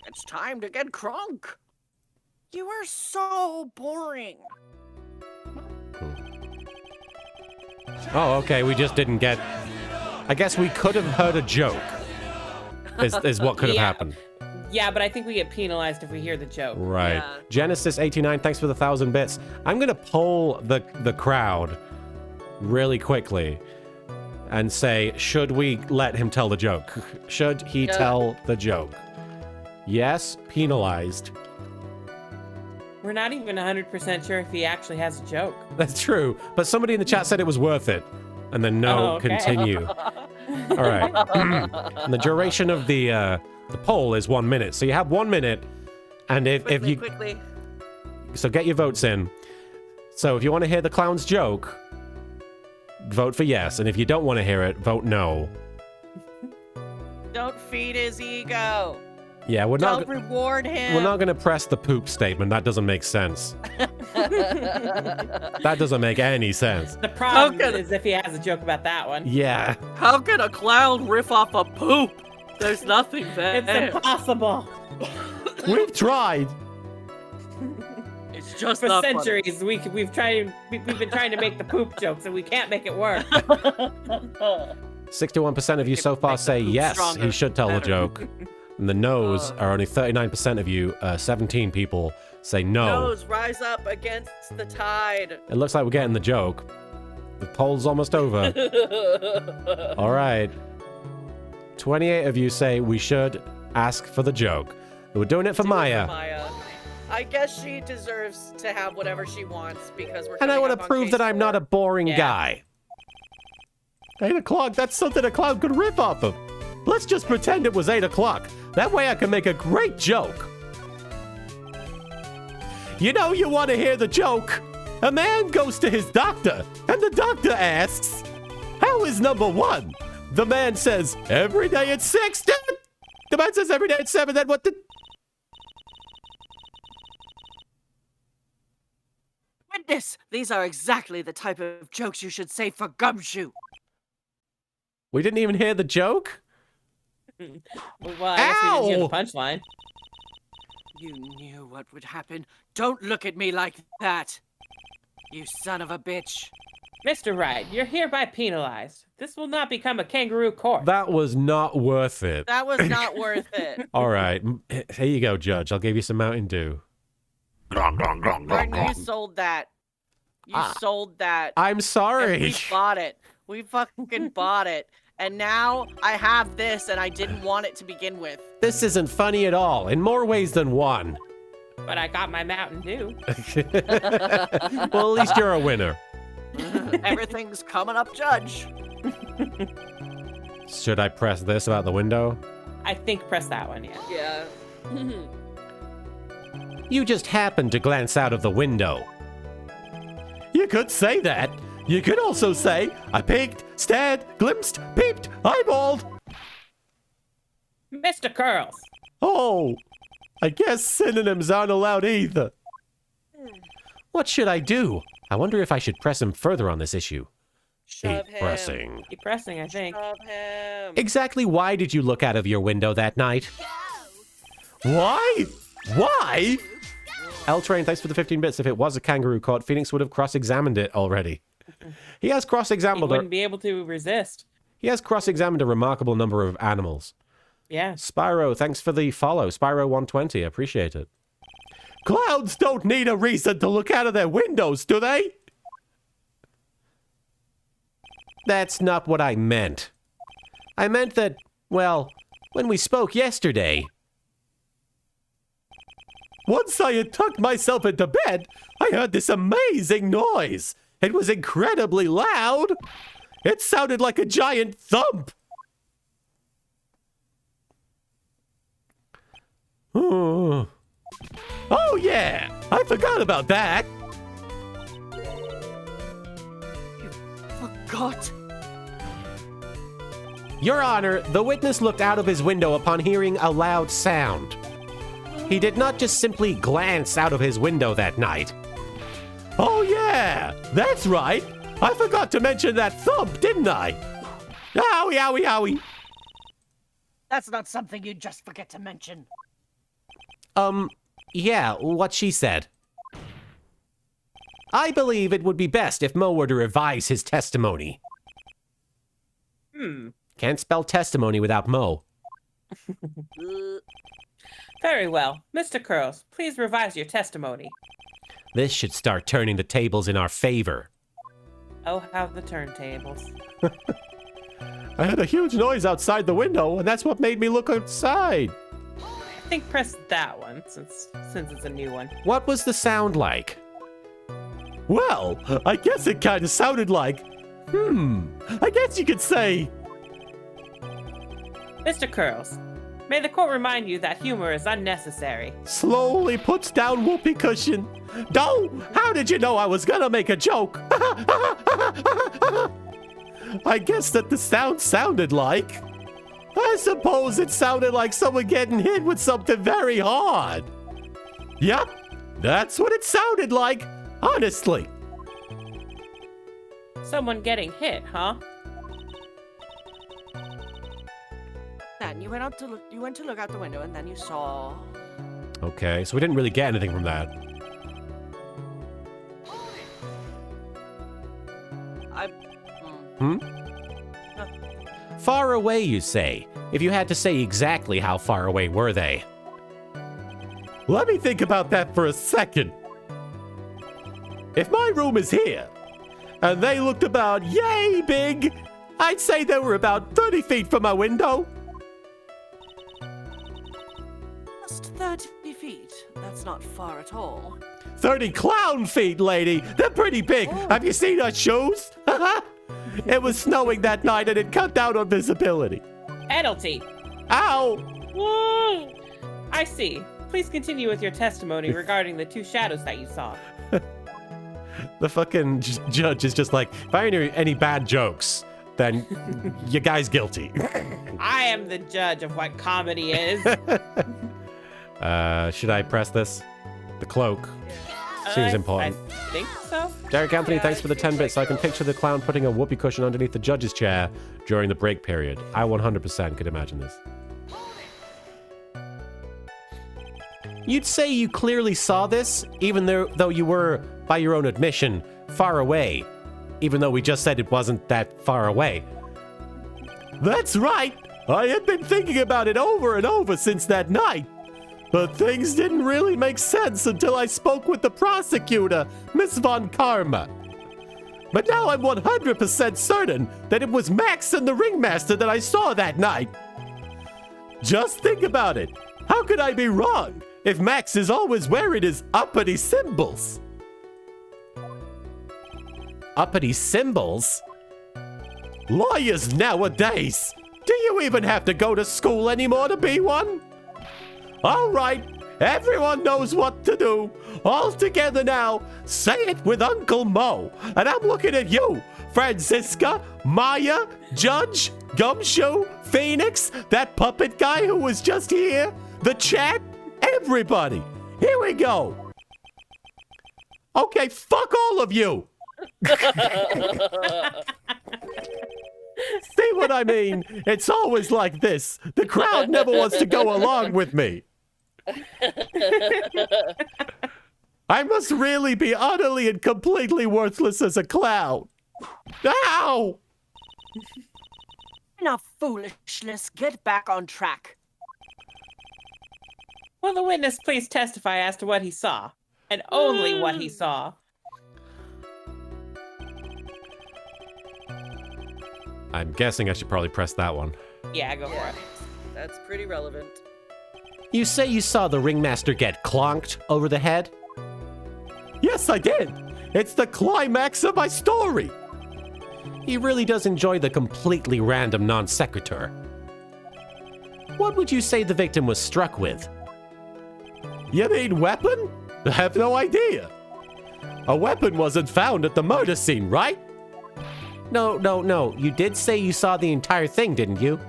It's time to get crunk. You are so boring. Oh, okay, we just didn't get... I guess we could have heard a joke, is what could have Yeah. happened. Yeah, but I think we get penalized if we hear the joke. Right. Yeah. Genesis89, thanks for the 1,000 bits. I'm going to poll the crowd really quickly and say, should we let him tell the joke? Should he tell the joke? Yes, penalized. We're not even 100% sure if he actually has a joke. That's true. But somebody in the chat said it was worth it. And then no, Oh, okay. continue. All right. And the duration of the poll is 1 minute. So you have 1 minute. And if you... Quickly. So get your votes in. So if you want to hear the clown's joke, vote for yes. And if you don't want to hear it, vote no. Don't feed his ego. Yeah, we're Don't not... reward him. We're not going to press the poop statement. That doesn't make sense. That doesn't make any sense. The problem Okay. is if he has a joke about that one. Yeah. How can a clown riff off a poop? There's nothing there. It's impossible. We've tried. It's just For not funny. centuries, we've been trying to make the poop jokes, and we can't make it work. 61% of you so far Make the say poop yes, stronger, he should tell the better. joke. And the no's are only 39% of you, 17 people say no. Nose, rise up against the tide. It looks like we're getting the joke. The poll's almost over. All right. 28 of you say we should ask for the joke. We're doing it for Do it Maya. Maya. I guess she deserves to have whatever she wants because we're. And I coming want up to on prove case that I'm not a 4. boring Yeah. guy. 8 o'clock, that's something a clown could rip off of. Let's just pretend it was 8 o'clock. That way I can make a great joke. You know you want to hear the joke. A man goes to his doctor, and the doctor asks, "How is number 1?" The man says, "Every day at 6. The man says, "Every day at 7. Then what the... Witness, these are exactly the type of jokes you should say for Gumshoe. We didn't even hear the joke? Well, I guess we didn't hear the Ow! punchline. You knew what would happen. Don't look at me like that. You son of a bitch. Mr. Wright, you're hereby penalized. This will not become a kangaroo court. That was not worth it. That was not worth it. All right. Here you go, Judge. I'll give you some Mountain Dew. Martin, you sold that. You sold that. I'm And sorry. we bought it. We fucking bought it. And now I have this and I didn't want it to begin with. This isn't funny at all, in more ways than one. But I got my Mountain Dew. Well, at least you're a winner. Everything's coming up, Judge. Should I press this about the window? I think press that one, yeah. Yeah. You just happened to glance out of the window. You could say that. You could also say, I peeked, stared, glimpsed, peeped, eyeballed. Mr. Curls. Oh, I guess synonyms aren't allowed either. What should I do? I wonder if I should press him further on this issue. Shove Keep him. pressing. Keep pressing, I think. Shove him. Exactly why did you look out of your window that night? Why? Why? L-Train, thanks for the 15 bits. If it was a kangaroo court, Phoenix would have cross-examined it already. He has He cross-examined wouldn't be able to resist. He has cross-examined a remarkable number of animals. Yeah. Spyro, thanks for the follow. Spyro120, I appreciate it. Clouds don't need a reason to look out of their windows, do they? That's not what I meant. I meant that, well, when we spoke yesterday. Once I had tucked myself into bed, I heard this amazing noise. It was incredibly loud. It sounded like a giant thump. Oh, yeah, I forgot about that. Forgot. Your Honor, the witness looked out of his window upon hearing a loud sound. He did not just simply glance out of his window that night. Oh, yeah, that's right. I forgot to mention that thump, didn't I? Owie, owie, owie. That's not something you just forget to mention. Yeah, what she said. I believe it would be best if Mo were to revise his testimony. Can't spell testimony without Mo. Very well. Mr. Curls, please revise your testimony. This should start turning the tables in our favor. Oh, how the turntables. I heard a huge noise outside the window, and that's what made me look outside. I think press that one, since it's a new one. What was the sound like? Well, I guess it kind of sounded like, I guess you could say, Mr. Curls, may the court remind you that humor is unnecessary. slowly puts down whoopee cushion. No, how did you know I was gonna make a joke? I guess that the sound sounded like, I suppose it sounded like someone getting hit with something very hard. Yep, that's what it sounded like, honestly. Someone getting hit, huh? Then you went to look out the window and then you saw. Okay, so we didn't really get anything from that. Far away, you say. If you had to say exactly how far away were they? Let me think about that for a second. If my room is here, and they looked about yay big, I'd say they were about 30 feet from my window. Just 30 feet. That's not far at all. 30 clown feet, lady. They're pretty big. Have you seen her shoes? It was snowing that night and it cut down on visibility. Penalty. Ow! Woo! I see. Please continue with your testimony regarding the two shadows that you saw. The fucking judge is just like, if I hear any bad jokes, then you guy's guilty. I am the judge of what comedy is. Should I press this? The cloak. Seems important. I think so. Derek Anthony, thanks for the 10 bits. I can picture the clown putting a whoopee cushion underneath the judge's chair during the break period. I 100% could imagine this. You'd say you clearly saw this, even though you were, by your own admission, far away. Even though we just said it wasn't that far away. That's right! I had been thinking about it over and over since that night. But things didn't really make sense until I spoke with the prosecutor, Miss Von Karma. But now I'm 100% certain that it was Max and the ringmaster that I saw that night. Just think about it. How could I be wrong if Max is always wearing his uppity symbols? Uppity symbols? Lawyers nowadays! Do you even have to go to school anymore to be one? All right, everyone knows what to do. All together now, say it with Uncle Mo. And I'm looking at you, Francisca, Maya, Judge, Gumshoe, Phoenix, that puppet guy who was just here, the chat, everybody. Here we go. Okay, fuck all of you. See what I mean? It's always like this. The crowd never wants to go along with me. I must really be utterly and completely worthless as a clown. Ow! Enough foolishness. Get back on track. Will the witness please testify as to what he saw? And only what he saw. I'm guessing I should probably press that one. Yeah, go for it. That's pretty relevant. You say you saw the ringmaster get clonked over the head? Yes, I did. It's the climax of my story. He really does enjoy the completely random non sequitur. What would you say the victim was struck with? You mean weapon? I have no idea. A weapon wasn't found at the murder scene, right? No. You did say you saw the entire thing, didn't you?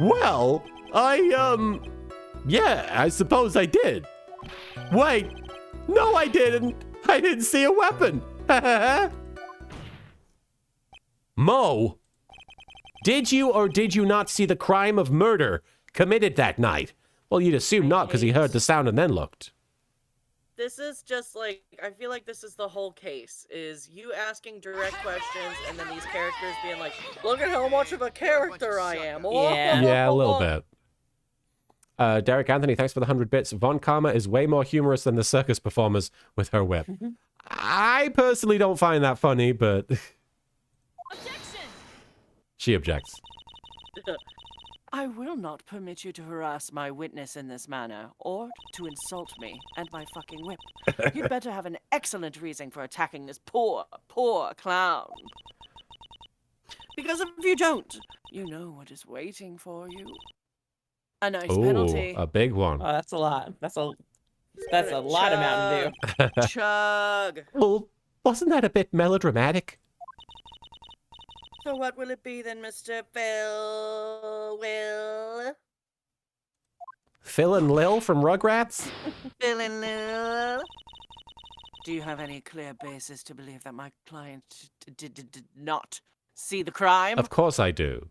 Well, yeah, I suppose I did. Wait, no, I didn't. I didn't see a weapon. Mo, did you or did you not see the crime of murder committed that night? Well, you'd assume not because he heard the sound and then looked. This is just like, I feel like this is the whole case, is you asking direct questions and then these characters being like, look at how much of a character I am. Yeah. Yeah, a little bit. Derek Anthony, thanks for the 100 bits. Von Karma is way more humorous than the circus performers with her whip. I personally don't find that funny, but... Objection! She objects. I will not permit you to harass my witness in this manner, or to insult me and my fucking whip. You'd better have an excellent reason for attacking this poor clown. Because if you don't, you know what is waiting for you. A nice penalty. A big one. Oh, that's a lot. That's a lot of Mountain Dew. Chug. Well, wasn't that a bit melodramatic? So what will it be then, Mr. Will? Phil and Lil from Rugrats? Phil and Lil? Do you have any clear basis to believe that my client did not see the crime? Of course I do.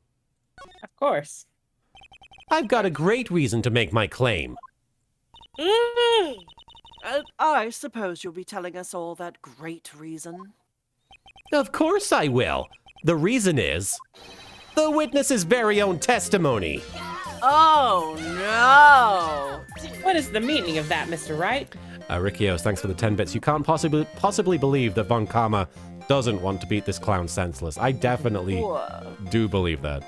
Of course. I've got a great reason to make my claim. I suppose you'll be telling us all that great reason. Of course I will. The reason is the witness's very own testimony. Oh, no! What is the meaning of that, Mr. Wright? Rickios, thanks for the 10 bits. You can't possibly believe that Von Karma doesn't want to beat this clown senseless. I definitely do believe that.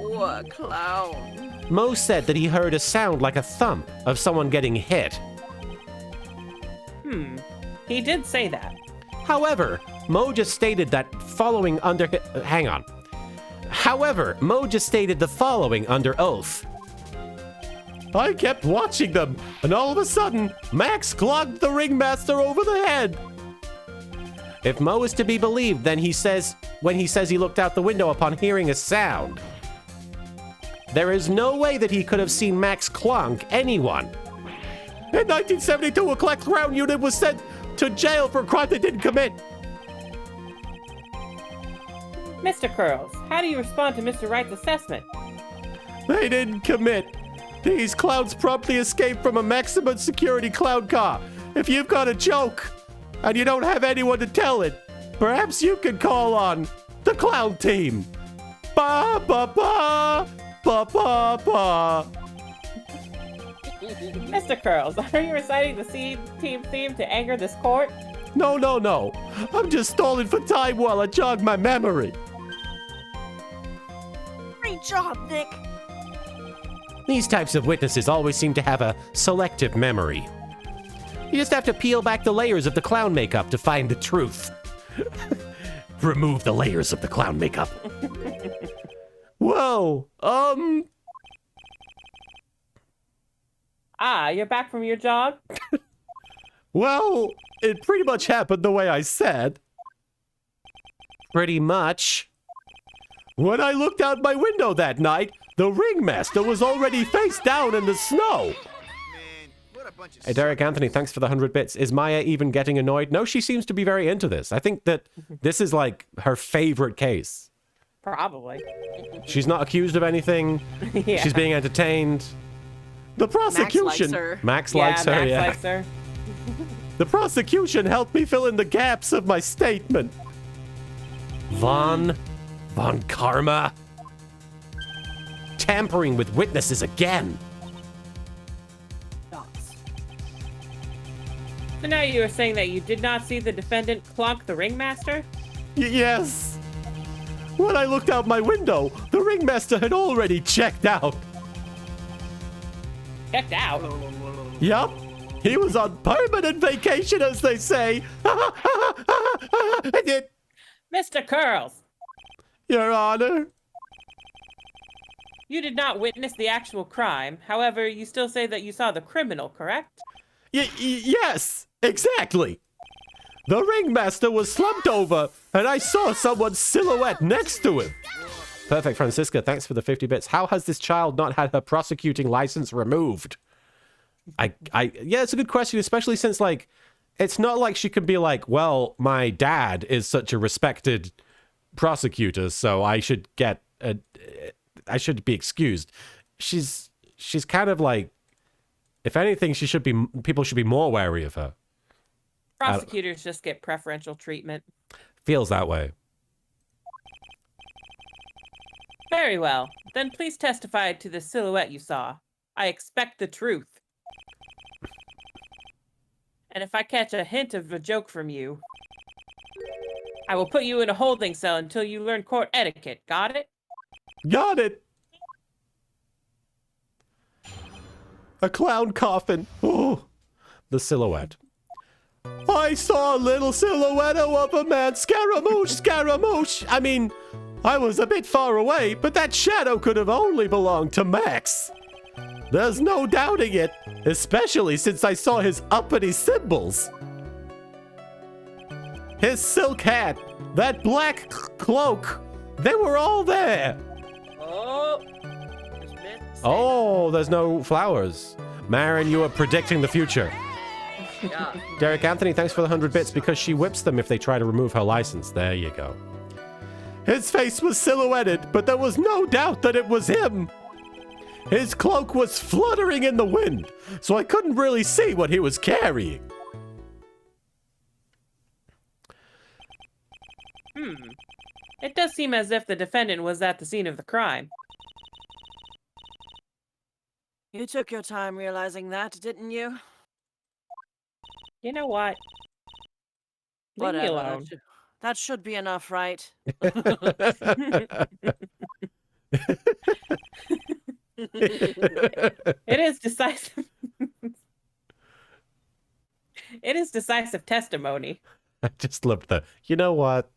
Oh, a clown. Mo said that he heard a sound like a thump of someone getting hit. He did say that. However, Mo just stated that following under... hang on. However, Mo just stated the following under oath. I kept watching them, and all of a sudden, Max clogged the ringmaster over the head. If Mo is to be believed, then when he says he looked out the window upon hearing a sound, there is no way that he could have seen Max clunk anyone. In 1972, a clown unit was sent to jail for a crime they didn't commit. Mr. Curls, how do you respond to Mr. Wright's assessment? They didn't commit. These clowns promptly escaped from a maximum security clown car. If you've got a joke and you don't have anyone to tell it, perhaps you could call on the clown team. Ba ba ba ba ba ba. Mr. Curls, are you reciting the team theme to anger this court? No. I'm just stalling for time while I jog my memory. Great job, Nick. These types of witnesses always seem to have a selective memory. You just have to peel back the layers of the clown makeup to find the truth. Remove the layers of the clown makeup. Whoa, You're back from your jog? Well, it pretty much happened the way I said. Pretty much. When I looked out my window that night, the ringmaster was already face down in the snow. Man, what a bunch of Hey, Derek Anthony, thanks for the 100 bits. Is Maya even getting annoyed? No, she seems to be very into this. I think that this is like her favorite case. Probably. She's not accused of anything. Yeah. She's being entertained. The prosecution. Max likes her. Max likes her, Max likes her. The prosecution helped me fill in the gaps of my statement. Von Karma. Tampering with witnesses again. So now you are saying that you did not see the defendant clunk the ringmaster? Yes. When I looked out my window, the ringmaster had already checked out. Checked out? Yup. He was on permanent vacation, as they say. I did. Mr. Curls, Your Honor. you did not witness the actual crime. However, you still say that you saw the criminal, correct? Yes, exactly. The ringmaster was slumped over, and I saw someone's silhouette next to him. Perfect, Francisca. Thanks for the 50 bits. How has this child not had her prosecuting license removed? Yeah, it's a good question, especially since, like, it's not like she could be like, well, my dad is such a respected prosecutor, so I should I should be excused. She's kind of like, if anything, people should be more wary of her. Prosecutors just get preferential treatment. Feels that way. Very well. Then please testify to the silhouette you saw. I expect the truth. And if I catch a hint of a joke from you, I will put you in a holding cell until you learn court etiquette. Got it? Got it. A clown coffin. Oh, the silhouette. I saw a little silhouette of a man. Scaramouche. I mean, I was a bit far away, but that shadow could have only belonged to Max. There's no doubting it, especially since I saw his uppity symbols. His silk hat, that black cloak, they were all there. Oh, Oh, there's no flowers. Marin, you are predicting the future. yeah. Derek Anthony, thanks for the 100 bits because she whips them if they try to remove her license. There you go. His face was silhouetted, but there was no doubt that it was him. His cloak was fluttering in the wind, so I couldn't really see what he was carrying. It does seem as if the defendant was at the scene of the crime. You took your time realizing that, didn't you? You know what? Leave me Whatever. alone. That should be enough, right? It is decisive. It is decisive testimony. I just loved the, you know what?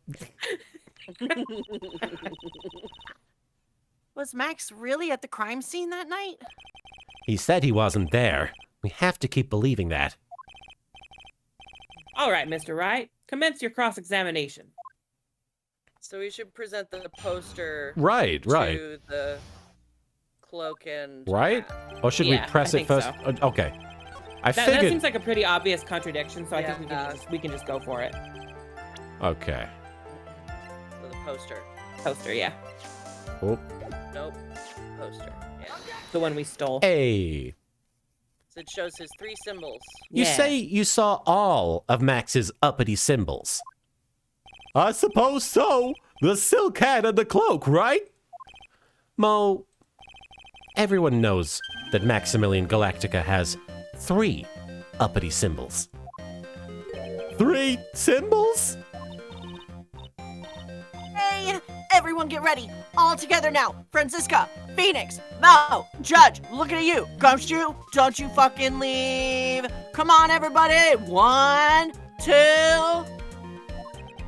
Was Max really at the crime scene that night? He said he wasn't there. We have to keep believing that. All right, Mr. Wright, commence your cross-examination. So we should present the poster Right. to the cloak and Right? hat. Or should Yeah, we press I it think first? so. Okay. I That figured. seems like a pretty obvious contradiction, so I think Yeah. we can just go for it. Okay. So the poster. Poster, yeah. Oh. Nope. Poster. Yeah. The one we stole. Hey. So it shows his 3 symbols. You Yeah. say you saw all of Max's uppity symbols? I suppose so. The silk hat and the cloak, right? Mo, everyone knows that Maximilian Galactica has 3 uppity symbols. 3 symbols? Hey, everyone get ready. All together now. Francisca, Phoenix, Mo, Judge, looking at you. Gumshoe, don't you fucking leave. Come on, everybody. 1, 2.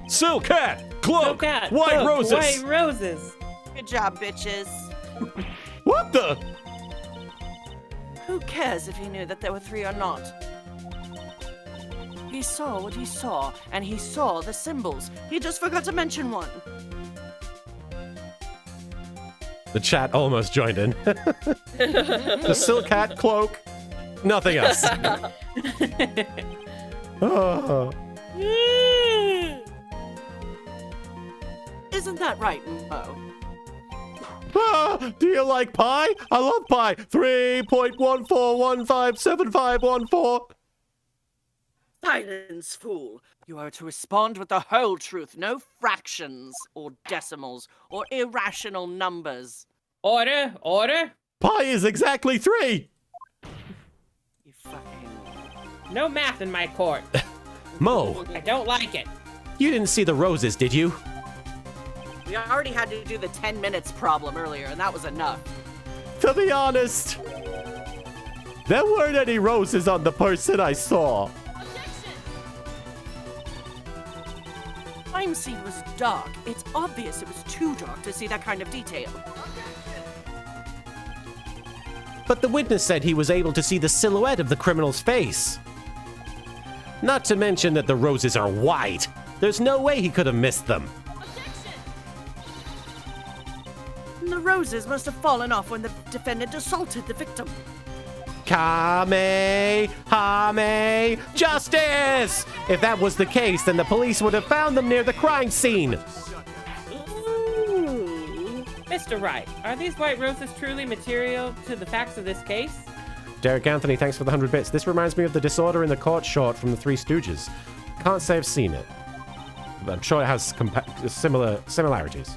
Silk hat, cloak, Cat, white cloak, roses. White roses. Good job, bitches. What the? Who cares if he knew that there were 3 or not? He saw what he saw, and he saw the symbols. He just forgot to mention one. The chat almost joined in. The silk hat, cloak, nothing else. Oh. Isn't that right, Mo? Ah, do you like pie? I love pie. 3.14157514. Silence, fool. You are to respond with the whole truth, no fractions or decimals or irrational numbers. Order, order. Pi is exactly 3. You fucking... No math in my court. Mo, I don't like it. you didn't see the roses, did you? We already had to do the 10 minutes problem earlier, and that was enough. To be honest, there weren't any roses on the person I saw. Objection! Crime scene was dark. It's obvious it was too dark to see that kind of detail. But the witness said he was able to see the silhouette of the criminal's face. Not to mention that the roses are white. There's no way he could have missed them. Objection! The roses must have fallen off when the defendant assaulted the victim. Kame, Hame, justice! If that was the case, then the police would have found them near the crime scene. Ooh. Mr. Wright, are these white roses truly material to the facts of this case? Derek Anthony, thanks for the 100 bits. This reminds me of the Disorder in the Court short from the Three Stooges. Can't say I've seen it, but I'm sure it has similarities.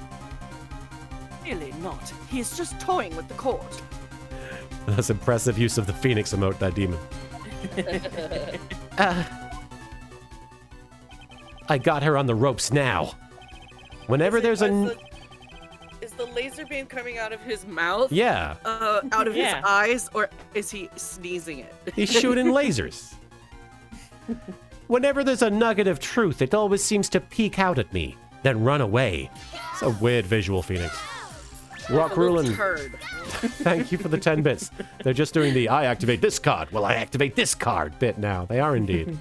Really not. He is just toying with the court. That's impressive use of the Phoenix emote, that demon. I got her on the ropes now. Whenever there's a... Is the laser beam coming out of his mouth? Yeah, Out of his Yeah. eyes, or is he sneezing it? he's shooting lasers. Whenever there's a nugget of truth, it always seems to peek out at me, then run away. It's a weird visual, Phoenix. Rock Rulin, Turd. thank you for the 10 bits. They're just doing the I activate this card, well, I activate this card bit now. They are indeed.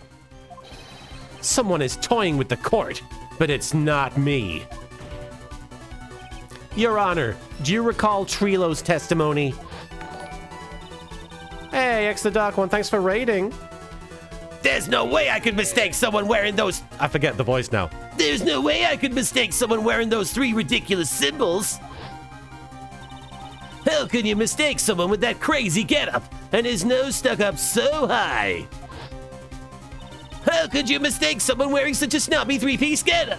Someone is toying with the court, but it's not me. Your Honor, do you recall Trilo's testimony? Hey, X the Dark One, thanks for raiding. There's no way I could mistake someone wearing those. I forget the voice now. There's no way I could mistake someone wearing those 3 ridiculous symbols. How can you mistake someone with that crazy getup and his nose stuck up so high? How could you mistake someone wearing such a snobby 3-piece getup?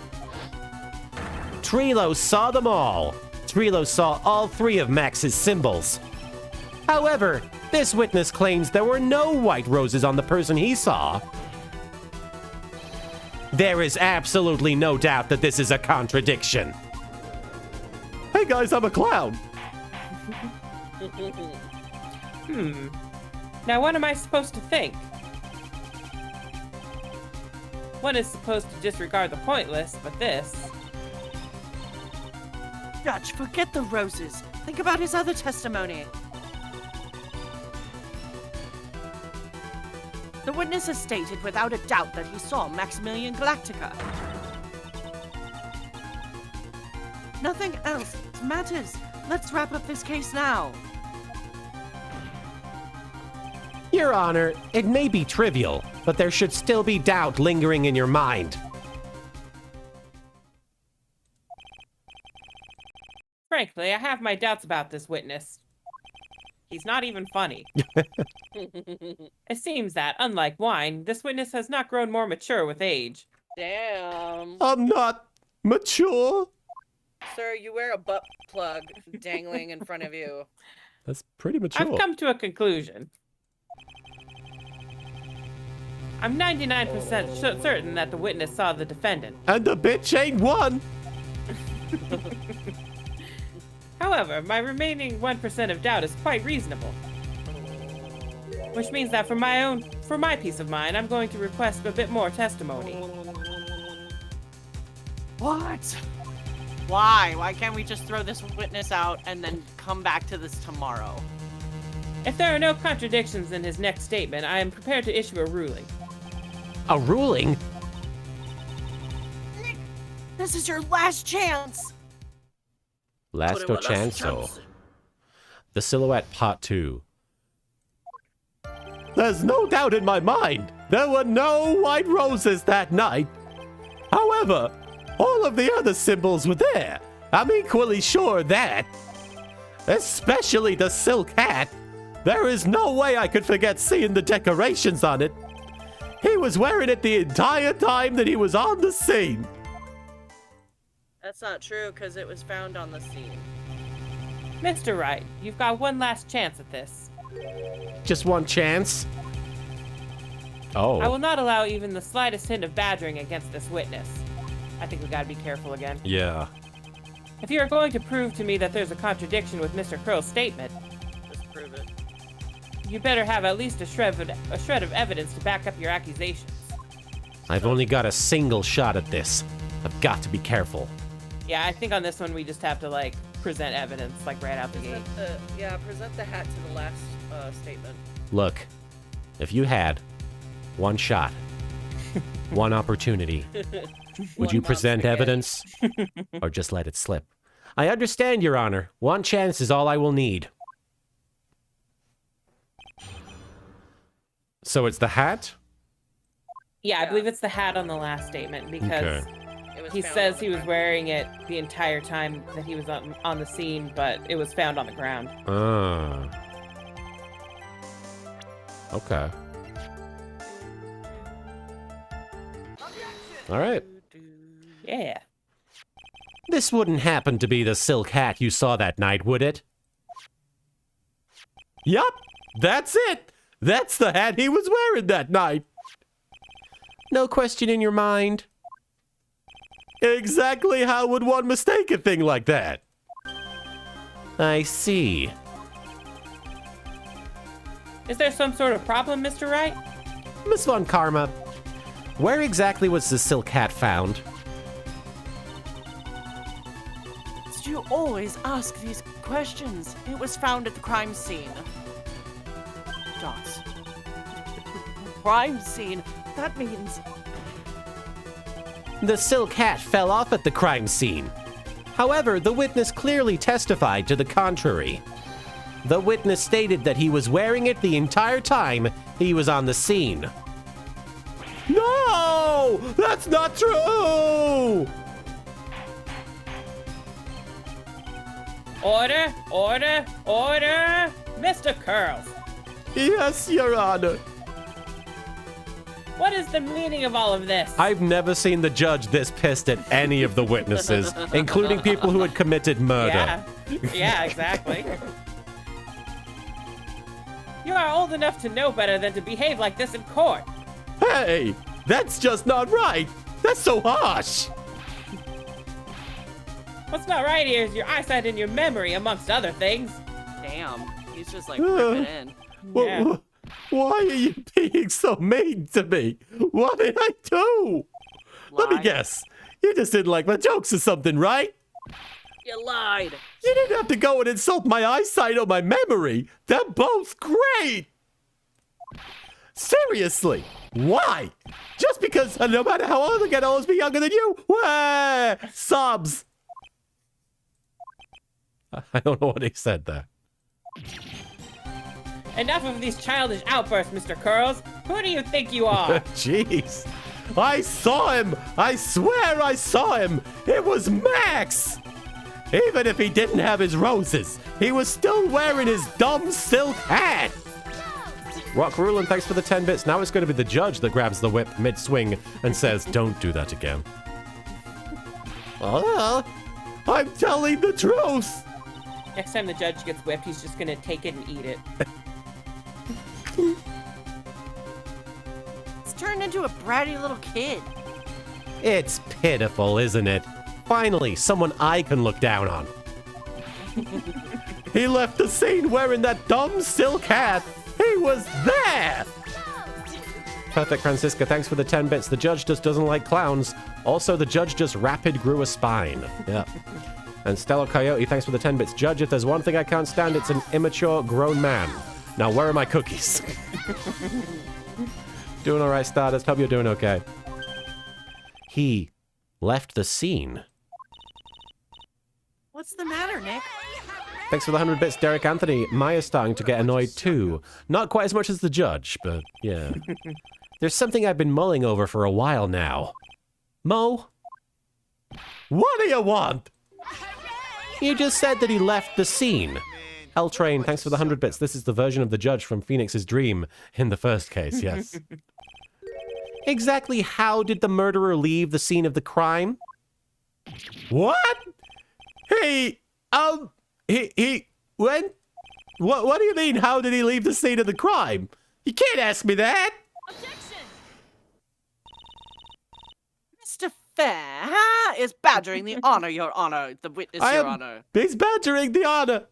Trilo saw them all. Trilo saw all 3 of Max's symbols. However, this witness claims there were no white roses on the person he saw. There is absolutely no doubt that this is a contradiction. Hey guys, I'm a clown. Now, what am I supposed to think? One is supposed to disregard the pointless, but this... Judge, forget the roses. Think about his other testimony. The witness has stated without a doubt that he saw Maximilian Galactica. Nothing else matters. Let's wrap up this case now. Your Honor, it may be trivial, but there should still be doubt lingering in your mind. Frankly, I have my doubts about this witness. He's not even funny. It seems that, unlike wine, this witness has not grown more mature with age. Damn. I'm not mature. Sir, you wear a butt plug dangling in front of you. That's pretty mature. I've come to a conclusion. I'm 99% certain that the witness saw the defendant. And the bitch ain't one. However, my remaining 1% of doubt is quite reasonable. Which means that for my peace of mind, I'm going to request a bit more testimony. What? Why? Why can't we just throw this witness out and then come back to this tomorrow? If there are no contradictions in his next statement, I am prepared to issue a ruling. A ruling? Nick, this is your last chance. Last chance. The Silhouette Part 2. There's no doubt in my mind. There were no white roses that night. However, all of the other symbols were there. I'm equally sure that. Especially the silk hat. There is no way I could forget seeing the decorations on it. He was wearing it the entire time that he was on the scene. That's not true, because it was found on the scene. Mr. Wright, you've got one last chance at this. Just one chance. Oh. I will not allow even the slightest hint of badgering against this witness. I think we gotta be careful again. Yeah. If you are going to prove to me that there's a contradiction with Mr. Curl's statement, Just prove it. you better have at least a shred of evidence to back up your accusations. I've only got a single shot at this. I've got to be careful. Yeah, I think on this one we just have to, like, present evidence, like, right out the gate. Present the hat to the last statement. Look, if you had one shot, one opportunity, would you present evidence or just let it slip? I understand, Your Honor. One chance is all I will need. So it's the hat? Yeah, I believe it's the hat on the last statement, because he says he was wearing it the entire time that he was on the scene, but it was found on the ground. Okay. All right. Yeah. This wouldn't happen to be the silk hat you saw that night, would it? Yup, that's it. That's the hat he was wearing that night. No question in your mind? Exactly how would one mistake a thing like that? I see. Is there some sort of problem, Mr. Wright? Miss Von Karma, where exactly was the silk hat found? You always ask these questions. It was found at the crime scene. Dots. Crime scene? That means... The silk hat fell off at the crime scene. However, the witness clearly testified to the contrary. The witness stated that he was wearing it the entire time he was on the scene. No! That's not true! Order! Order! Order! Mr. Curls! Yes, Your Honor. What is the meaning of all of this? I've never seen the judge this pissed at any of the witnesses, including people who had committed murder. Yeah, exactly. You are old enough to know better than to behave like this in court. Hey, that's just not right. That's so harsh. What's not right here is your eyesight and your memory, amongst other things. Damn. He's just like ripping in. Yeah. Why are you being so mean to me? What did I do? Let me Lied. guess. You just didn't like my jokes or something, right? You lied. You didn't have to go and insult my eyesight or my memory. They're both great. Seriously, why? Just because no matter how old I get, I'll always be younger than you? Wah! Sobs. I don't know what he said there. Enough of these childish outbursts, Mr. Curls. Who do you think you are? Jeez. I saw him. I swear I saw him. It was Max. Even if he didn't have his roses, he was still wearing his dumb silk hat. Rock Rulin, thanks for the 10 bits. Now it's going to be the judge that grabs the whip mid-swing and says, don't do that again. I'm telling the truth. Next time the judge gets whipped, he's just gonna take it and eat it. It's turned into a bratty little kid. It's pitiful, isn't it? Finally, someone I can look down on. He left the scene wearing that dumb silk hat. He was there. Perfect Francisca, thanks for the 10 bits. The judge just doesn't like clowns. Also, the judge just rapid grew a spine. Yeah. And Stellar Coyote, thanks for the 10 bits. Judge, if there's one thing I can't stand, it's an immature grown man. Now, where are my cookies? Doing all right, Stardust. Hope you're doing okay. He left the scene. What's the matter, Nick? Thanks for the 100 bits, Derek Anthony. Maya's starting to get annoyed too. Not quite as much as the judge, but yeah. There's something I've been mulling over for a while now. Mo? What do you want? You just said that he left the scene. L Train, thanks for the 100 bits. This is the version of the judge from Phoenix's dream in the first case, yes. Exactly how did the murderer leave the scene of the crime? What? He went? What do you mean, how did he leave the scene of the crime? You can't ask me that. Objection! Mr. Fair is badgering the honor, Your Honor. The witness, Your Honor. He's badgering the honor.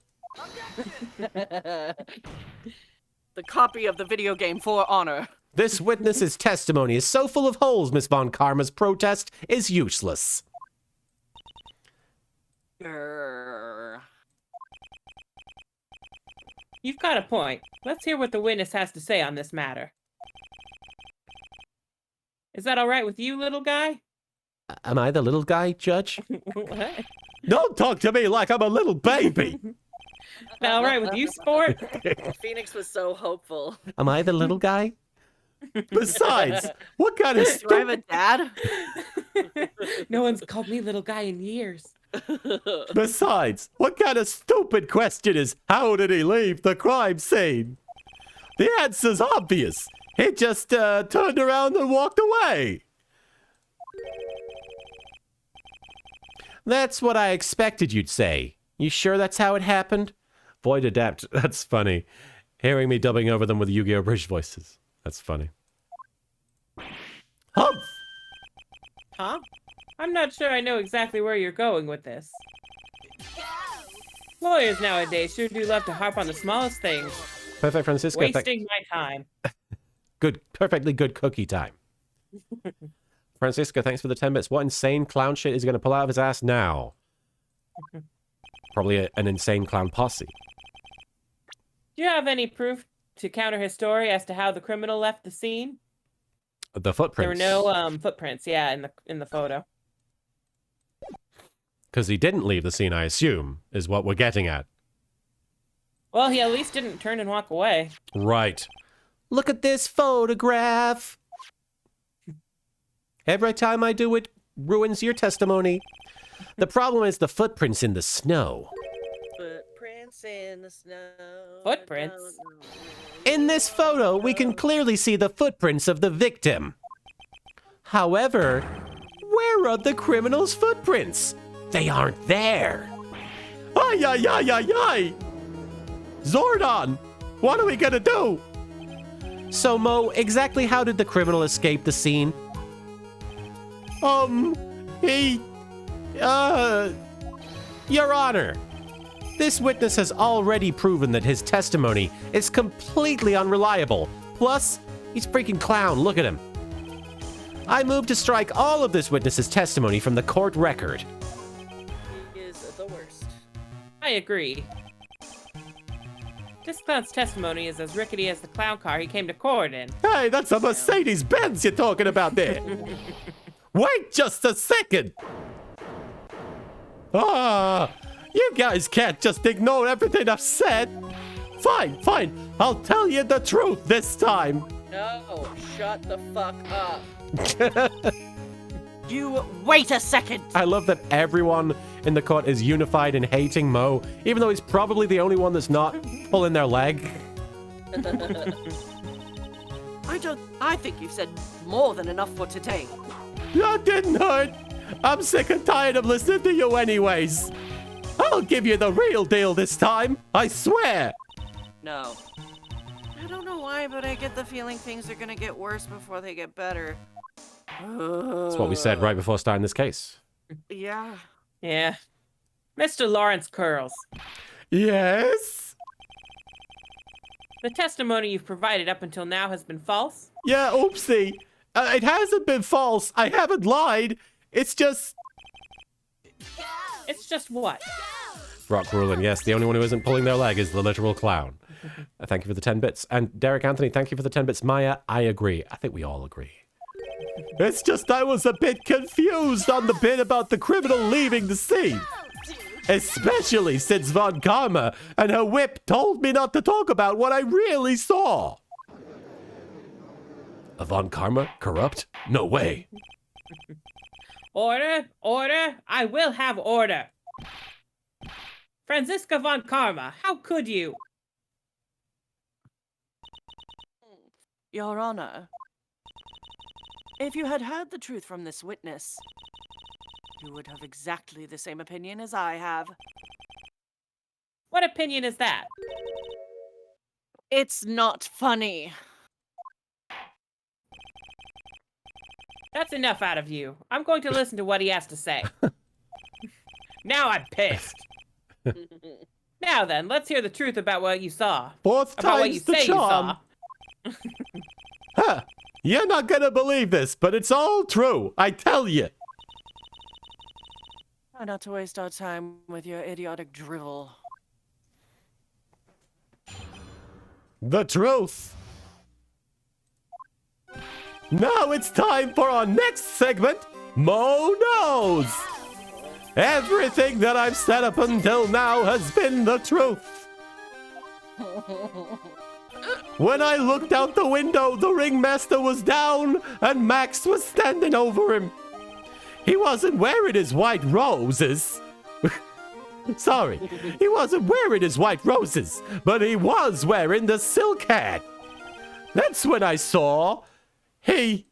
The copy of the video game for honor. This witness's testimony is so full of holes, Miss Von Karma's protest is useless. Grrr. You've got a point. Let's hear what the witness has to say on this matter. Is that all right with you, little guy? Am I the little guy, Judge? What? Don't talk to me like I'm a little baby. That all right with you, sport? Phoenix was so hopeful. Am I the little guy? Besides, what kind of Do I have a dad? No one's called me little guy in years. Besides, what kind of stupid question is, how did he leave the crime scene? The answer's obvious. He just turned around and walked away. That's what I expected you'd say. You sure that's how it happened? Void Adept, that's funny. Hearing me dubbing over them with Yu-Gi-Oh! British voices. That's funny. Humph! Huh? I'm not sure I know exactly where you're going with this. Lawyers nowadays sure do love to harp on the smallest things. Perfect Francisco. Wasting my time. Good, perfectly good cookie time. Francisco, thanks for the 10 bits. What insane clown shit is he going to pull out of his ass now? Probably an insane clown posse. Do you have any proof to counter his story as to how the criminal left the scene? The footprints. There were no footprints, yeah, in the photo. Because he didn't leave the scene, I assume, is what we're getting at. Well, he at least didn't turn and walk away. Right. Look at this photograph. Every time I do it, ruins your testimony. The problem is the footprints in the snow. Footprints in the snow. Footprints? In this photo, we can clearly see the footprints of the victim. However, where are the criminal's footprints? They aren't there. Ay, ay, ay, ay, ay! Zordon, what are we gonna do? So, Mo, exactly how did the criminal escape the scene? Your Honor, This witness has already proven that his testimony is completely unreliable. Plus, he's a freaking clown. Look at him. I move to strike all of this witness's testimony from the court record. He is the worst. I agree. This clown's testimony is as rickety as the clown car he came to court in. Hey, that's a Mercedes-Benz you're talking about there. Wait just a second. You guys can't just ignore everything I've said. Fine. I'll tell you the truth this time. No, shut the fuck up. You wait a second. I love that everyone in the court is unified in hating Mo, even though he's probably the only one that's not pulling their leg. I think you've said more than enough for today. That didn't hurt. I'm sick and tired of listening to you anyways. I'll give you the real deal this time, I swear. No. I don't know why, but I get the feeling things are gonna get worse before they get better. That's what we said right before starting this case. Yeah. Yeah. Mr. Lawrence Curls, Yes? the testimony you've provided up until now has been false? Yeah, oopsie. It hasn't been false. I haven't lied. It's just... It's just what? Rock ruling, yes. The only one who isn't pulling their leg is the literal clown. Thank you for the 10 bits. And Derek Anthony, thank you for the 10 bits. Maya, I agree. I think we all agree. It's just I was a bit confused on the bit about the criminal leaving the scene. Especially since Von Karma and her whip told me not to talk about what I really saw. A Von Karma? Corrupt? No way. Order, order, I will have order. Franziska von Karma, how could you? Your Honor, if you had heard the truth from this witness, you would have exactly the same opinion as I have. What opinion is that? It's not funny. That's enough out of you. I'm going to listen to what he has to say. Now I'm pissed. Now then, let's hear the truth about what you saw. Fourth About what you time's the say you charm. saw. Huh. You're not gonna believe this, but it's all true. I tell you. Try not to waste our time with your idiotic drivel. The truth. Now it's time for our next segment, Mo Knows. Everything that I've said up until now has been the truth. When I looked out the window, the ringmaster was down and Max was standing over him. He wasn't wearing his white roses. Sorry, he wasn't wearing his white roses, but he was wearing the silk hat. That's when I saw he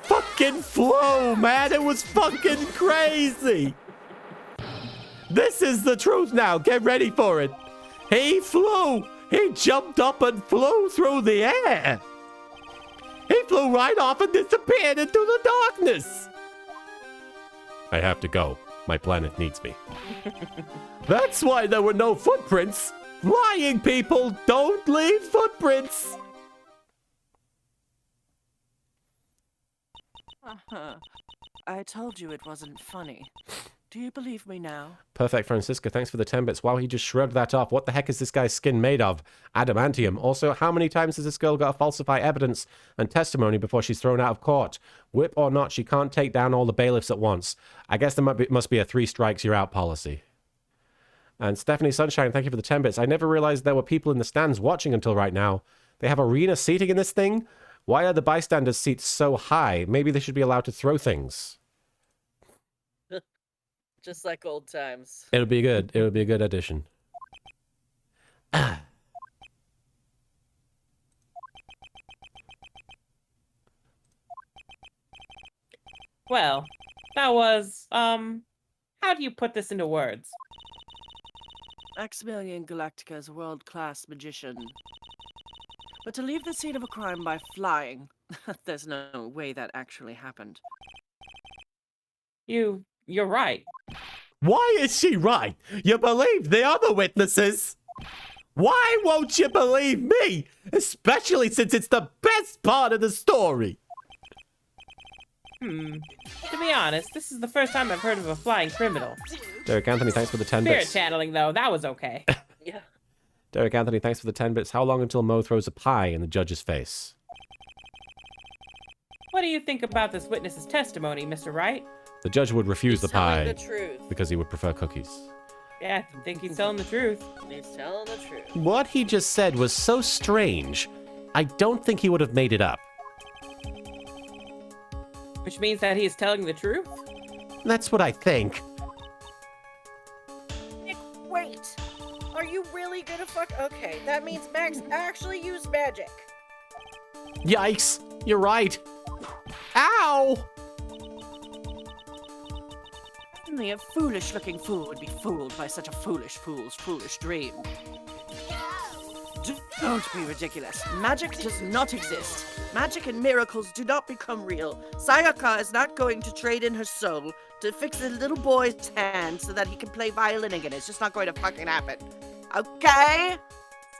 fucking flew, man. It was fucking crazy. This is the truth now. Get ready for it. He flew. He jumped up and flew through the air. He flew right off and disappeared into the darkness. I have to go. My planet needs me. That's why there were no footprints. Lying people don't leave footprints. I told you it wasn't funny. Do you believe me now? Perfect, Francisca. Thanks for the 10 bits. Wow, he just shrugged that off. What the heck is this guy's skin made of? Adamantium. Also, how many times has this girl got to falsify evidence and testimony before she's thrown out of court? Whip or not, she can't take down all the bailiffs at once. I guess there must be a 3 strikes, you're out policy. And Stephanie Sunshine, thank you for the 10 bits. I never realized there were people in the stands watching until right now. They have arena seating in this thing? Why are the bystanders' seats so high? Maybe they should be allowed to throw things. Just like old times. It'll be good. It'll be a good addition. Well, that was, how do you put this into words? Maximilian Galactica is a world-class magician. But to leave the scene of a crime by flying, there's no way that actually happened. You're right. Why is she right? You believe the other witnesses? Why won't you believe me? Especially since it's the best part of the story. To be honest, this is the first time I've heard of a flying criminal. Derek Anthony, thanks for the 10 Spirit bits. channeling, though, that was okay. Yeah. Derek Anthony, thanks for the 10 bits. How long until Mo throws a pie in the judge's face? What do you think about this witness's testimony, Mr. Wright? The judge would refuse the telling pie the truth. because he would prefer cookies. Yeah, I think he's telling the truth. He's telling the truth. What he just said was so strange, I don't think he would have made it up. Which means that he is telling the truth? That's what I think. Nick, wait. Are you really gonna fuck? Okay, that means Max actually used magic. Yikes! You're right. Ow! Only a foolish-looking fool would be fooled by such a foolish fool's foolish dream. Don't be ridiculous. Magic does not exist. Magic and miracles do not become real. Sayaka is not going to trade in her soul to fix a little boy's hand so that he can play violin again. It's just not going to fucking happen. Okay?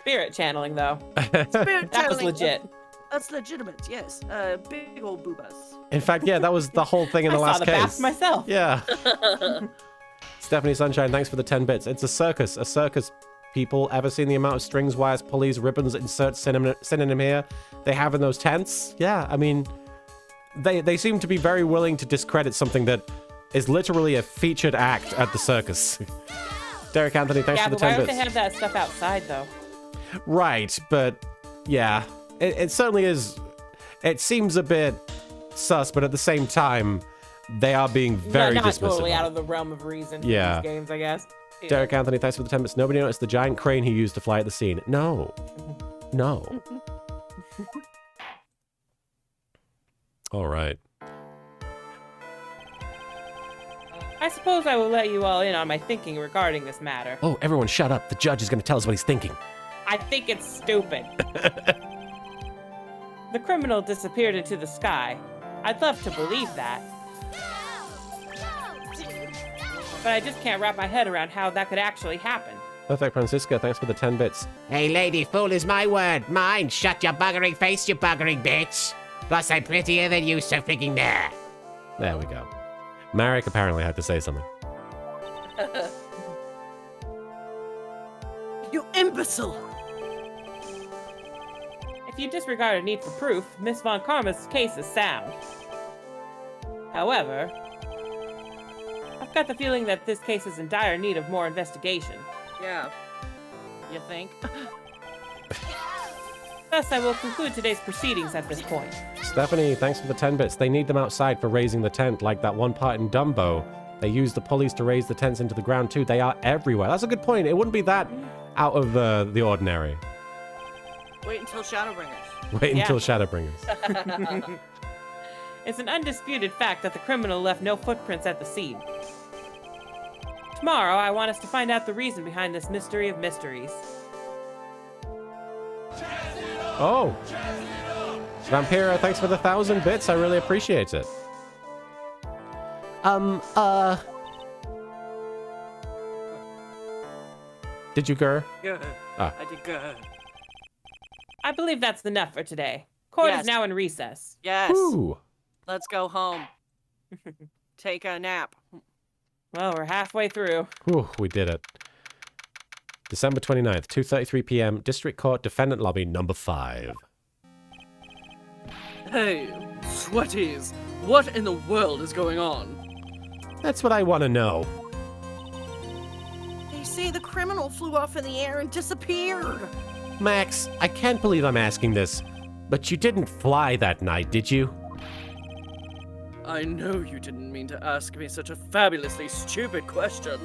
Spirit channeling, though. Spirit That was channeling. legit. That's legitimate, yes. Big old boobas. In fact, yeah, that was the whole thing in the I last saw the case. bath myself. Yeah. Stephanie Sunshine, thanks for the 10 bits. It's a circus. A circus, people. Ever seen the amount of strings, wires, pulleys, ribbons, insert synonym here they have in those tents? Yeah, I mean, they seem to be very willing to discredit something that is literally a featured act at the circus. Derek Anthony, thanks Yeah, for the but why 10 would bits. they have that stuff outside, though? Right, but yeah, it certainly is. It seems a bit sus, but at the same time, they are being very not dismissive. totally out of the realm of reason for Yeah. these games, I guess. Yeah. Derek Anthony, thanks for the 10 bits. Nobody noticed the giant crane he used to fly at the scene. No. No. All right. I suppose I will let you all in on my thinking regarding this matter. Oh, everyone shut up. The judge is going to tell us what he's thinking. I think it's stupid. The criminal disappeared into the sky. I'd love to believe that. But I just can't wrap my head around how that could actually happen. Perfect Francisca, thanks for the 10 bits. Hey, lady, fool is my word. Mine. Shut your buggering face, you buggering bitch. Plus, I'm prettier than you, so freaking there. There we go. Marek apparently had to say something. You imbecile! If you disregard a need for proof, Miss Von Karma's case is sound. However, I've got the feeling that this case is in dire need of more investigation. Yeah. You think? Thus, I will conclude today's proceedings at this point. Stephanie, thanks for the 10 bits. They need them outside for raising the tent, like that one part in Dumbo. They use the pulleys to raise the tents into the ground, too. They are everywhere. That's a good point. It wouldn't be that out of the ordinary. Wait until Shadowbringers. Wait Yeah. until Shadowbringers. It's an undisputed fact that the criminal left no footprints at the scene. Tomorrow, I want us to find out the reason behind this mystery of mysteries. Oh. Vampira, thanks for the 1,000 bits. I really appreciate it. Did you, Gur? Yeah. Ah. I did good. I believe that's enough for today. Court Yes. is now in recess. Yes. Ooh. Let's go home. Take a nap. Well, we're halfway through. Whew, we did it. December 29th, 2:33 p.m., District Court, Defendant Lobby, number 5. Hey, sweaties, what in the world is going on? That's what I want to know. They say the criminal flew off in the air and disappeared. Max, I can't believe I'm asking this, but you didn't fly that night, did you? I know you didn't mean to ask me such a fabulously stupid question.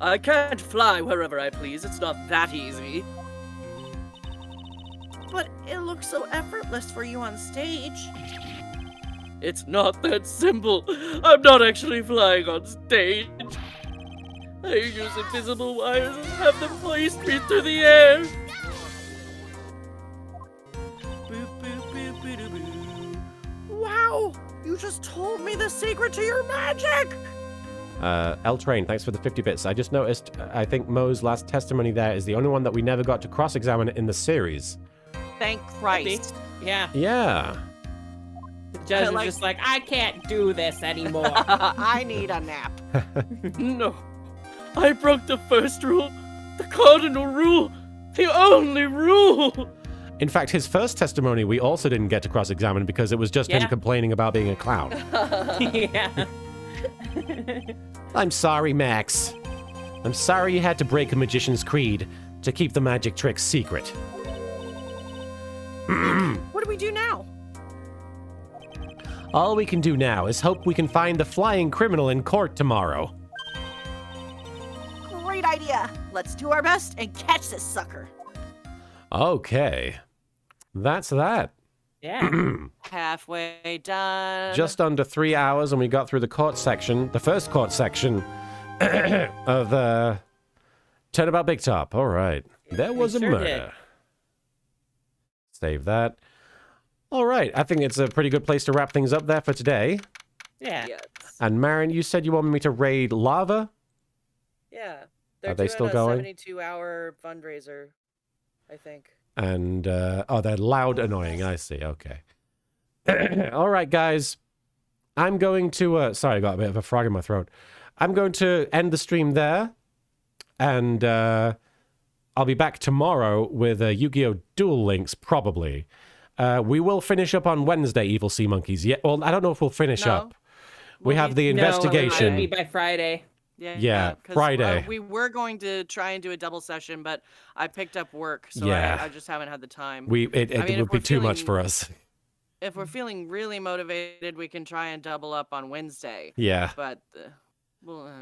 I can't fly wherever I please, it's not that easy. But it looks so effortless for you on stage. It's not that simple. I'm not actually flying on stage. I use invisible wires and have them hoist me through the air. Boop, boop, boop, boop, boop, boop. Wow! You just told me the secret to your magic! L Train, thanks for the 50 bits. I just noticed, I think Mo's last testimony there is the only one that we never got to cross-examine in the series. Thank Christ. Yeah. Yeah. The judge was just like, I can't do this anymore. I need a nap. No. I broke the first rule. The cardinal rule. The only rule. In fact, his first testimony we also didn't get to cross-examine because it was just him complaining about being a clown. Yeah. I'm sorry, Max. I'm sorry you had to break a magician's creed to keep the magic tricks secret. What do we do now? All we can do now is hope we can find the flying criminal in court tomorrow. Great idea. Let's do our best and catch this sucker. Okay. That's that. Yeah. Halfway done. Just under 3 hours and we got through the court section, the first court section of Turnabout Big Top. All right. There was a sure murder. did. Save that. All right. I think it's a pretty good place to wrap things up there for today. Yeah. Yes. And Marin, you said you wanted me to raid Lava? Yeah. They're Are they doing still a going? 72-hour fundraiser, I think. And, oh, they're loud, annoying. I see. Okay. All right, guys. I'm going to, sorry, I got a bit of a frog in my throat. I'm going to end the stream there. And, I'll be back tomorrow with Yu-Gi-Oh! Duel Links, probably. We will finish up on Wednesday, Evil Sea Monkeys. Yeah, well, I don't know if we'll finish up. We have the investigation. No, it would be by Friday. Yeah, 'cause, Friday. we were going to try and do a double session, but I picked up work, so Yeah. I just haven't had the time. It I mean, if would be we're too much feeling- for us. If we're feeling really motivated, we can try and double up on Wednesday. Yeah. But, well,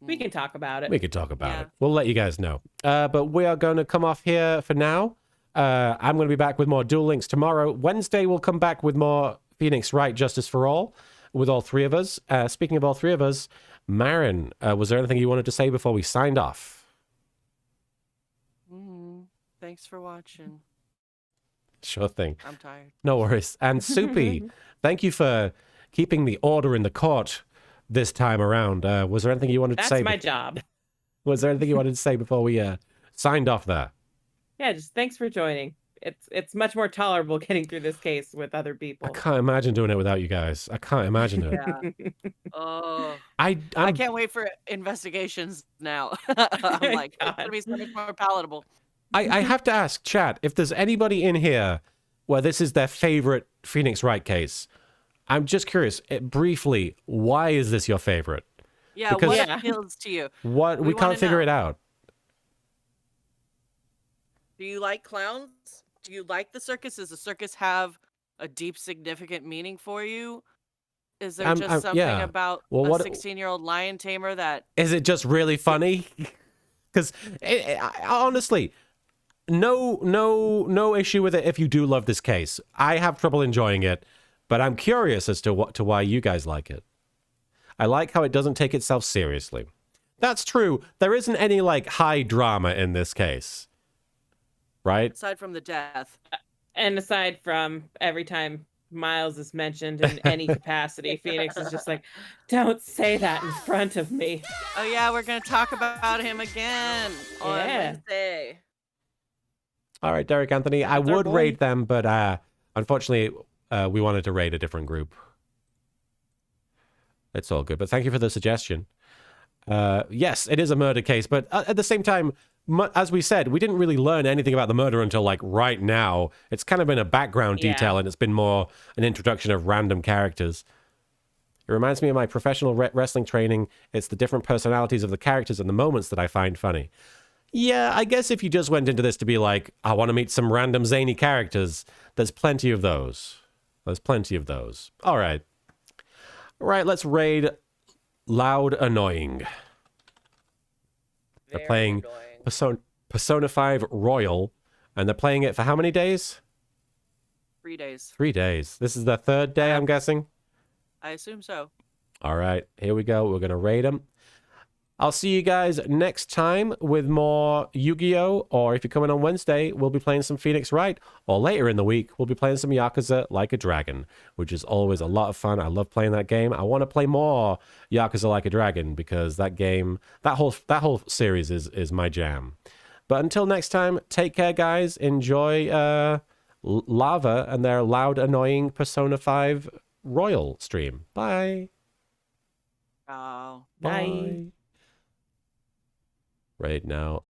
We can talk about it. We could talk about Yeah. it. We'll let you guys know. But we are going to come off here for now. I'm going to be back with more Duel Links tomorrow. Wednesday, we'll come back with more Phoenix Wright Justice for All with all three of us. Speaking of all three of us, Marin, was there anything you wanted to say before we signed off? Thanks for watching. Sure thing. I'm tired. No worries. And Soupy, thank you for keeping the order in the court this time around. Was there anything you wanted to say? That's my job. Was there anything you wanted to say before we signed off there? Yeah, just thanks for joining. It's much more tolerable getting through this case with other people. I can't imagine doing it without you guys. I can't imagine it. Yeah. Oh, I can't wait for investigations now. I'm like, it's gonna be so much more palatable. I have to ask, chat, if there's anybody in here where this is their favorite Phoenix Wright case. I'm just curious, briefly, why is this your favorite? Yeah, Because- what appeals to you? What we We can't wanna figure know. it out. Do you like clowns? Do you like the circus? Does the circus have a deep, significant meaning for you? Is there just something yeah. about Well, a what- 16-year-old lion tamer that... Is it just really funny? Because honestly, no issue with it if you do love this case. I have trouble enjoying it, but I'm curious as to why you guys like it. I like how it doesn't take itself seriously. That's true. There isn't any like high drama in this case, right? Aside from the death. And aside from every time Miles is mentioned in any capacity, Phoenix is just like, don't say that in front of me. Oh yeah, we're gonna talk about him again on Yeah. Wednesday. All right, Derek Anthony. I That's our would boy. raid them, but unfortunately, we wanted to raid a different group. It's all good, but thank you for the suggestion. Yes, it is a murder case, but at the same time, as we said, we didn't really learn anything about the murder until like right now. It's kind of been a background detail, Yeah. and it's been more an introduction of random characters. It reminds me of my professional wrestling training. It's the different personalities of the characters and the moments that I find funny. Yeah, I guess if you just went into this to be like, I want to meet some random zany characters, there's plenty of those. There's plenty of those. All right. All right, let's raid Loud Annoying. They're Very playing annoying. Persona 5 Royal, and they're playing it for how many days? 3 days. 3 days. This is the third day, I'm guessing. I assume so. All right, here we go. We're going to raid them. I'll see you guys next time with more Yu-Gi-Oh! Or if you're coming on Wednesday, we'll be playing some Phoenix Wright. Or later in the week, we'll be playing some Yakuza Like a Dragon, which is always a lot of fun. I love playing that game. I want to play more Yakuza Like a Dragon because that game, that whole series is my jam. But until next time, take care, guys. Enjoy Lava and their loud, annoying Persona 5 Royal stream. Bye. Oh. Bye. Right now.